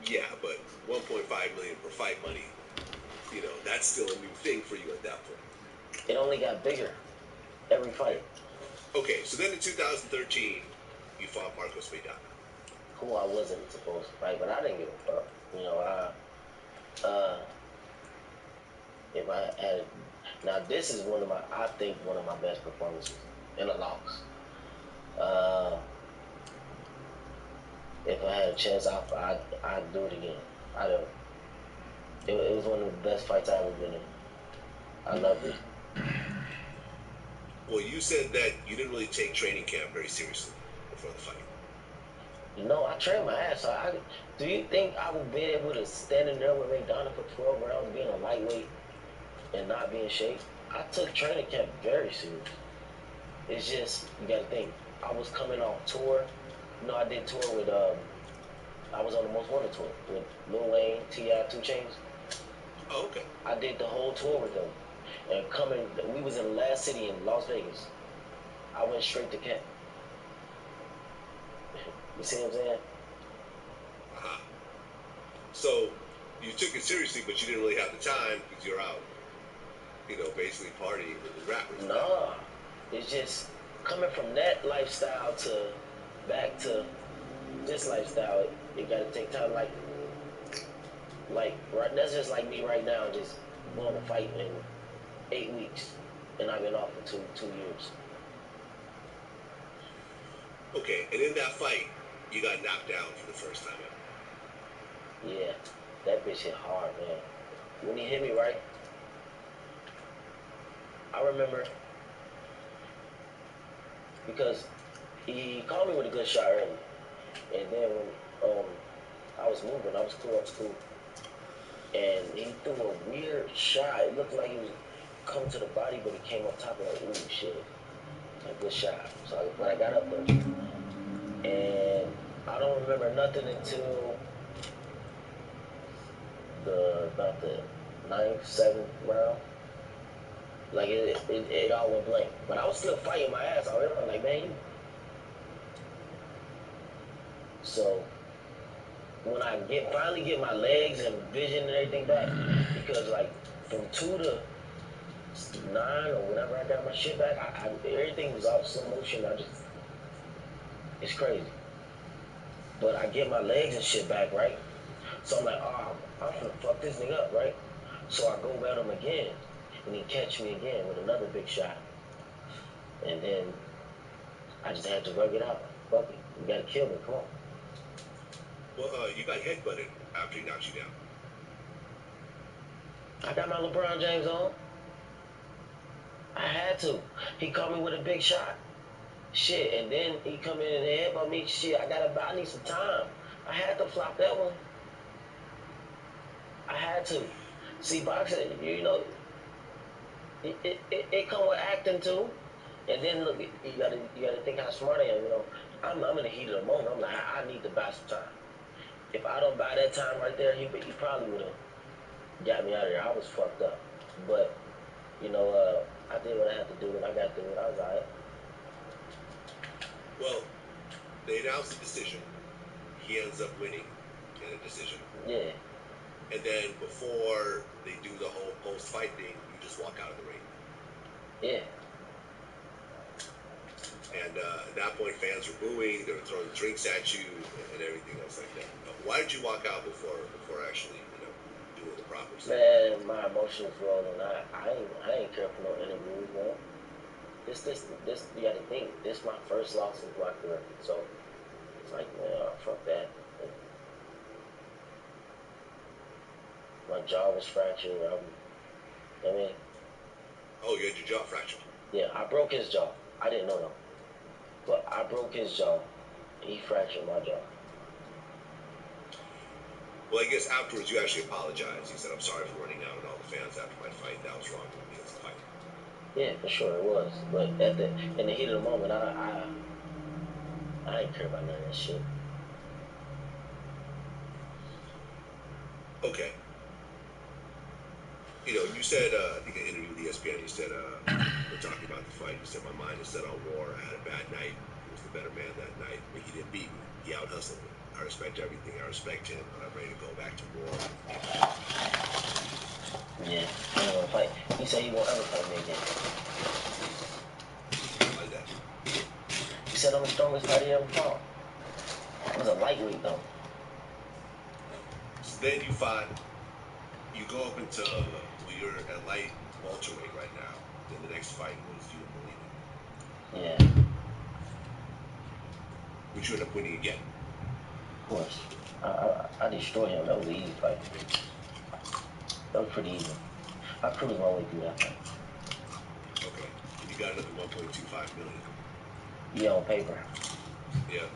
Yeah, but $1.5 million for fight money, you know, that's still a new thing for you at that point. It only got bigger every fight. Okay, so then in 2013, you fought Marcos Maidana. Who I wasn't supposed to fight, but I didn't give a fuck. You know, if I had, now this is I think one of my best performances in a loss. If I had a chance, I'd do it again. It was one of the best fights I ever been in. I loved it. Well, you said that you didn't really take training camp very seriously before the fight. No, I trained my ass off. Do you think I would be able to stand in there with Maidana for 12 rounds being a lightweight and not being shape? I took training camp very serious. It's just, you gotta think, I was coming off tour. You know, I did tour with, I was on the Most Wanted tour with Lil Wayne, T.I., 2 Chainz. Oh, okay. I did the whole tour with them. And we was in the last city in Las Vegas. I went straight to camp. You see what I'm saying? Uh-huh. So you took it seriously, but you didn't really have the time because you're out, you know, basically partying with the rappers. Nah, it's just coming from that lifestyle to back to this lifestyle, it gotta take time. Like right, that's just like me right now, just going to fight in 8 weeks, and I've been off for two years. Okay, and in that fight, you got knocked down for the first time ever. Yeah, that bitch hit hard, man. When he hit me, right, I remember because he called me with a good shot early, and then when I was moving, I was cool, and he threw a weird shot. It looked like he was coming to the body, but he came up top of like, ooh, shit, a good shot. So when I got up there, and I don't remember nothing until about the 9th, 7th round. Like it all went blank. But I was still fighting my ass off. Everyone like, man, you. So when I finally get my legs and vision and everything back, because like from 2 to 9 or whenever I got my shit back, everything was off slow motion. It's crazy. But I get my legs and shit back, right? So I'm like, oh, I'm finna fuck this nigga up, right? So I go at him again, and he catch me again with another big shot. And then I just had to rug it out. Fuck it. You gotta kill me, come on. Well, you got headbutted after he knocked you down. I got my LeBron James on. I had to. He caught me with a big shot. Shit, and then he come in and headbutt me. Shit, I need some time. I had to flop that one. I had to. See, boxing, you know, it come with acting too. And then look, you gotta think how smart I am. You know, I'm in the heat of the moment. I'm like, I need to buy some time. If I don't buy that time right there, he probably would have got me out of there. I was fucked up. But you know, I did what I had to do, and I got through it. I was alright. Well, they announced the decision. He ends up winning in a decision. Yeah. And then before they do the whole post-fight thing, you just walk out of the ring. Yeah. And at that point, fans were booing. They were throwing drinks at you and everything else like that. Why did you walk out before actually, doing the proper stuff? Man, my emotions rolling. I ain't care for no interviews, man. This, you gotta think, this my first loss in my career. So, it's like, man, fuck that. My jaw was fractured. I mean. Oh, you had your jaw fractured? Yeah, I broke his jaw. I didn't know though. But I broke his jaw. He fractured my jaw. Well, I guess afterwards you actually apologized. You said, I'm sorry for running out on all the fans after my fight. That was wrong with me as a fighter. Yeah, for sure it was. But in the heat of the moment, I didn't care about none of that shit. Okay. You said, I think I interviewed with ESPN, you said, we're talking about the fight, you said, my mind is set on war, I had a bad night, he was the better man that night, but he didn't beat me, he out-hustled me. I respect everything, I respect him, but I'm ready to go back to war. Yeah, he ain't gonna fight. He said he won't ever fight me again. Like that. He said I'm the strongest fighter he ever fought. I was a lightweight though. So then you go up into, you're at light welterweight right now. Then the next fight was you and Molina. Yeah. Which you end up winning again. Of course. I destroyed him. That was an easy fight. That was pretty easy. I cruised my way through that fight. Okay. And you got another 1.25 million. Yeah, on paper. Yeah.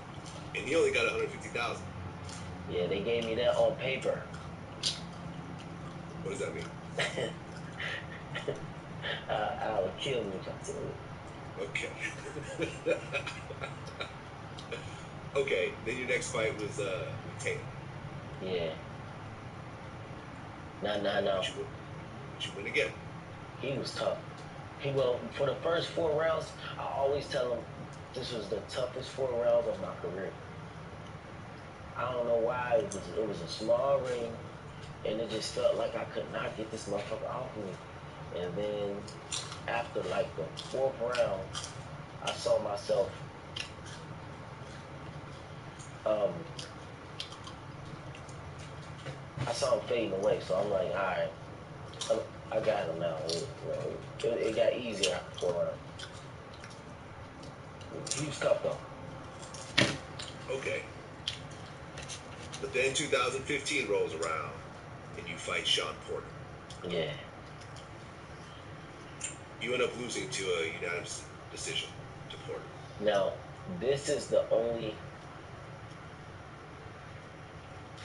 And he only got 150,000. Yeah, they gave me that on paper. What does that mean? I would kill me if I told you. Okay. Okay, then your next fight was with Tatum. Yeah. No. But you win again. He was tough. For the first 4 rounds, I always tell him this was the toughest 4 rounds of my career. I don't know why. It was a small ring, and it just felt like I could not get this motherfucker off me. And then after like the 4th round, I saw myself I saw him fading away, so I'm like, all right, I got him now. It got easier after 4 rounds. He was tough though. Okay. But then 2015 rolls around, and you fight Sean Porter. Yeah. You end up losing to a unanimous decision to Porter. Now, this is the only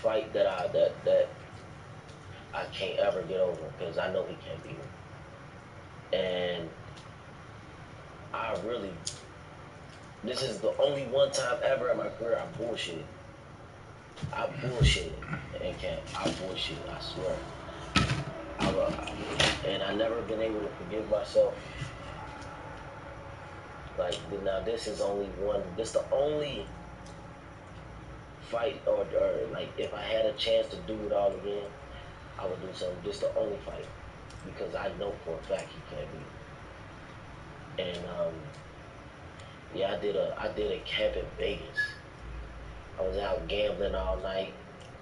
fight that I can't ever get over because I know he can't beat me. And this is the only one time ever in my career I bullshitted. I bullshitted and can't. I bullshit. I swear. And I never been able to forgive myself. Like now, this is only one. This the only fight, or like if I had a chance to do it all again, I would do something. This the only fight because I know for a fact he can't beat me. And yeah, I did a camp in Vegas. I was out gambling all night,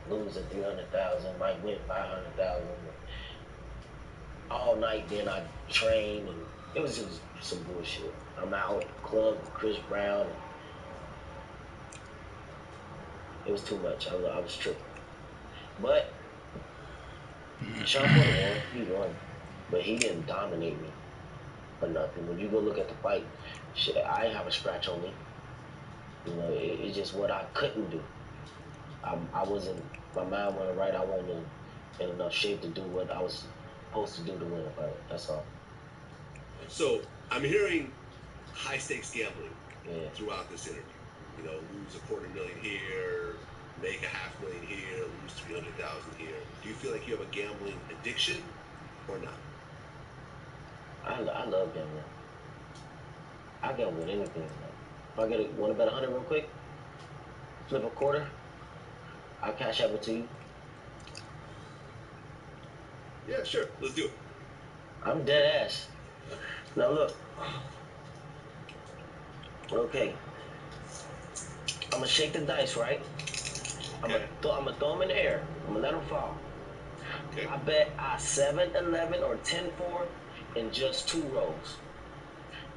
losing 300,000, might win 500,000 all night. Then I trained, and it was just some bullshit. I'm out at the club with Chris Brown. And it was too much. I was tripping. But Sean Porter won. He won, but he didn't dominate me or nothing. When you go look at the fight, shit, I didn't have a scratch on me. You know, it's just what I couldn't do. I wasn't, my mind wasn't right. I wasn't in enough shape to do what I was supposed to do to win a fight. That's all. So I'm hearing high stakes gambling Yeah. throughout this interview. You know, lose $250,000 here, make $500,000 here, lose 300,000 here. Do you feel like you have a gambling addiction or not? I love gambling. I gamble with anything. If I want to bet 100 real quick, flip a quarter, I'll cash out it to you. Yeah, sure. Let's do it. I'm dead ass. Now look. Okay. I'm gonna shake the dice, right? I'm gonna throw them in the air. I'm gonna let them fall. Okay. I bet I 7-11 or 10-4 in just 2 rolls.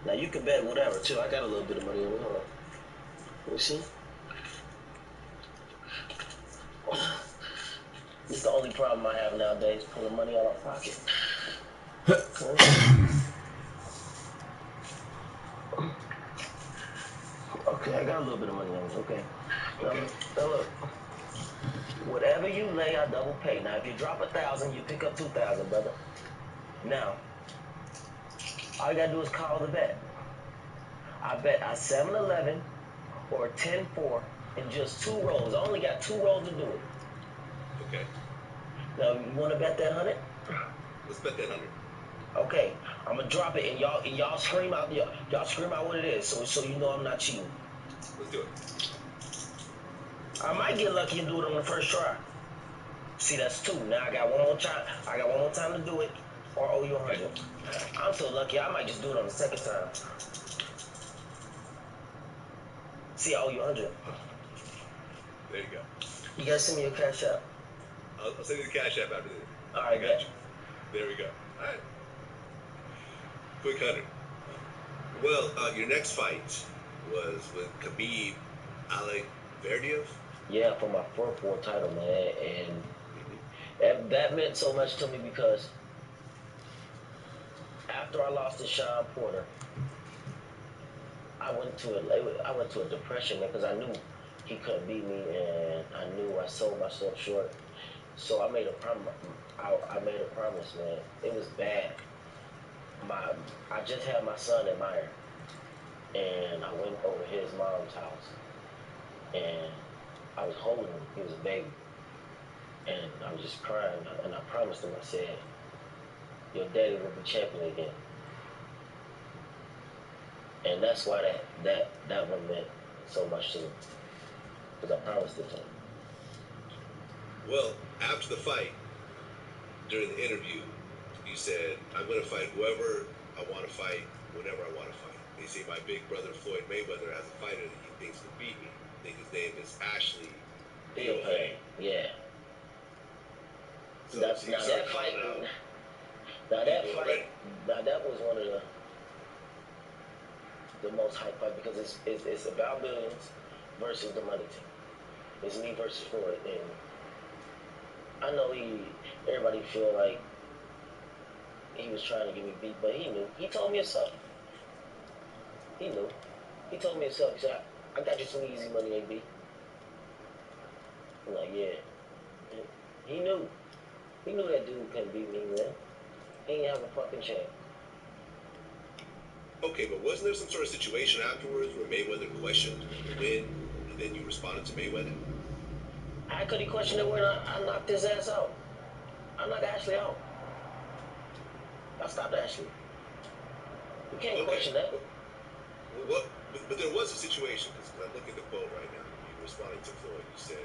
Now you can bet whatever too. I got a little bit of money on me. Hold on. Let me see. This is the only problem I have nowadays, pulling money out of my pocket. Okay, I got a little bit of money on me. Okay. Now look. Whatever you lay, I double pay. Now if you drop 1,000, you pick up 2,000, brother. Now, all you gotta do is call the bet. I bet I 7-11 or 10-4 in just 2 rolls. I only got 2 rolls to do it. Okay. Now, you want to bet that 100? Let's bet that 100. Okay, I'm gonna drop it, and y'all scream out, y'all scream out what it is, so you know I'm not cheating. Let's do it. I might get lucky and do it on the first try. See, that's 2. Now I got one more time. I got one more time to do it, or owe you 100. Okay. I'm so lucky, I might just do it on the second time. See, I owe you 100. There you go. You gotta send me your cash app. I'll send you the cash app after this. All right, got you. There we go. All right. Quick 100. Well, your next fight was with Khabib Alekberdiev. Yeah, for my fourth world title, man, and that meant so much to me because after I lost to Sean Porter, I went to a depression, man, because I knew he couldn't beat me, and I knew I sold myself short. So I made a promise. I made a promise, man. It was bad. I just had my son in Meyer, and I went over his mom's house, and I was holding him. He was a baby, and I was just crying. And I promised him. I said, "Your daddy will be champion again." And that's why that one meant so much to me, because I promised it to him. Well, after the fight, during the interview, you said, "I'm going to fight whoever I want to fight, whenever I want to fight." You see, my big brother Floyd Mayweather has a fighter that he thinks will beat me. I think his name is Ashley Theophane. Yeah. So, That, so you now start that fight, calling out now that people fight, already. now that was one of the most hype fight because it's about billions versus the money team. It's me versus Floyd, and I know everybody feel like he was trying to get me beat, but he knew. He told me himself. He knew. He told me himself. He said, "I got you some easy money, AB." I'm like, yeah. He knew. He knew that dude couldn't beat me, man. He ain't have a fucking chance. Okay, but wasn't there some sort of situation afterwards where Mayweather questioned the win, and then you responded to Mayweather? How could he question the win? I knocked his ass out. I knocked Ashley out. I stopped Ashley. You can't Okay, question that. but there was a situation because I'm looking at the quote right now. You responding to Floyd, you said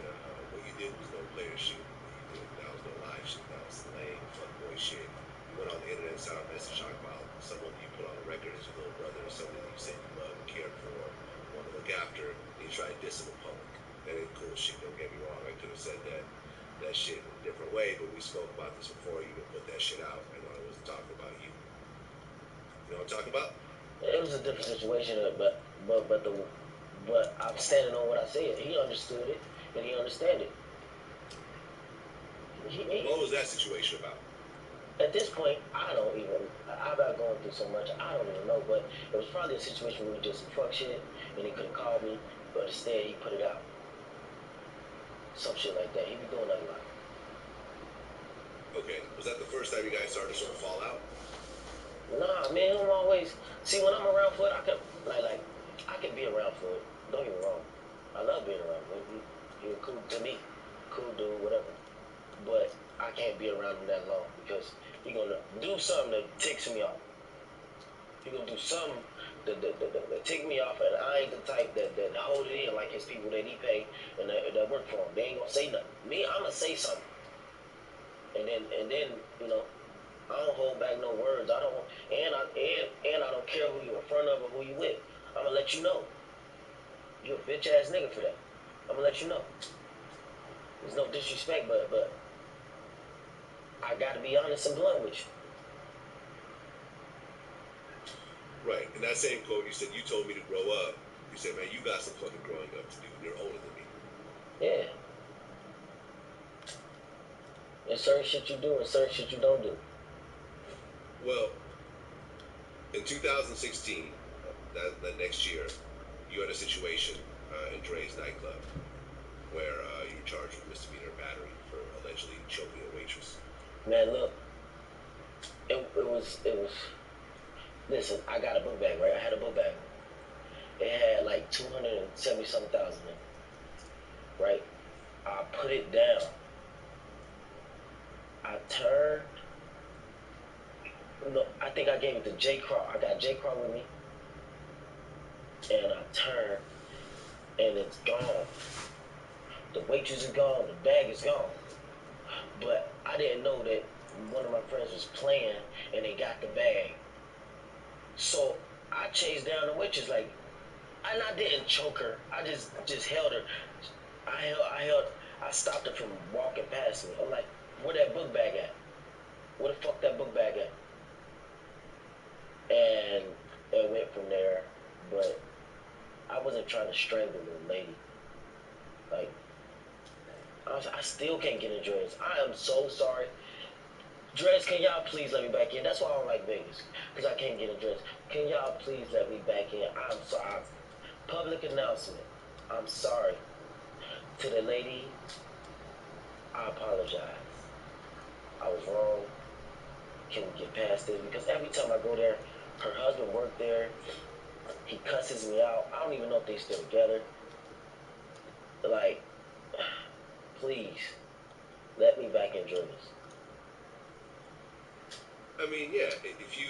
what you did was no player shit. What you did, that was no live shit. That was lame fuckboy shit. You went on the internet and sent out a message talking about someone you put on the record as your little brother, somebody that you said you loved and cared for, wanted to look after, and you tried to diss him in public. That ain't cool shit. Don't get me wrong. I could have said that shit in a different way, but we spoke about this before you even put that shit out. I know I wasn't talking about you. You know what I'm talking about? It was a different situation, but I'm standing on what I said. He understood it, and he understand it. What was that situation about? At this point, I don't even. I've been going through so much. I don't even know. But it was probably a situation where we did some fuck shit, and he could have called me, but instead he put it out. Some shit like that. He be doing that a lot. Okay, was that the first time you guys started to sort of fall out? Nah, man, I'm always see when I'm around Floyd. I can I can be around Floyd. Don't get me wrong. I love being around him. He's cool to me, cool dude, whatever. But I can't be around him that long because he gonna do something that ticks me off. He gonna do something that tick me off, and I ain't the type that hold it in like his people that he pay and that work for him. They ain't gonna say nothing. Me, I'm gonna say something, and then I don't hold back no words. I don't, and I don't care who you in front of or who you with. I'm gonna let you know. You a bitch ass nigga for that. I'm gonna let you know. There's no disrespect, but I gotta be honest and blunt with you. Right. In that same quote, you said you told me to grow up. You said, man, you got some fucking growing up to do. You're older than me. Yeah. There's certain shit you do and certain shit you don't do. Well, in 2016, that next year, you had a situation in Dre's nightclub where you were charged with misdemeanor battery for allegedly choking a waitress. Man, look, it was. Listen, I got a book bag, right? I had a book bag. It had like 270 something thousand in it, right? I put it down. I turned. No, I think I gave it to J. Craw. I got J. Craw with me, and I turned, and it's gone. The waitress is gone. The bag is gone. But I didn't know that one of my friends was playing, and they got the bag. So I chased down the waitress like, and I didn't choke her. I just held her. I stopped her from walking past me. I'm like, where that book bag at? Where the fuck that book bag at? And it went from there. But I wasn't trying to strangle the lady. Like, I still can't get in dreads. I am so sorry. Dreads, can y'all please let me back in? That's why I don't like Vegas, because I can't get in dreads. Can y'all please let me back in? I'm sorry. Public announcement. I'm sorry. To the lady, I apologize. I was wrong. Can we get past this? Because every time I go there, her husband worked there. He cusses me out. I don't even know if they still together. Like, please, let me back in Jordan's. I mean, yeah, if you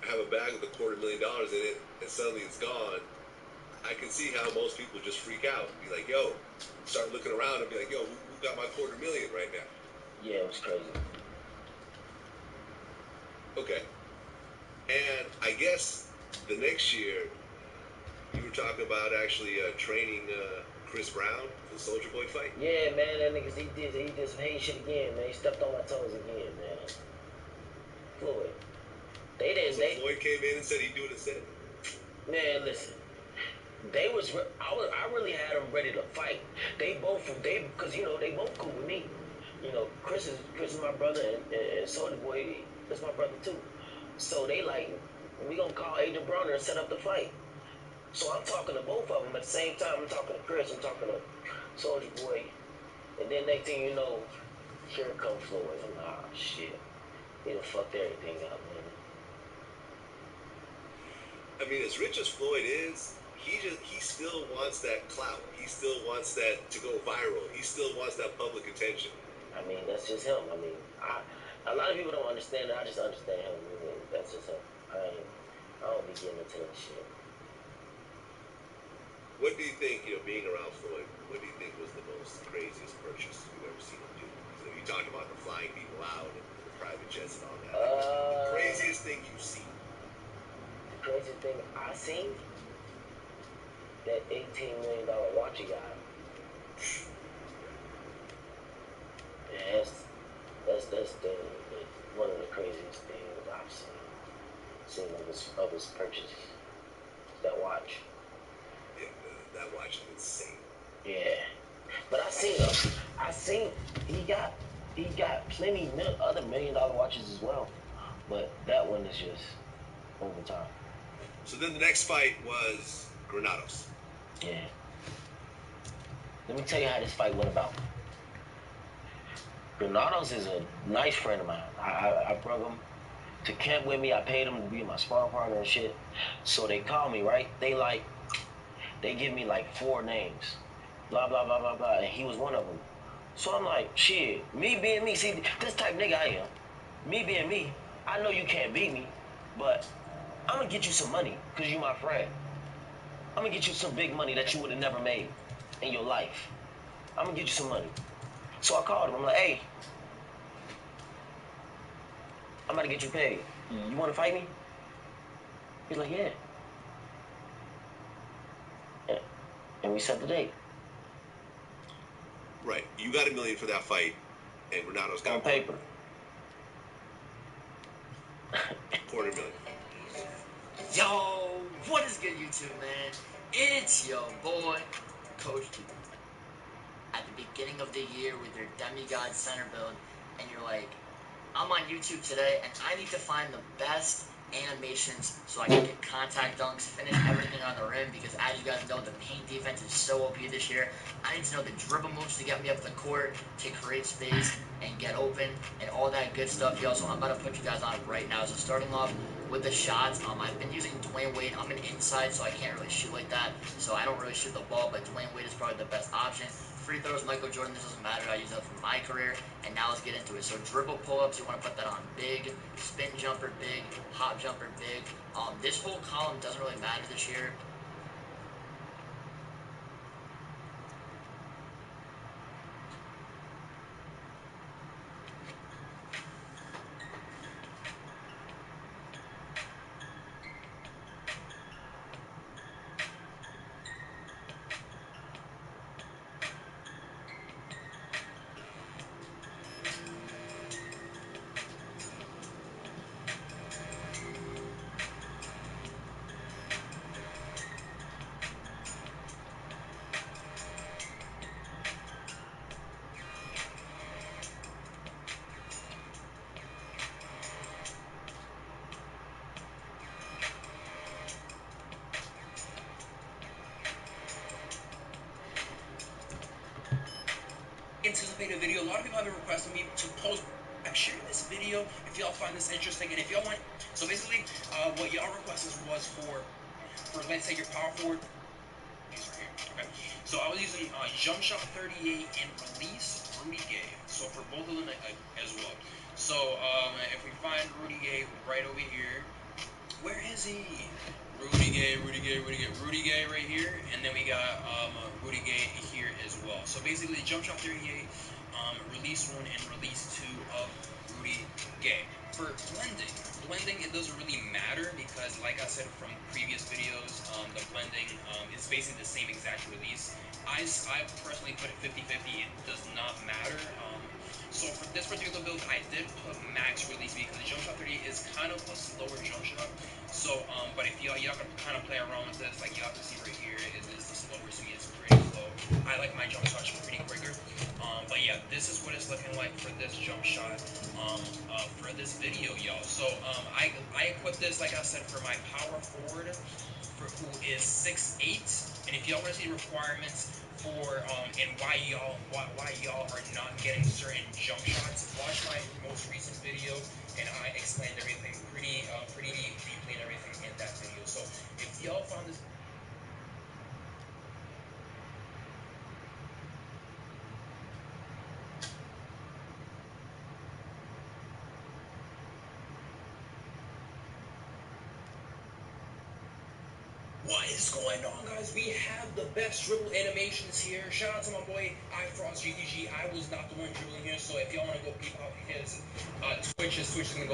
have a bag with $250,000 in it and suddenly it's gone, I can see how most people just freak out and be like, yo, start looking around and be like, yo, who got my $250,000 right now? Yeah, it was crazy. Okay. And I guess the next year, you were talking about actually training Chris Brown for the Soldier Boy fight. Yeah, man, that nigga, he did some hate shit again, man. He stepped on my toes again, man. Floyd. So Floyd came in and said he'd do it instead. Man, listen. I really had them ready to fight. Because you know they both cool with me. You know, Chris is my brother, and Soulja Boy is my brother too. So they like, we gonna call Agent Bronner and set up the fight. So I'm talking to both of them at the same time. I'm talking to Chris. I'm talking to Soulja Boy, and then next thing you know, here comes Floyd. I'm like, oh shit, he done fucked everything up, man. I mean, as rich as Floyd is, he still wants that clout. He still wants that to go viral. He still wants that public attention. I mean, that's just him. I mean, a lot of people don't understand it. I just understand him. I mean, that's just him. I don't be getting into that shit. What do you think, being around Floyd, what do you think was the most craziest purchase you've ever seen him do? You talked about the flying people out and the private jets and all that. The craziest thing you've seen? The craziest thing I seen? That $18 million watch he got. Yeah, that's one of the craziest things I've seen of his purchases. That watch. Yeah, that watch is insane. Yeah, but I seen he got plenty other $1 million watches as well, but that one is just over top. So then the next fight was Granados. Yeah. Let me tell you how this fight went about. Granados is a nice friend of mine. I brought him to camp with me. I paid him to be my sparring partner and shit. So they call me, right? They give me like 4 names. Blah, blah, blah, blah, blah. And he was one of them. So I'm like, shit, me being me, see, this type nigga I am. Me being me, I know you can't beat me, but I'm gonna get you some money, because you my friend. I'm gonna get you some big money that you would have never made in your life. I'm gonna get you some money. So I called him. I'm like, hey, I'm about to get you paid. You want to fight me? He's like, yeah. And we set the date. Right. You got $1 million for that fight, and Granados got on paper. $250,000. Yo, what is good, YouTube, man? It's your boy, Coach T. At the beginning of the year with your demigod center build, and you're like, I'm on YouTube today, and I need to find the best animations so I can get contact dunks, finish everything on the rim, because as you guys know, the paint defense is so OP this year. I need to know the dribble moves to get me up the court, to create space, and get open, and all that good stuff, yo. So I'm about to put you guys on right now. So starting off with the shots, I've been using Dwayne Wade. I'm an inside, so I can't really shoot like that, so I don't really shoot the ball, but Dwayne Wade is probably the best option. Free throws, Michael Jordan, this doesn't matter. I use that for my career. And now let's get into it. So dribble pull-ups, you want to put that on big. Spin jumper, big. Hop jumper, big. This whole column doesn't really matter this year. Anticipated video. A lot of people have been requesting me to post share this video if y'all find this interesting, and if y'all want. So basically, what y'all requested was for let's say your power forward. These right here. Okay. So I was using JUMPSHOT 38 and release Rudy Gay. So for both of them as well. So if we find Rudy Gay right over here, where is he? Rudy Gay right here, and then we got Rudy Gay here as well. So basically, JUMPSHOT 38 release 1 and release 2 of Rudy Gay. For blending, it doesn't really matter because, like I said from previous videos, the blending is basically the same exact release. I personally put it 50-50. It does not matter. So for this particular build, I did put max release because JUMPSHOT 30 is kind of a slower jump shot. So, but if y'all can kind of play around with this, like y'all can see right here, it is the slower speed. It's pretty slow. I like my jump shots pretty quicker. But yeah, this is what it's looking like for this jump shot for this video, y'all. So I equipped this, like I said, for my power forward, who is 6'8", and if y'all want to see requirements for and why y'all are not getting certain jump shots, watch my most recent video, and I explained everything pretty deeply and everything in that video. So if y'all found this What is going on, guys? We have the best dribble animations here. Shout out to my boy iFrostGTG. I was not the one dribbling here, so if y'all want to go peep out his Twitch is gonna go